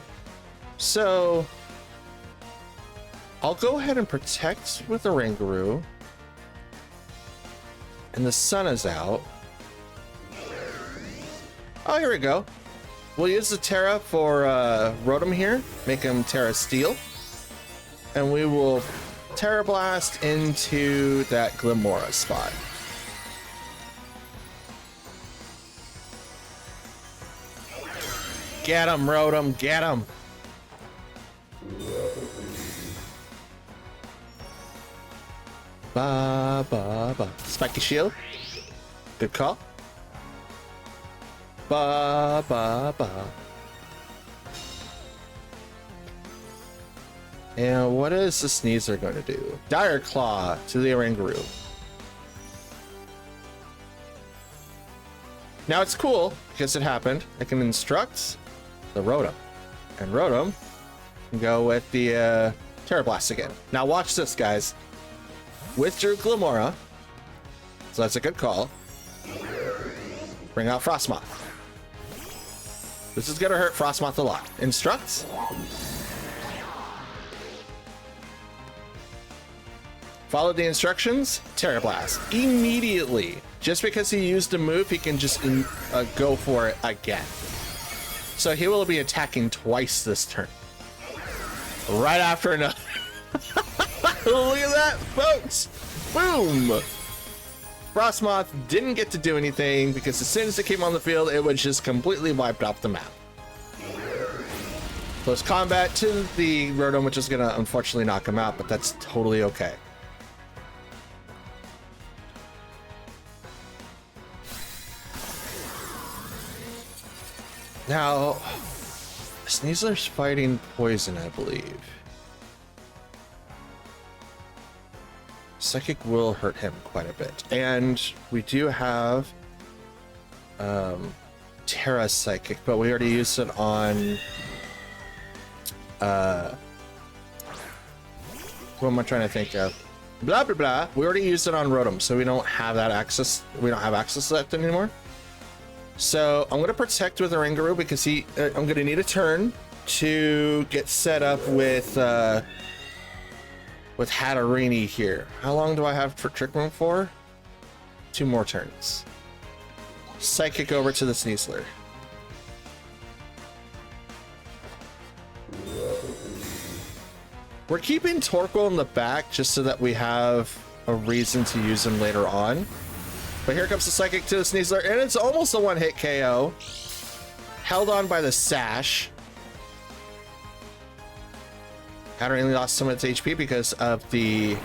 so I'll go ahead and protect with the Oranguru. And the sun is out. Oh, here we go. We'll use the Terra for Rotom here, make him Terra Steel. And we will Terra Blast into that Glimora spot. Get him, Rotom, get him. Ba, ba, ba. Spiky Shield. Good call. Ba, ba, ba. And what is the Sneasler going to do? Dire Claw to the Oranguru. Now it's cool because it happened. I can instruct the Rotom, and Rotom can go with the Terra Blast again. Now watch this, guys. Withdrew Glimora, so that's a good call. Bring out Frostmoth. This is gonna hurt Frostmoth a lot. Instructs. Follow the instructions. Terra Blast immediately. Just because he used a move, he can just go for it again. So he will be attacking twice this turn. Right after another. Look at that, folks! Boom! Frostmoth didn't get to do anything because as soon as it came on the field, it was just completely wiped off the map. Close combat to the Rotom, which is gonna unfortunately knock him out, but that's totally okay. Now, Sneasler's fighting poison, I believe. Psychic will hurt him quite a bit. And we do have Terra Psychic, but we already used it on what am I trying to think of? Blah blah blah. We already used it on Rotom, so we don't have that access. We don't have access to that anymore. So I'm gonna protect with Oranguru because I'm gonna need a turn to get set up with Hatterini here. How long do I have for Trick Room for? 2 more turns. Psychic over to the Sneasler. We're keeping Torkoal in the back just so that we have a reason to use him later on. But here comes the Psychic to the Sneasler, and it's almost a one-hit KO. Held on by the Sash. Hatterini lost some of its HP because of the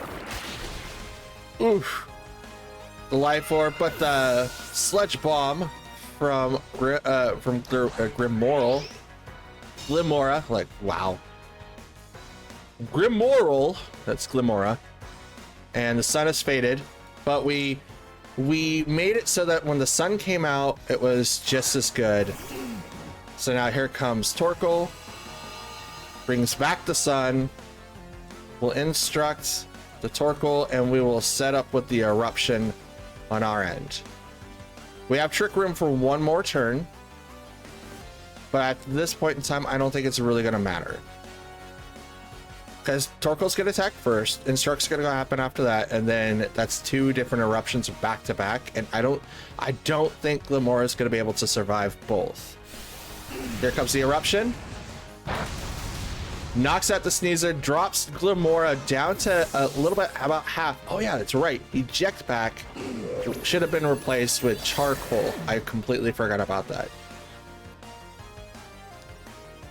Life Orb, but the Sludge Bomb from Glimora, like, wow, Grimoral, that's Glimora, and the sun is faded, but we made it so that when the sun came out, it was just as good. So now here comes Torkoal, brings back the sun. We'll instruct the Torkoal, and we will set up with the eruption on our end. We have Trick Room for one more turn, but at this point in time, I don't think it's really going to matter. Because Torkoal's going to attack first, Instruct's going to happen after that, and then that's two different eruptions back to back, and I don't think Glimora is going to be able to survive both. Here comes the eruption. Knocks out the Sneasel, drops Glimora down to a little bit, about half. Oh yeah, that's right. Eject back should have been replaced with Charcoal. I completely forgot about that.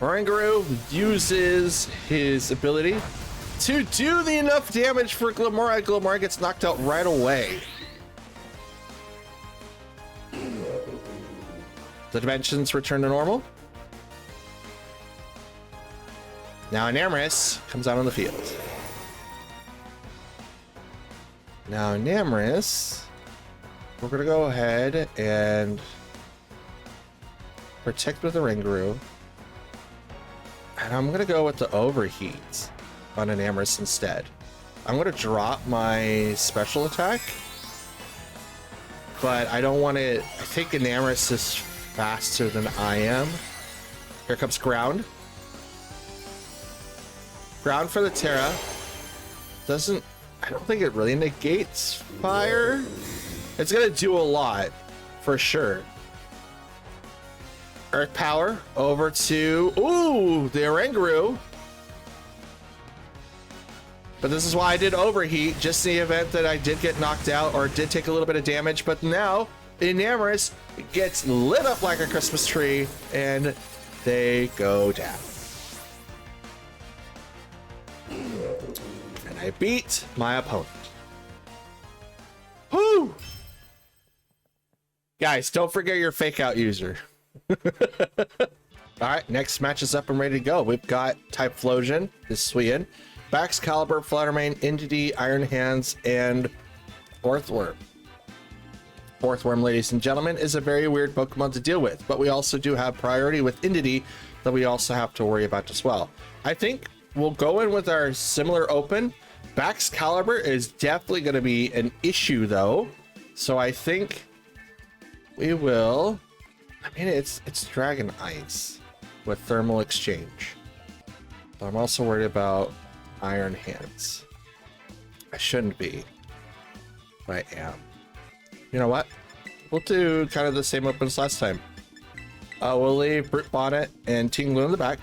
Oranguru uses his ability to do the enough damage for Glimora. Glimora gets knocked out right away. The dimensions return to normal. Now Namorous comes out on the field. Now Namorous, we're gonna go ahead and protect with the Oranguru. And I'm gonna go with the Overheat on an Namorous instead. I'm gonna drop my special attack, but I don't want to. I think Namorous is faster than I am. Here comes Ground. Ground for the Terra. Doesn't. I don't think it really negates fire. It's gonna do a lot, for sure. Earth Power over to, ooh, the Oranguru. But this is why I did Overheat, just in the event that I did get knocked out or did take a little bit of damage. But now, Namorous gets lit up like a Christmas tree, and they go down. And I beat my opponent. Whoo! Guys, don't forget your fake out user. All right, next match is up and ready to go. We've got Typhlosion, this Suian, Baxcalibur, Fluttermane, Indeedee, Iron Hands, and Orthworm. Orthworm, ladies and gentlemen, is a very weird Pokemon to deal with, but we also do have priority with Indeedee that we also have to worry about as well. I think we'll go in with our similar open. Baxcalibur is definitely going to be an issue though, so I think we will. I mean, it's Dragon Ice with Thermal Exchange. But I'm also worried about Iron Hands. I shouldn't be, but I am. You know what? We'll do kind of the same open as last time. We'll leave Brute Bonnet and Tinglu in the back.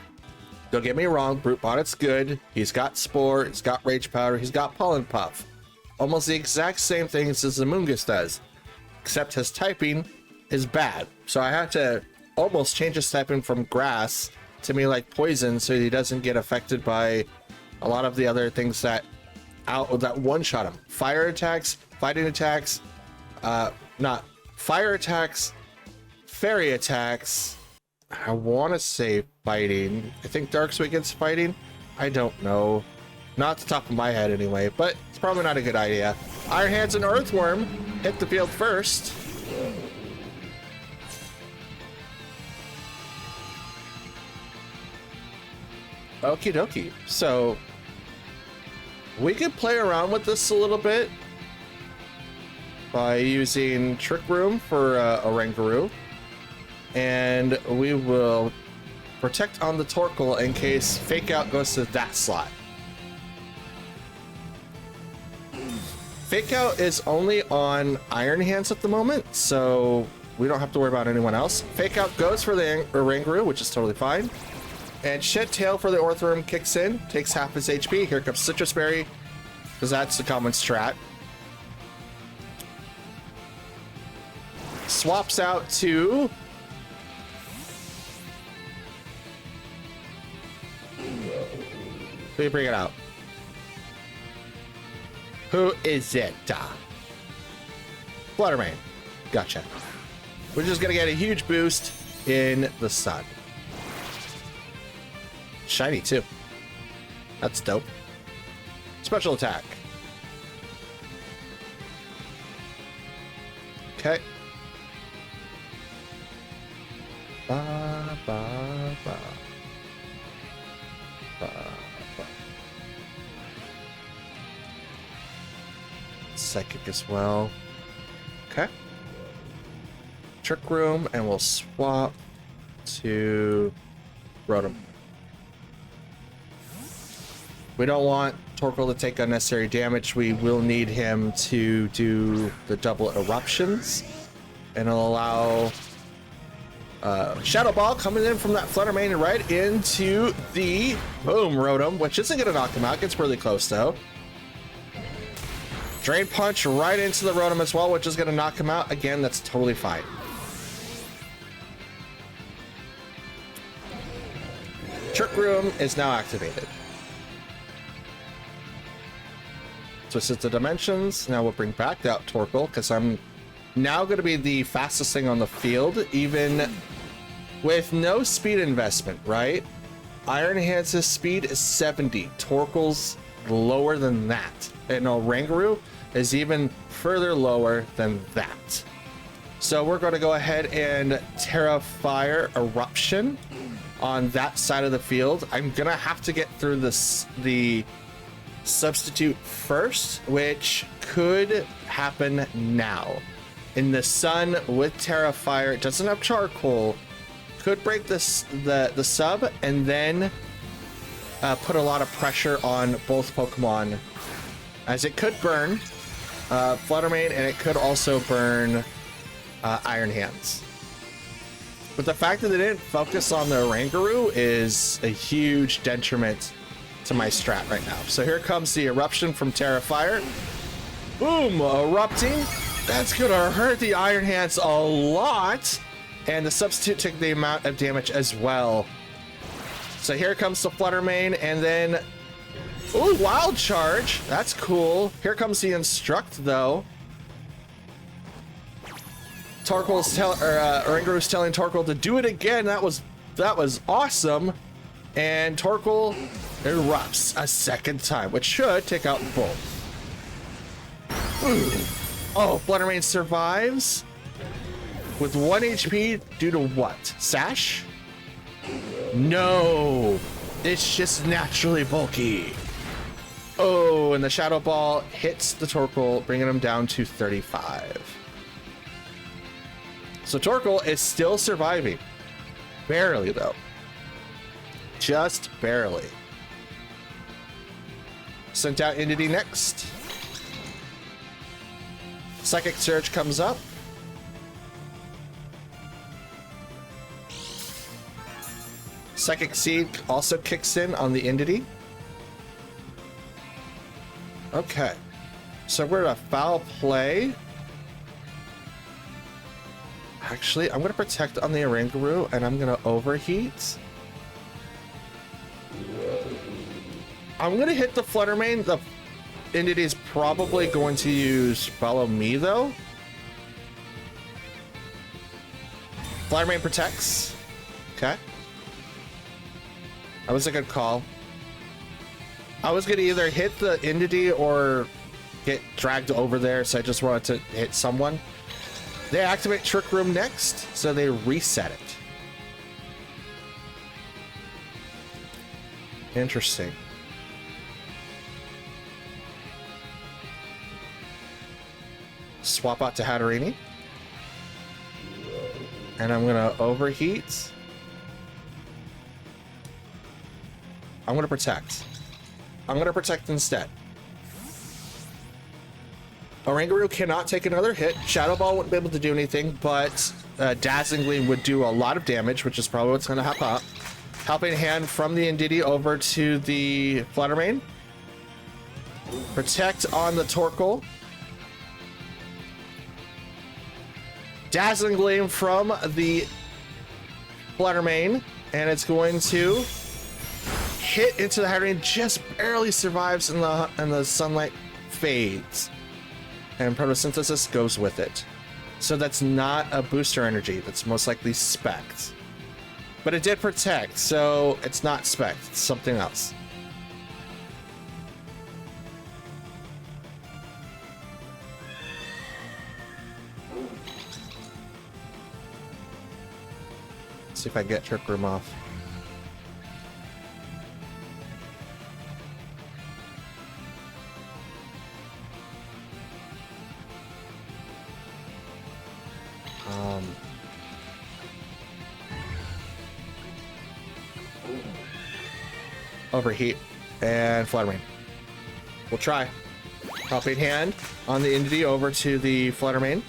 Don't get me wrong, Brute Bonnet's good. He's got Spore, he's got Rage Powder, he's got Pollen Puff. Almost the exact same things as the Moongus does, except his typing is bad. So I had to almost change his typing from Grass to me like Poison, so he doesn't get affected by a lot of the other things that one-shot him. Fire attacks, fighting attacks, not fire attacks, fairy attacks. I want to say fighting. I think Dark Sweet gets fighting. I don't know. Not the top of my head anyway, but it's probably not a good idea. Iron Hands and Earthworm hit the field first. Okie dokie. So we could play around with this a little bit by using Trick Room for Oranguru, and we will protect on the Torkoal in case Fake Out goes to that slot. Fake Out is only on Iron Hands at the moment, so we don't have to worry about anyone else. Fake Out goes for the Oranguru, which is totally fine. And Shed Tail for the Orthworm kicks in, takes half his HP. Here comes Citrus Berry, because that's the common strat. Swaps out to let me bring it out. Who is it? Fluttermane. Gotcha. We're just gonna get a huge boost in the sun. Shiny too. That's dope. Special attack. Okay. Ba, ba, ba. Ba, ba. Psychic as well. Okay. Trick Room, and we'll swap to Rotom. We don't want Torkoal to take unnecessary damage. We will need him to do the double eruptions, and it'll allow Shadow Ball coming in from that Flutter Mane right into the boom Rotom, which isn't going to knock him out. Gets really close though. Drain Punch right into the Rotom as well, which is going to knock him out. Again, that's totally fine. Trick Room is now activated. Twisted the dimensions. Now we'll bring back out Torkoal, because I'm now going to be the fastest thing on the field, even with no speed investment, right? Iron Hands' speed is 70. Torkoal's lower than that. And Rangaroo is even further lower than that. So we're going to go ahead and Terra Fire Eruption on that side of the field. I'm going to have to get through the substitute first, which could happen now. In the sun with Terra Fire, it doesn't have Charcoal, could break the sub and then put a lot of pressure on both Pokemon, as it could burn Flutter Mane, and it could also burn Iron Hands. But the fact that they didn't focus on the Rangaroo is a huge detriment to my strat right now. So here comes the eruption from Terra Fire. Boom, erupting. That's gonna hurt the Iron Hands a lot. And the substitute took the amount of damage as well. So here comes the Flutter Mane, and then, ooh, Wild Charge. That's cool. Here comes the Instruct though. Rangaroo's telling Torkoal to do it again. That was awesome. And Torkoal erupts a second time, which should take out both. Ooh. Oh, Flutter Mane survives with 1 HP due to what? Sash? No, it's just naturally bulky. Oh, and the Shadow Ball hits the Torkoal, bringing him down to 35. So Torkoal is still surviving. Barely, though. Just barely. Sent out Entity next. Psychic Surge comes up. Psychic Seed also kicks in on the Entity. Okay. So we're at a foul play. Actually, I'm going to protect on the Rangaroo, and I'm going to overheat. I'm going to hit the Flutter Mane. The Entity is probably going to use Follow Me, though. Flutter Mane protects. Okay. That was a good call. I was going to either hit the Entity or get dragged over there, so I just wanted to hit someone. They activate Trick Room next, so they reset it. Interesting. Swap out to Hatterini. And I'm going to overheat. I'm going to protect. I'm going to protect instead. Rangaroo cannot take another hit. Shadow Ball wouldn't be able to do anything, but Dazzling Gleam would do a lot of damage, which is probably what's going to happen up. Helping Hand from the Entity over to the Flutter Mane. Protect on the Torkoal. Dazzling Gleam from the Flutter Mane, and it's going to hit into the Hatterini. Just barely survives, and the sunlight fades. And Photosynthesis goes with it. So that's not a booster energy. That's most likely Spect. But it did protect, so it's not Spect. It's something else. See if I can get Trick Room off. Overheat and Flutter Mane. We'll try. Helping Hand on the Indy over to the Flutter Mane.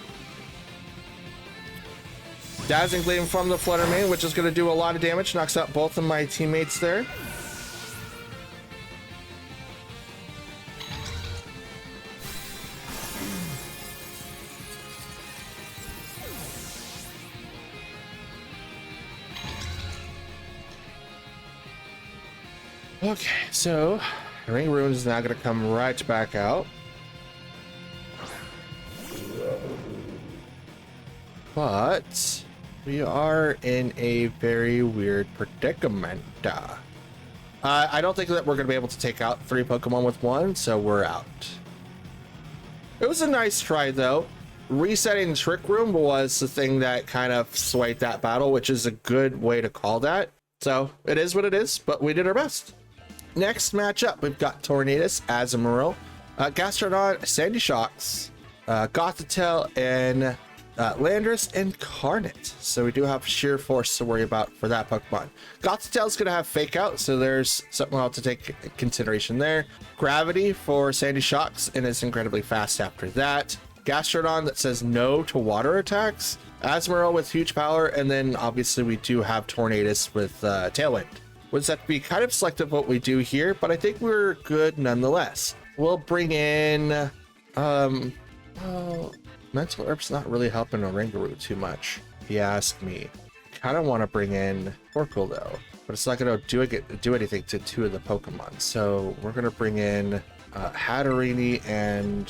Dazzling Gleam from the Flutter Mane, which is going to do a lot of damage. Knocks out both of my teammates there. Okay, so Ring Runes is now going to come right back out. But we are in a very weird predicament. I don't think that we're going to be able to take out 3 Pokemon with 1, so we're out. It was a nice try, though. Resetting Trick Room was the thing that kind of swayed that battle, which is a good way to call that. So it is what it is, but we did our best. Next matchup, we've got Tornadus, Azumarill, Gastrodon, Sandy Shocks, Gothitelle, and Landorus and Carnot. So we do have Sheer Force to worry about for that Pokemon. Gothitelle's going to have Fake Out, so there's something I'll have to take consideration there. Gravity for Sandy Shocks, and it's incredibly fast after that. Gastrodon that says no to water attacks. Azumarill with huge power, and then obviously we do have Tornadus with Tailwind. We'll just have to be kind of selective what we do here, but I think we're good nonetheless. We'll bring in Mental Herb's not really helping Oranguru too much, if you ask me. Kind of want to bring in Torkoal though, but it's not going to do anything to 2 of the Pokemon. So we're going to bring in Hatterene and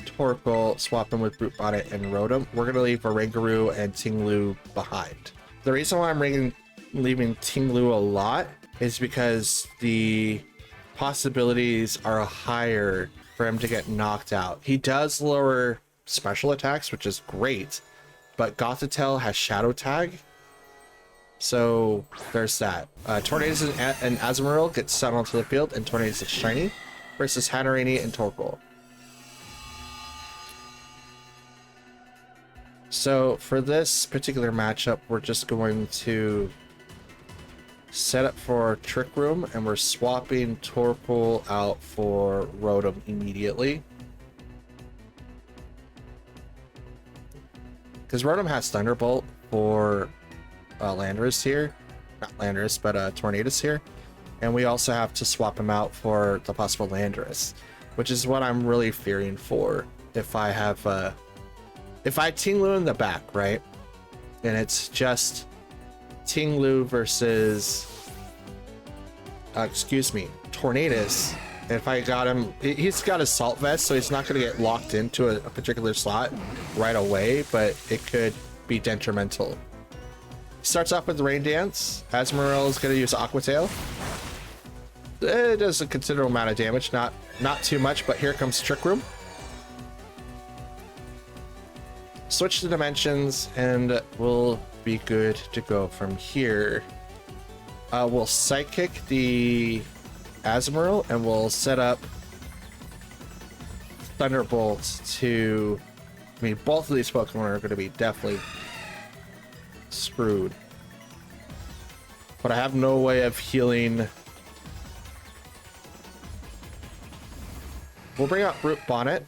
Torkoal, swap them with Brute Bonnet and Rotom. We're going to leave Oranguru and Tinglu behind. The reason why I'm leaving Tinglu a lot is because the possibilities are higher for him to get knocked out. He does lower special attacks, which is great, but Gothitelle has Shadow Tag, so there's that. Tornadus and Azumarill get sent onto the field, and Tornadus is shiny versus Hatterene and Torkoal. So for this particular matchup, we're just going to set up for Trick Room, and we're swapping Torkoal out for Rotom immediately. Because Rotom has Thunderbolt for Landorus here. Not Landorus, but Tornadus here. And we also have to swap him out for the possible Landorus, which is what I'm really fearing for if I have Tinglu in the back, right? And it's just Tinglu versus Tornadus. If I got him, he's got a Salt Vest, so he's not going to get locked into a particular slot right away, but it could be detrimental. Starts off with Rain Dance. Azumarill is going to use Aqua Tail. It does a considerable amount of damage, not too much, but here comes Trick Room. Switch to dimensions, and we'll be good to go from here. We'll Psychic the Azumarill, and we'll set up Thunderbolt to... I mean, both of these Pokemon are going to be definitely screwed. But I have no way of healing. We'll bring out Brute Bonnet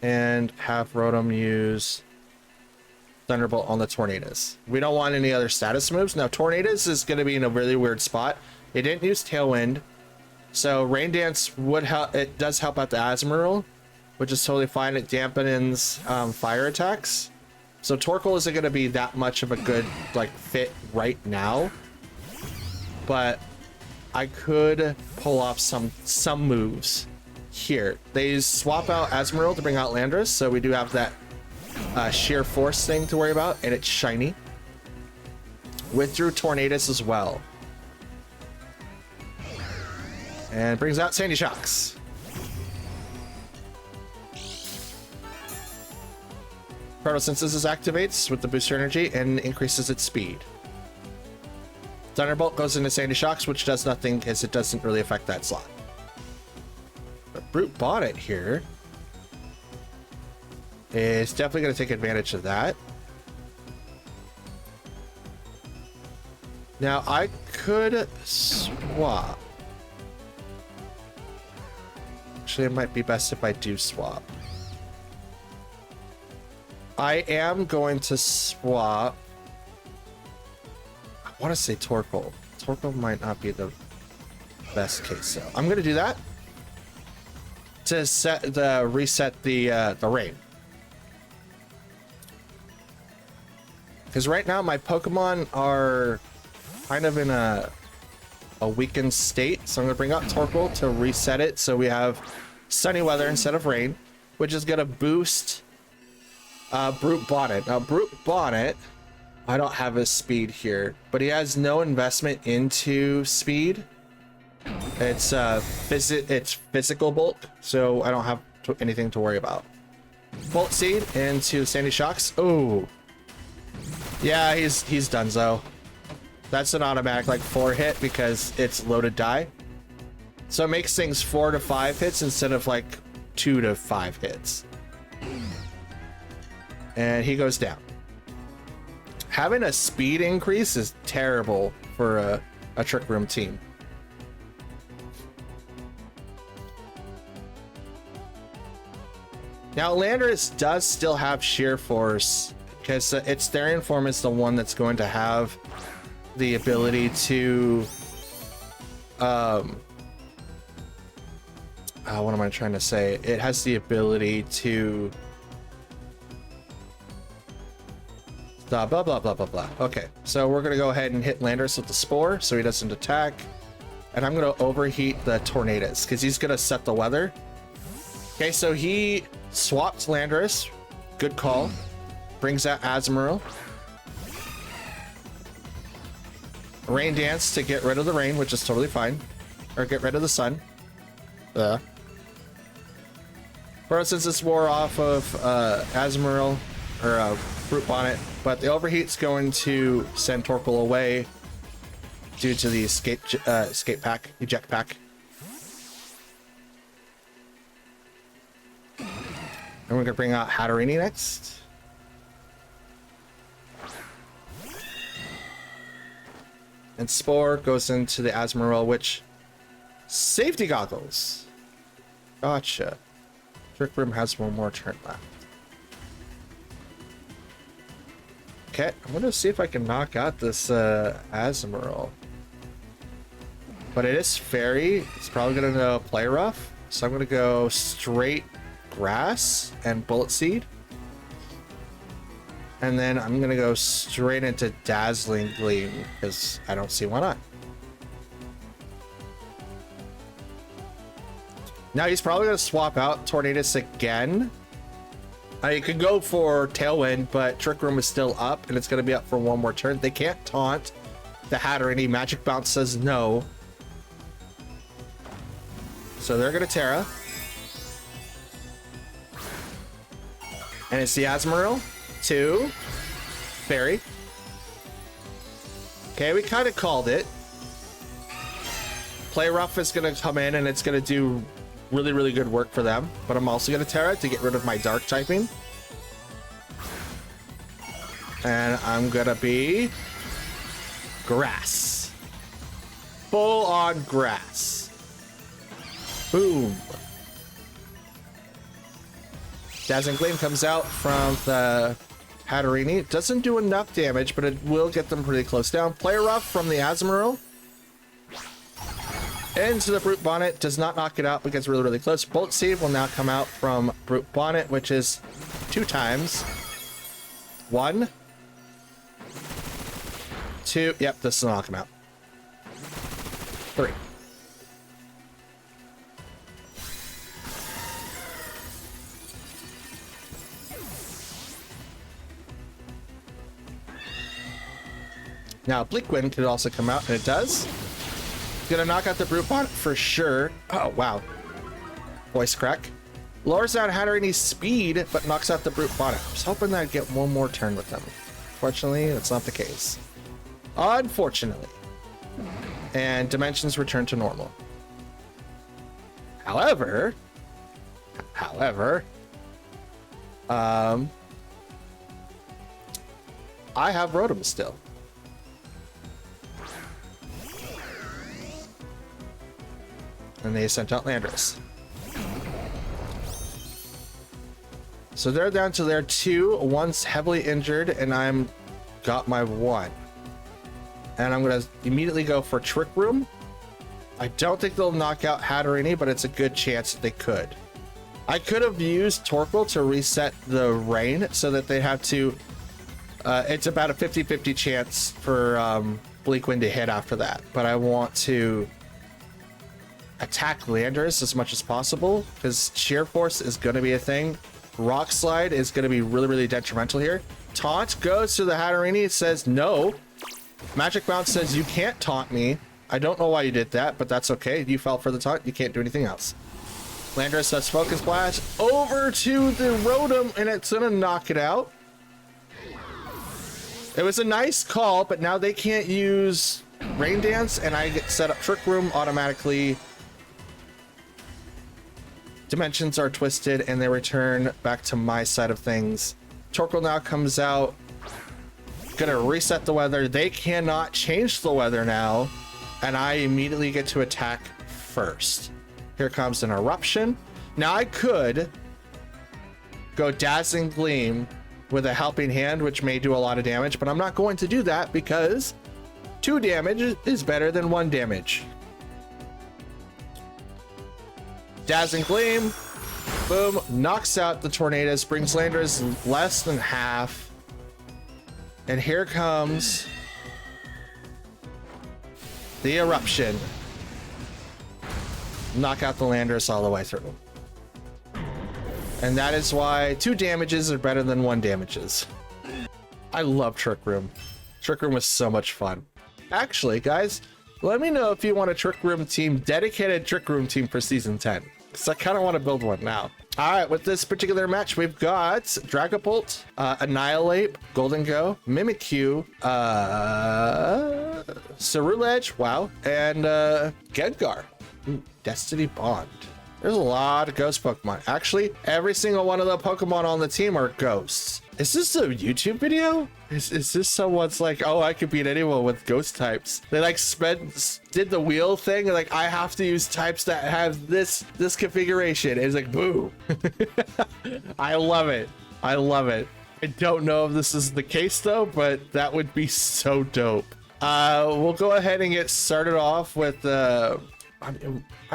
and have Rotom use Thunderbolt on the Tornadus. We don't want any other status moves. Now, Tornadus is going to be in a really weird spot. It didn't use Tailwind, so Rain Dance would help. It does help out the Azumarill, which is totally fine. It dampens fire attacks. So Torkoal isn't going to be that much of a good fit right now, but I could pull off some moves here. They swap out Azumarill to bring out Landorus, so we do have that sheer force thing to worry about, and it's shiny. Withdrew Tornadus as well, and brings out Sandy Shocks. Photosynthesis activates with the booster energy and increases its speed. Thunderbolt goes into Sandy Shocks, which does nothing because it doesn't really affect that slot. But Brute Bonnet here is definitely going to take advantage of that. Now, I could swap. Actually, it might be best if I do swap. I am going to swap. I want to say Torkoal. Torkoal might not be the best case, so I'm going to do that to reset the rain. Because right now my Pokemon are kind of in a weakened state, so I'm going to bring out Torkoal to reset it so we have sunny weather instead of rain, which is going to boost Brute Bonnet. Now, Brute Bonnet, I don't have his speed here, but he has no investment into speed. It's it's physical bulk, so I don't have anything to worry about. Bolt Seed into Sandy Shocks. Oh, yeah, he's donezo. That's an automatic like 4 hit because it's loaded die, so it makes things 4 to 5 hits instead of like 2 to 5 hits. And he goes down. Having a speed increase is terrible for a Trick Room team. Now, Landorus does still have Sheer Force because its Therian form is the one that's going to have the ability to what am I trying to say? It has the ability to blah blah blah blah blah blah. Okay, so we're gonna go ahead and hit Landorus with the Spore so he doesn't attack, and I'm gonna overheat the Tornadus because he's gonna set the weather. Okay, so he swapped Landorus. Good call. Brings out Azumarill. Rain Dance to get rid of the rain, which is totally fine. Or get rid of the sun. For instance, this wore off of Azumarill or Brute Bonnet, but the overheat's going to send Torkoal away due to the eject pack. And we're gonna bring out Hatterene next. And Spore goes into the Azumarill, which safety goggles. Gotcha. Trick Room has one more turn left. Okay, I'm gonna see if I can knock out this Azumarill. But it is Fairy. It's probably gonna go Play Rough, so I'm gonna go straight Grass and Bullet Seed. And then I'm gonna go straight into Dazzling Gleam because I don't see why not. Now he's probably gonna swap out Tornadus again. You could go for Tailwind, but Trick Room is still up and it's gonna be up for one more turn. They can't taunt the Hatterene. Magic Bounce says no. So they're gonna Terra. And it's the Azumarill to Fairy. Okay, we kind of called it. Play Rough is going to come in and it's going to do really, really good work for them. But I'm also going to Terra to get rid of my Dark typing. And I'm going to be Grass. Full on Grass. Boom. Dazzling Gleam comes out from the Hatterene. It doesn't do enough damage, but it will get them pretty close down. Play Rough from the Azumarill into the Brute Bonnet. Does not knock it out, but gets really, really close. Bolt Seed will now come out from Brute Bonnet, which is 2 times. 1, 2. Yep, this will knock him out. 3. Now, Bleak Wind could also come out, and it does. Gonna knock out the Brute Bonnet for sure. Oh, wow. Voice crack. Lowers down Hatterene's speed, but knocks out the Brute Bonnet. I was hoping that I'd get one more turn with them. Fortunately, that's not the case. Unfortunately. and dimensions return to normal. However, I have Rotom still. And they sent out Landorus. So they're down to their 2. One's heavily injured, and I'm got my 1. And I'm gonna immediately go for Trick Room. I don't think they'll knock out Hatterene, but it's a good chance that they could. I could have used Torkoal to reset the rain so that they have to... it's about a 50-50 chance for Bleak Wind to hit after that. But I want to attack Landorus as much as possible because Sheer Force is going to be a thing. Rock Slide is going to be really, really detrimental here. Taunt goes to the Hatterene. It says no. Magic Bounce says you can't taunt me. I don't know why you did that, but that's okay. You fell for the taunt. You can't do anything else. Landorus does Focus Blast over to the Rotom, and it's going to knock it out. It was a nice call, but now they can't use Rain Dance, and I get set up Trick Room automatically. Dimensions are twisted, and they return back to my side of things. Torkoal now comes out. Gonna reset the weather. They cannot change the weather now, and I immediately get to attack first. Here comes an Eruption. Now I could go Dazzling Gleam with a Helping Hand, which may do a lot of damage, but I'm not going to do that because 2 damage is better than 1 damage. Dazzling Gleam, boom, knocks out the Tornadus, brings Landorus less than half. And here comes the Eruption. Knock out the Landorus all the way through. And that is why 2 damages are better than 1 damages. I love Trick Room. Trick Room was so much fun. Actually, guys, let me know if you want a Trick Room team, dedicated Trick Room team for Season 10. Because I kind of want to build one now. All right, with this particular match, we've got Dragapult, Annihilate, Golden Go, Mimikyu, Ceruledge, wow, and Gengar. Ooh, Destiny Bond. There's a lot of ghost Pokemon. Actually, every single one of the Pokemon on the team are ghosts. Is this a YouTube video? Is this someone's like, oh, I could beat anyone with ghost types? They like did the wheel thing, and like, I have to use types that have this configuration. It's like, boo. I love it. I love it. I don't know if this is the case though, but that would be so dope. We'll go ahead and get started off with I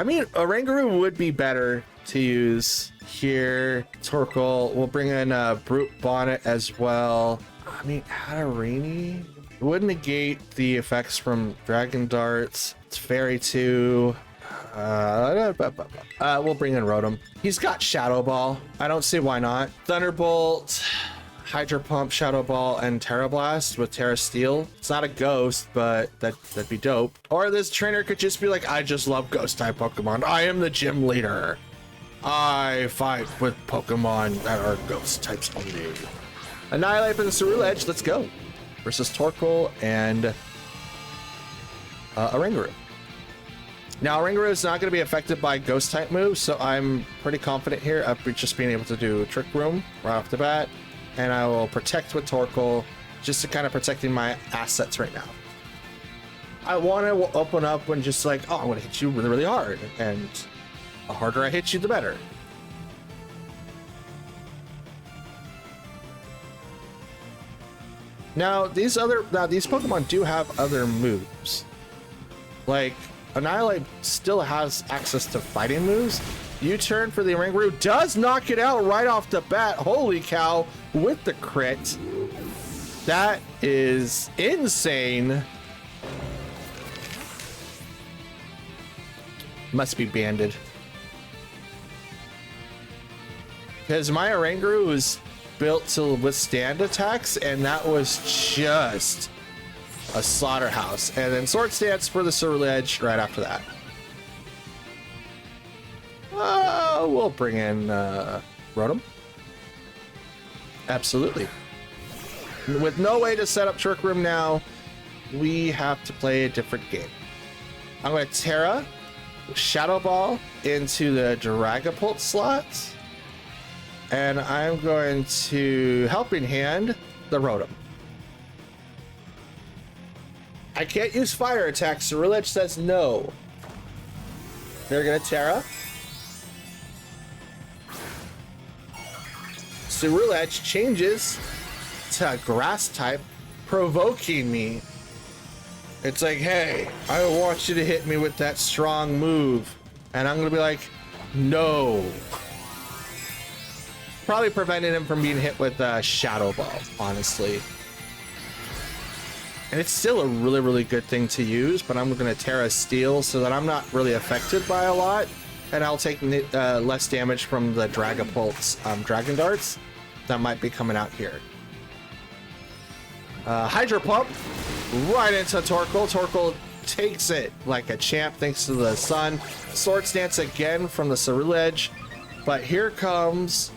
mean, Oranguru would be better to use here. Torkoal, we'll bring in Brute Bonnet as well. I mean, Hatterene would negate the effects from Dragon Darts. It's Fairy 2. We'll bring in Rotom. He's got Shadow Ball. I don't see why not. Thunderbolt, Hydro Pump, Shadow Ball, and Terra Blast with Terra Steel. It's not a ghost, but that'd be dope. Or this trainer could just be like, I just love ghost type Pokemon. I am the gym leader. I fight with Pokemon that are ghost types only. Annihilate for the Ceruledge. Let's go. Versus Torkoal and Oranguru. Now, Oranguru is not going to be affected by ghost type moves, so I'm pretty confident here of just being able to do Trick Room right off the bat. And I will protect with Torkoal, just to kind of protecting my assets right now. I want to open up when just like, oh, I'm going to hit you really, really hard. And the harder I hit you, the better. Now, these Pokemon do have other moves. Like, Annihilate still has access to fighting moves. U-turn for the Oranguru does knock it out right off the bat. Holy cow, with the crit. That is insane. Must be banded. Because my Oranguru is built to withstand attacks, and that was just a slaughterhouse. And then Sword Stance for the Ceruledge right after that. We'll bring in Rotom. Absolutely. With no way to set up Trick Room now, we have to play a different game. I'm going to Terra, Shadow Ball into the Dragapult slot. And I'm going to Helping Hand the Rotom. I can't use fire attacks, so Roulette says no. They're going to Terra. So Roulette changes to Grass type, provoking me. It's like, hey, I want you to hit me with that strong move. And I'm going to be like, no. Probably prevented him from being hit with Shadow Ball, honestly. And it's still a really, really good thing to use, but I'm going to Terra Steel so that I'm not really affected by a lot. And I'll take less damage from the Dragapult's Dragon Darts that might be coming out here. Hydro Pump right into Torkoal. Torkoal takes it like a champ thanks to the sun. Swords Dance again from the Ceruledge. But here comes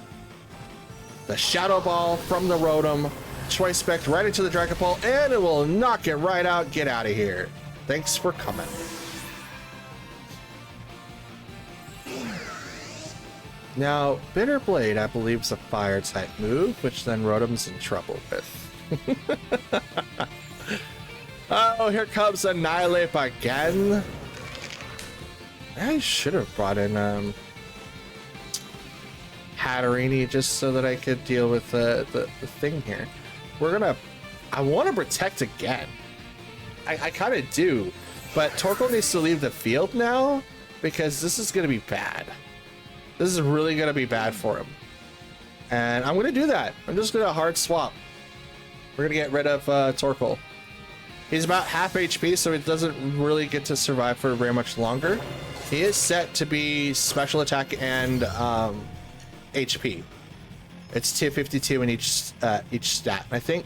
the Shadow Ball from the Rotom. Choice Spec right into the Dragapult, and it will knock it right out. Get out of here. Thanks for coming. Now, Bitter Blade, I believe, is a fire type move, which then Rotom's in trouble with. Oh, here comes Annihilate again. I should have brought in Hatterini just so that I could deal with the thing here. I want to protect again. I kind of do, but Torkoal needs to leave the field now because this is going to be bad. This is really going to be bad for him. And I'm going to do that. I'm just going to hard swap. We're going to get rid of Torkoal. He's about half HP, so he doesn't really get to survive for very much longer. He is set to be special attack and HP. It's 252 in each stat. I think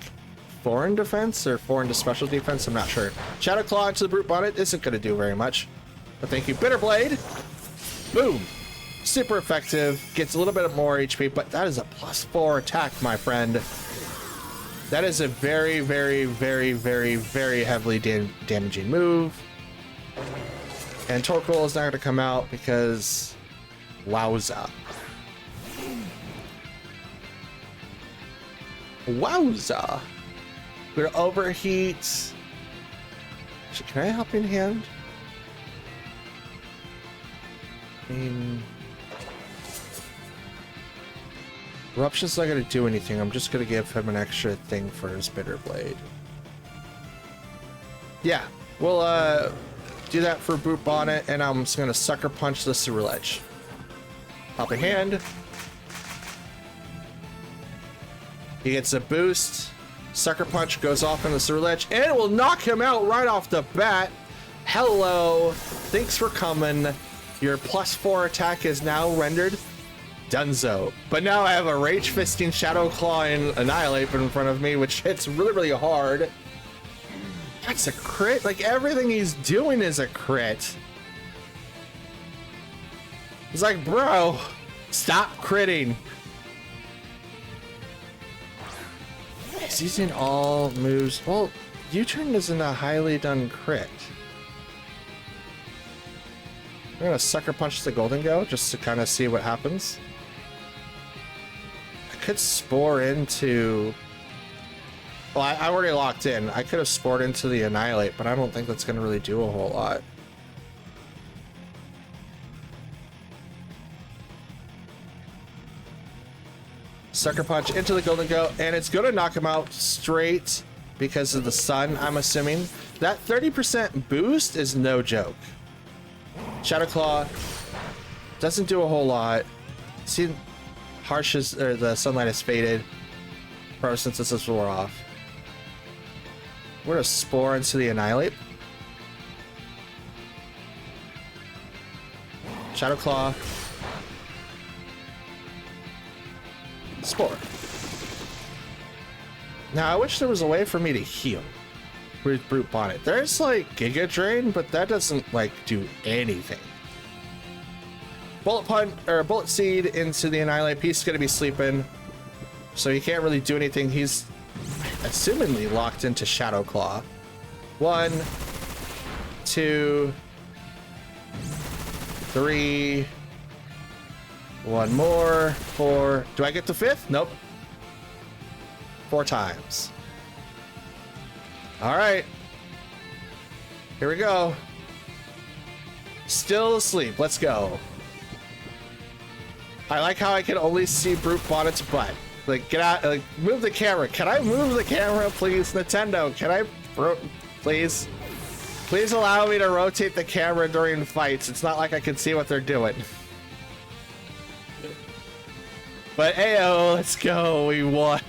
4 in defense or 4 into special defense. I'm not sure. Shadow Claw into the Brute Bonnet isn't going to do very much. But thank you. Bitter Blade. Boom. Super effective. Gets a little bit more HP, but that is a +4 attack, my friend. That is a very, very, very, very, very heavily damaging move. And Torkoal is not going to come out because wowza. Wowza. We're overheat. Can I Helping Hand? I mean, Eruption's not going to do anything. I'm just going to give him an extra thing for his Bitter Blade. Yeah, we'll do that for Brute Bonnet, and I'm just going to Sucker Punch the Ceruledge. Helping Hand. He gets a boost. Sucker Punch goes off in the Ceruledge, and it will knock him out right off the bat. Hello. Thanks for coming. Your +4 attack is now rendered Dunzo. But now I have a Rage Fisting Shadow Claw and Annihilate in front of me, which hits really, really hard. That's a crit. Like, everything he's doing is a crit. He's like, bro, stop critting. He's using all moves. Well, U-turn isn't a highly done crit. I'm gonna Sucker Punch the Golden Go just to kind of see what happens. I could Spore into... Well, I already locked in. I could have Spored into the Annihilate, but I don't think that's gonna really do a whole lot. Sucker Punch into the Golden Go, and it's gonna knock him out straight because of the sun, I'm assuming. That 30% boost is no joke. Shadow Claw doesn't do a whole lot. See, the sunlight is faded. Photosynthesis wore off. We're gonna Spore into the Annihilate. Shadow Claw. Spore. Now, I wish there was a way for me to heal with Brute Bonnet. There's like Giga Drain, but that doesn't like do anything. Bullet Seed into the Annihilate. He's gonna be sleeping, so he can't really do anything. He's assumingly locked into Shadow Claw. 1, 2, 3. One more. 4. Do I get the 5th? Nope. 4 times. All right. Here we go. Still asleep. Let's go. I like how I can only see Brute Bonnet's butt. Like, get out. Like, move the camera. Can I move the camera, please? Nintendo, can I... Please? Please allow me to rotate the camera during fights. It's not like I can see what they're doing. But ayo, let's go. We won.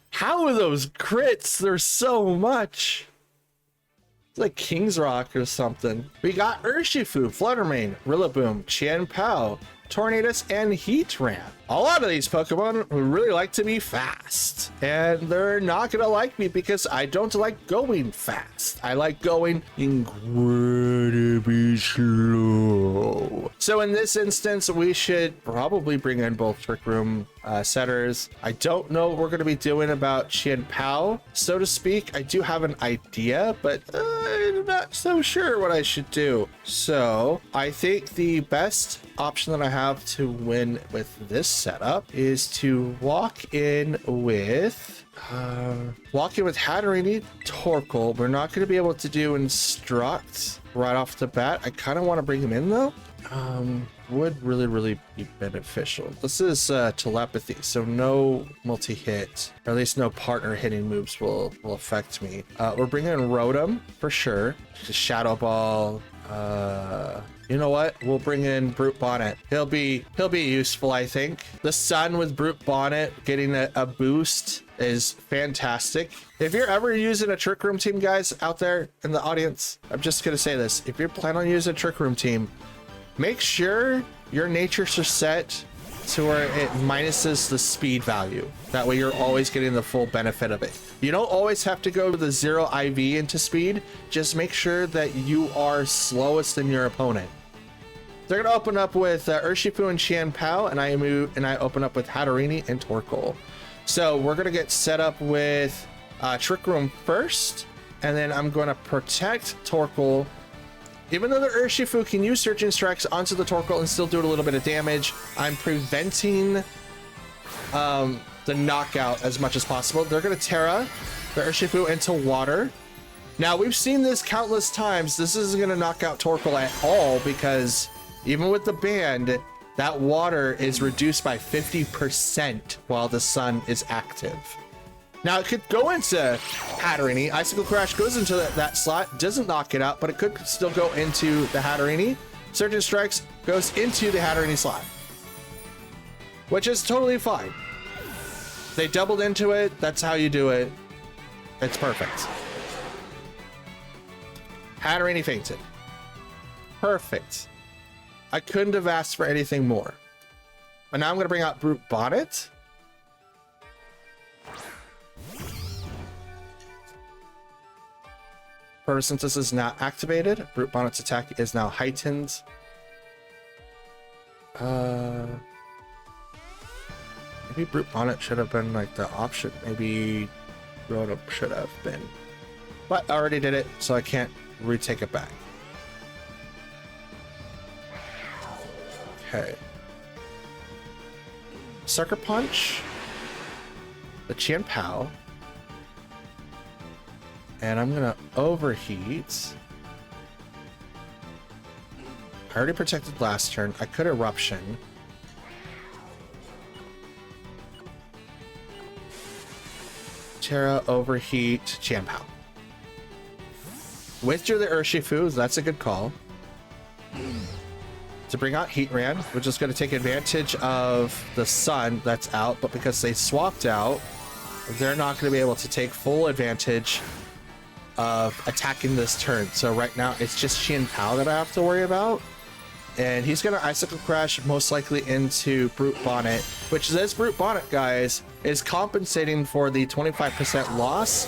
How are those crits? There's so much. It's like King's Rock or something. We got Urshifu, Fluttermane, Rillaboom, Chien-Pao, Tornadus, and Heatran. A lot of these Pokemon really like to be fast, and they're not gonna like me because I don't like going fast. I like going incredibly slow. So in this instance, we should probably bring in both Trick Room setters. I don't know what we're gonna be doing about Chien-Pao, so to speak. I do have an idea, but I'm not so sure what I should do. So I think the best option that I have to win with this setup is to walk in with Hatterene, Torkoal. We're not going to be able to do Instruct right off the bat. I kind of want to bring him in though. Would really be beneficial. This is telepathy, so no multi-hit, or at least no partner hitting moves will affect me. We're bringing in Rotom for sure. Just Shadow Ball. You know what? We'll bring in Brute Bonnet. He'll be useful, I think. The Sun with Brute Bonnet getting a boost is fantastic. If you're ever using a Trick Room team, guys out there in the audience, I'm just gonna say this. If you're planning on using a Trick Room team, make sure your natures are set to where it minuses the speed value. That way you're always getting the full benefit of it. You don't always have to go to the 0 IV into speed. Just make sure that you are slowest than your opponent. They're gonna open up with Urshifu and Chien-Pao, and I open up with Hatterene and Torkoal. So we're gonna get set up with Trick Room first, and then I'm gonna protect Torkoal. Even though the Urshifu can use Surging Strikes onto the Torkoal and still do a little bit of damage, I'm preventing the knockout as much as possible. They're gonna Terra the Urshifu into water. Now we've seen this countless times. This isn't gonna knock out Torkoal at all because even with the band, that water is reduced by 50% while the sun is active. Now it could go into Hatterene. Icicle Crash goes into that slot, doesn't knock it out, but it could still go into the Hatterene. Surgeon Strikes goes into the Hatterene slot, which is totally fine. They doubled into it. That's how you do it. It's perfect. Hatterene fainted. Perfect. I couldn't have asked for anything more. But now I'm going to bring out Brute Bonnet. Photosynthesis is now activated. Brute Bonnet's attack is now heightened. Maybe Brute Bonnet should have been like the option. Maybe Rotom should have been. But I already did it, so I can't retake it back. Okay. Sucker Punch. The Chien-Pao. And I'm gonna overheat. I already protected last turn. I could Eruption. Terra, overheat, Chien-Pao. Withdrew the Urshifu, that's a good call. To bring out Heatran, we're just going to take advantage of the sun that's out, but because they swapped out, they're not going to be able to take full advantage of attacking this turn. So right now, it's just Chien-Pao that I have to worry about. And he's going to Icicle Crash most likely into Brute Bonnet, which this Brute Bonnet, guys, is compensating for the 25% loss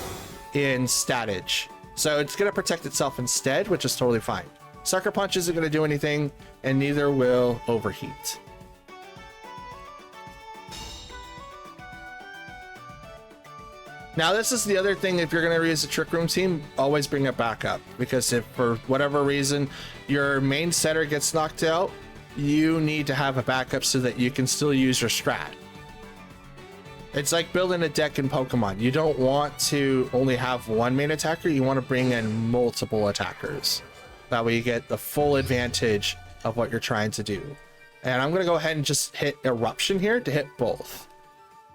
in statage. So it's going to protect itself instead, which is totally fine. Sucker Punch isn't going to do anything, and neither will Overheat. Now, this is the other thing. If you're going to use a Trick Room team, always bring it back up. Because if for whatever reason your main setter gets knocked out, you need to have a backup so that you can still use your strat. It's like building a deck in Pokemon. You don't want to only have one main attacker. You want to bring in multiple attackers. That way you get the full advantage of what you're trying to do. And I'm going to go ahead and just hit Eruption here to hit both.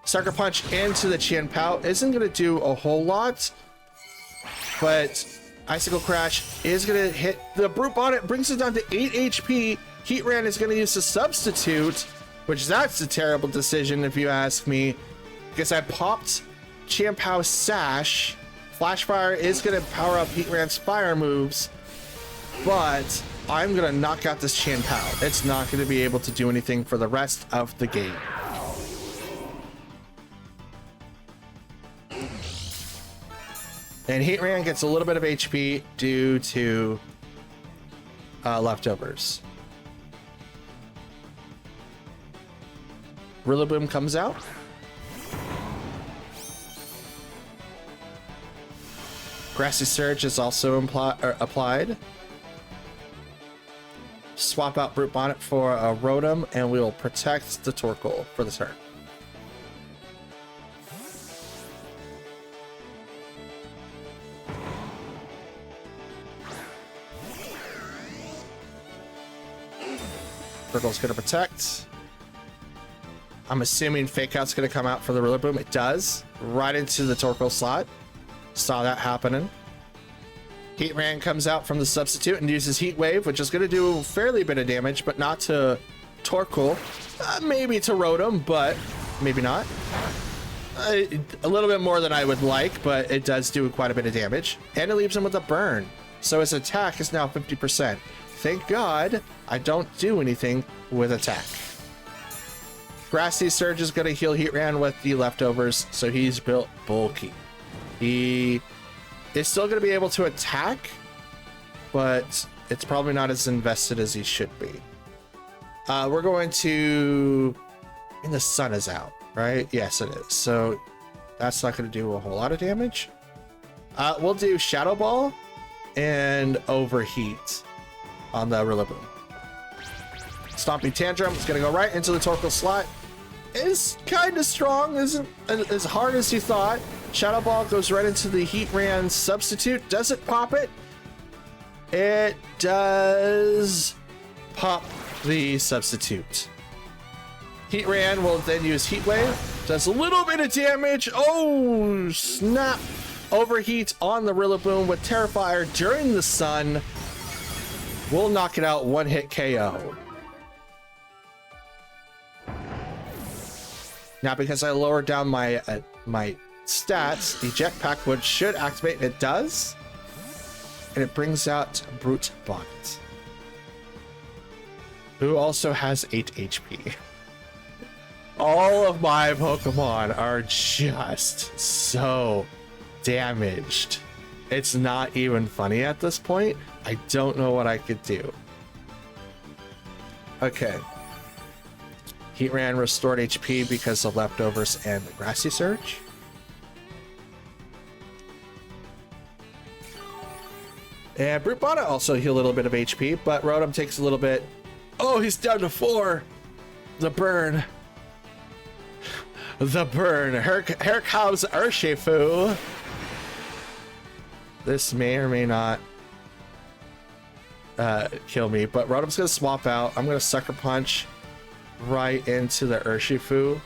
Sucker Punch into the Chien-Pao isn't going to do a whole lot, but Icicle Crash is going to hit the Brute Bonnet, brings it down to 8 HP. Heatran is going to use the Substitute, which that's a terrible decision if you ask me, because I popped Chien-Pao's Sash. Flash Fire is going to power up Heatran's fire moves, but I'm going to knock out this Chien-Pao. It's not going to be able to do anything for the rest of the game. And Heatran gets a little bit of HP due to leftovers. Rillaboom comes out. Grassy Surge is also applied. Swap out Brute Bonnet for a Rotom, and we will protect the Torkoal for the turn. Torkoal's going to protect. I'm assuming Fake Out's going to come out for the Rillaboom. It does. Right into the Torkoal slot. Saw that happening. Heatran comes out from the Substitute and uses Heat Wave, which is going to do a fairly bit of damage, but not to Torkoal. Maybe to Rotom, but maybe not. A little bit more than I would like, but it does do quite a bit of damage. And it leaves him with a burn. So his attack is now 50%. Thank God I don't do anything with attack. Grassy Surge is going to heal Heatran with the leftovers, so he's built bulky. He is still going to be able to attack, but it's probably not as invested as he should be. We're going to... And the sun is out, right? Yes, it is. So that's not going to do a whole lot of damage. We'll do Shadow Ball and Overheat on the Rillaboom. Stomping Tantrum is going to go right into the Torkoal slot. It's kind of strong, isn't as hard as you thought. Shadow Ball goes right into the Heatran Substitute. Does it pop it? It does pop the Substitute. Heatran will then use Heat Wave. Does a little bit of damage. Oh, snap. Overheat on the Rillaboom with Terrifier during the sun. We'll knock it out, one hit KO. Now, because I lowered down my my stats, the Jetpack should activate, and it does. And it brings out Brute Bonnet, who also has 8 HP. All of my Pokemon are just so damaged. It's not even funny at this point. I don't know what I could do. Okay. Heatran restored HP because of leftovers and the Grassy Surge. And Brute Bonnet also heal a little bit of HP, but Rotom takes a little bit. Oh, he's down to 4. The burn. The burn. Here comes Urshifu. This may or may not kill me, but Rotom's going to swap out. I'm going to Sucker Punch right into the Urshifu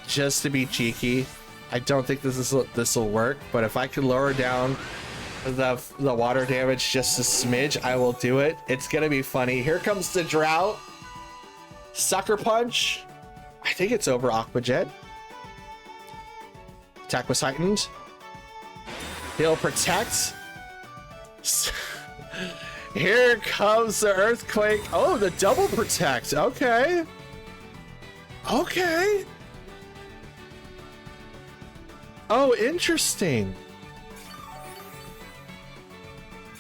just to be cheeky. I don't think this will work, but if I can lower down the water damage just a smidge, I will do it. It's going to be funny. Here comes the Drought. Sucker Punch. I think it's over Aqua Jet. Attack was heightened. He'll protect. Here comes the Earthquake. Oh, the double protect. Okay. Okay. Oh, interesting.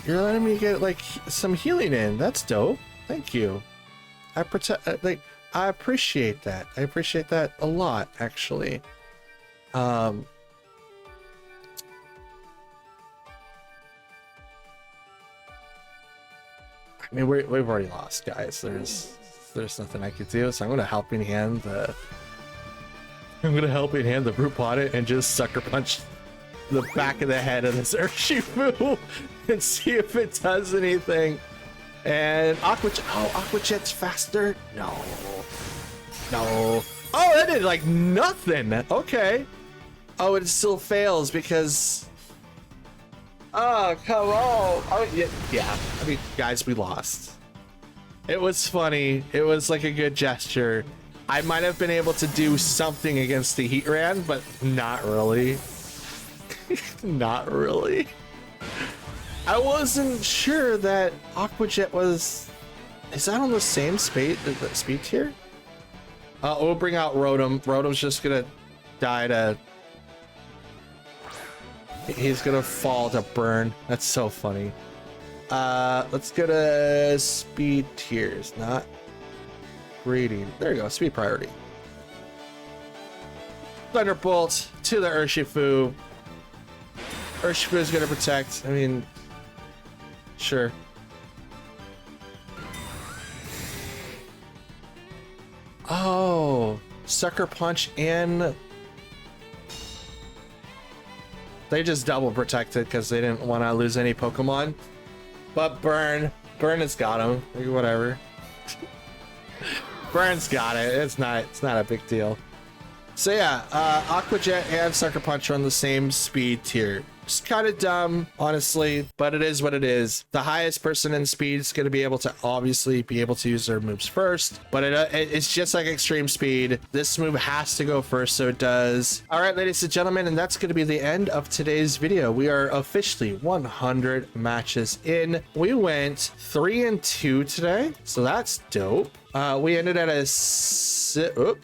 You're letting me get like some healing in. That's dope. Thank you. I appreciate that. I appreciate that a lot, actually. I mean, we've already lost, guys. There's nothing I could do, so I'm gonna helping hand the Brute Pot and just sucker punch the back of the head of this Urshifu and see if it does anything. And Aqua Jet's faster. No. Oh, that did like nothing. Okay. Oh, it still fails because. Oh, come on. Oh, yeah. I mean, guys, we lost. It was funny. It was like a good gesture. I might have been able to do something against the Heatran, but not really. Not really. I wasn't sure that Aqua Jet was... Is that on the same speed tier? We'll bring out Rotom. Rotom's just gonna die to... He's gonna fall to burn. That's so funny. Let's go to speed tiers, not breeding. There you go, speed priority. Thunderbolt to the Urshifu. Urshifu is gonna protect. I mean, sure. Oh, Sucker Punch and they just double protected because they didn't want to lose any Pokemon. But Burn has got him. Whatever. Burn's got it. It's not a big deal. So yeah, Aqua Jet and Sucker Punch are on the same speed tier. It's kind of dumb, honestly, but it is what it is. The highest person in speed is going to be able to obviously be able to use their moves first, but it's just like extreme speed. This move has to go first, so it does. All right, ladies and gentlemen, and that's going to be the end of today's video. We are officially 100 matches in. We went 3-2 today, so that's dope. We ended at a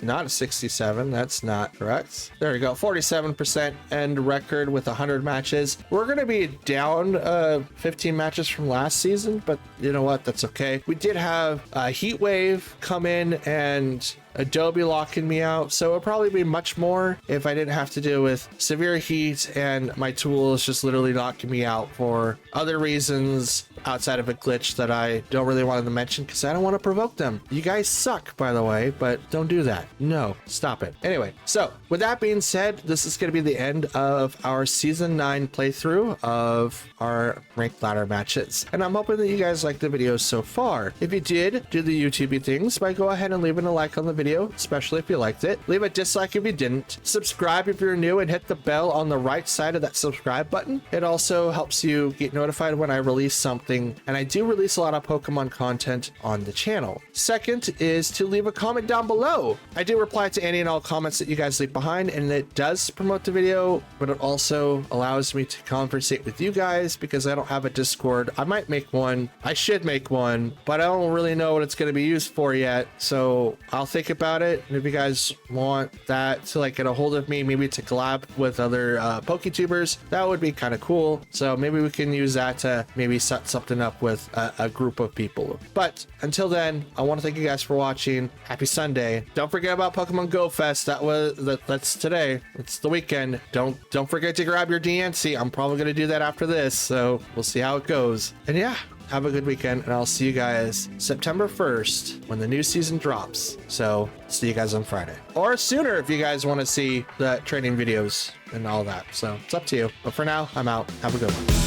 not a 67. That's not correct. There we go. 47% end record with 100 matches. We're going to be down 15 matches from last season, but you know what? That's okay. We did have a Heat Wave come in and Adobe locking me out, so it'll probably be much more if I didn't have to deal with severe heat and my tools just literally knocking me out for other reasons outside of a glitch that I don't really want to mention because I don't want to provoke them. You guys suck, by the way, but don't do that. No, stop it. Anyway, so with that being said, this is going to be the end of our season 9 playthrough of our ranked ladder matches, and I'm hoping that you guys liked the video so far. If you did, do the YouTubey things by go ahead and leaving a like on the video, especially if you liked it. Leave a dislike if you didn't. Subscribe if you're new and hit the bell on the right side of that subscribe button. It also helps you get notified when I release something, and I do release a lot of Pokemon content on the channel. Second is to leave a comment down below. I do reply to any and all comments that you guys leave behind, and it does promote the video, but it also allows me to conversate with you guys because I don't have a Discord. I might make one. I should make one, but I don't really know what it's going to be used for yet, so I'll think about it. And if you guys want that to like get a hold of me, maybe to collab with other PokeTubers, that would be kind of cool. So maybe we can use that to maybe set something up with a group of people. But until then, I want to thank you guys for watching. Happy Sunday. Don't forget about Pokemon Go Fest. That's today. It's the weekend. Don't forget to grab your DNC. I'm probably going to do that after this, so we'll see how it goes. And yeah, have a good weekend, and I'll see you guys September 1st when the new season drops. So see you guys on Friday, or sooner if you guys want to see the training videos and all that. So it's up to you. But for now, I'm out. Have a good one.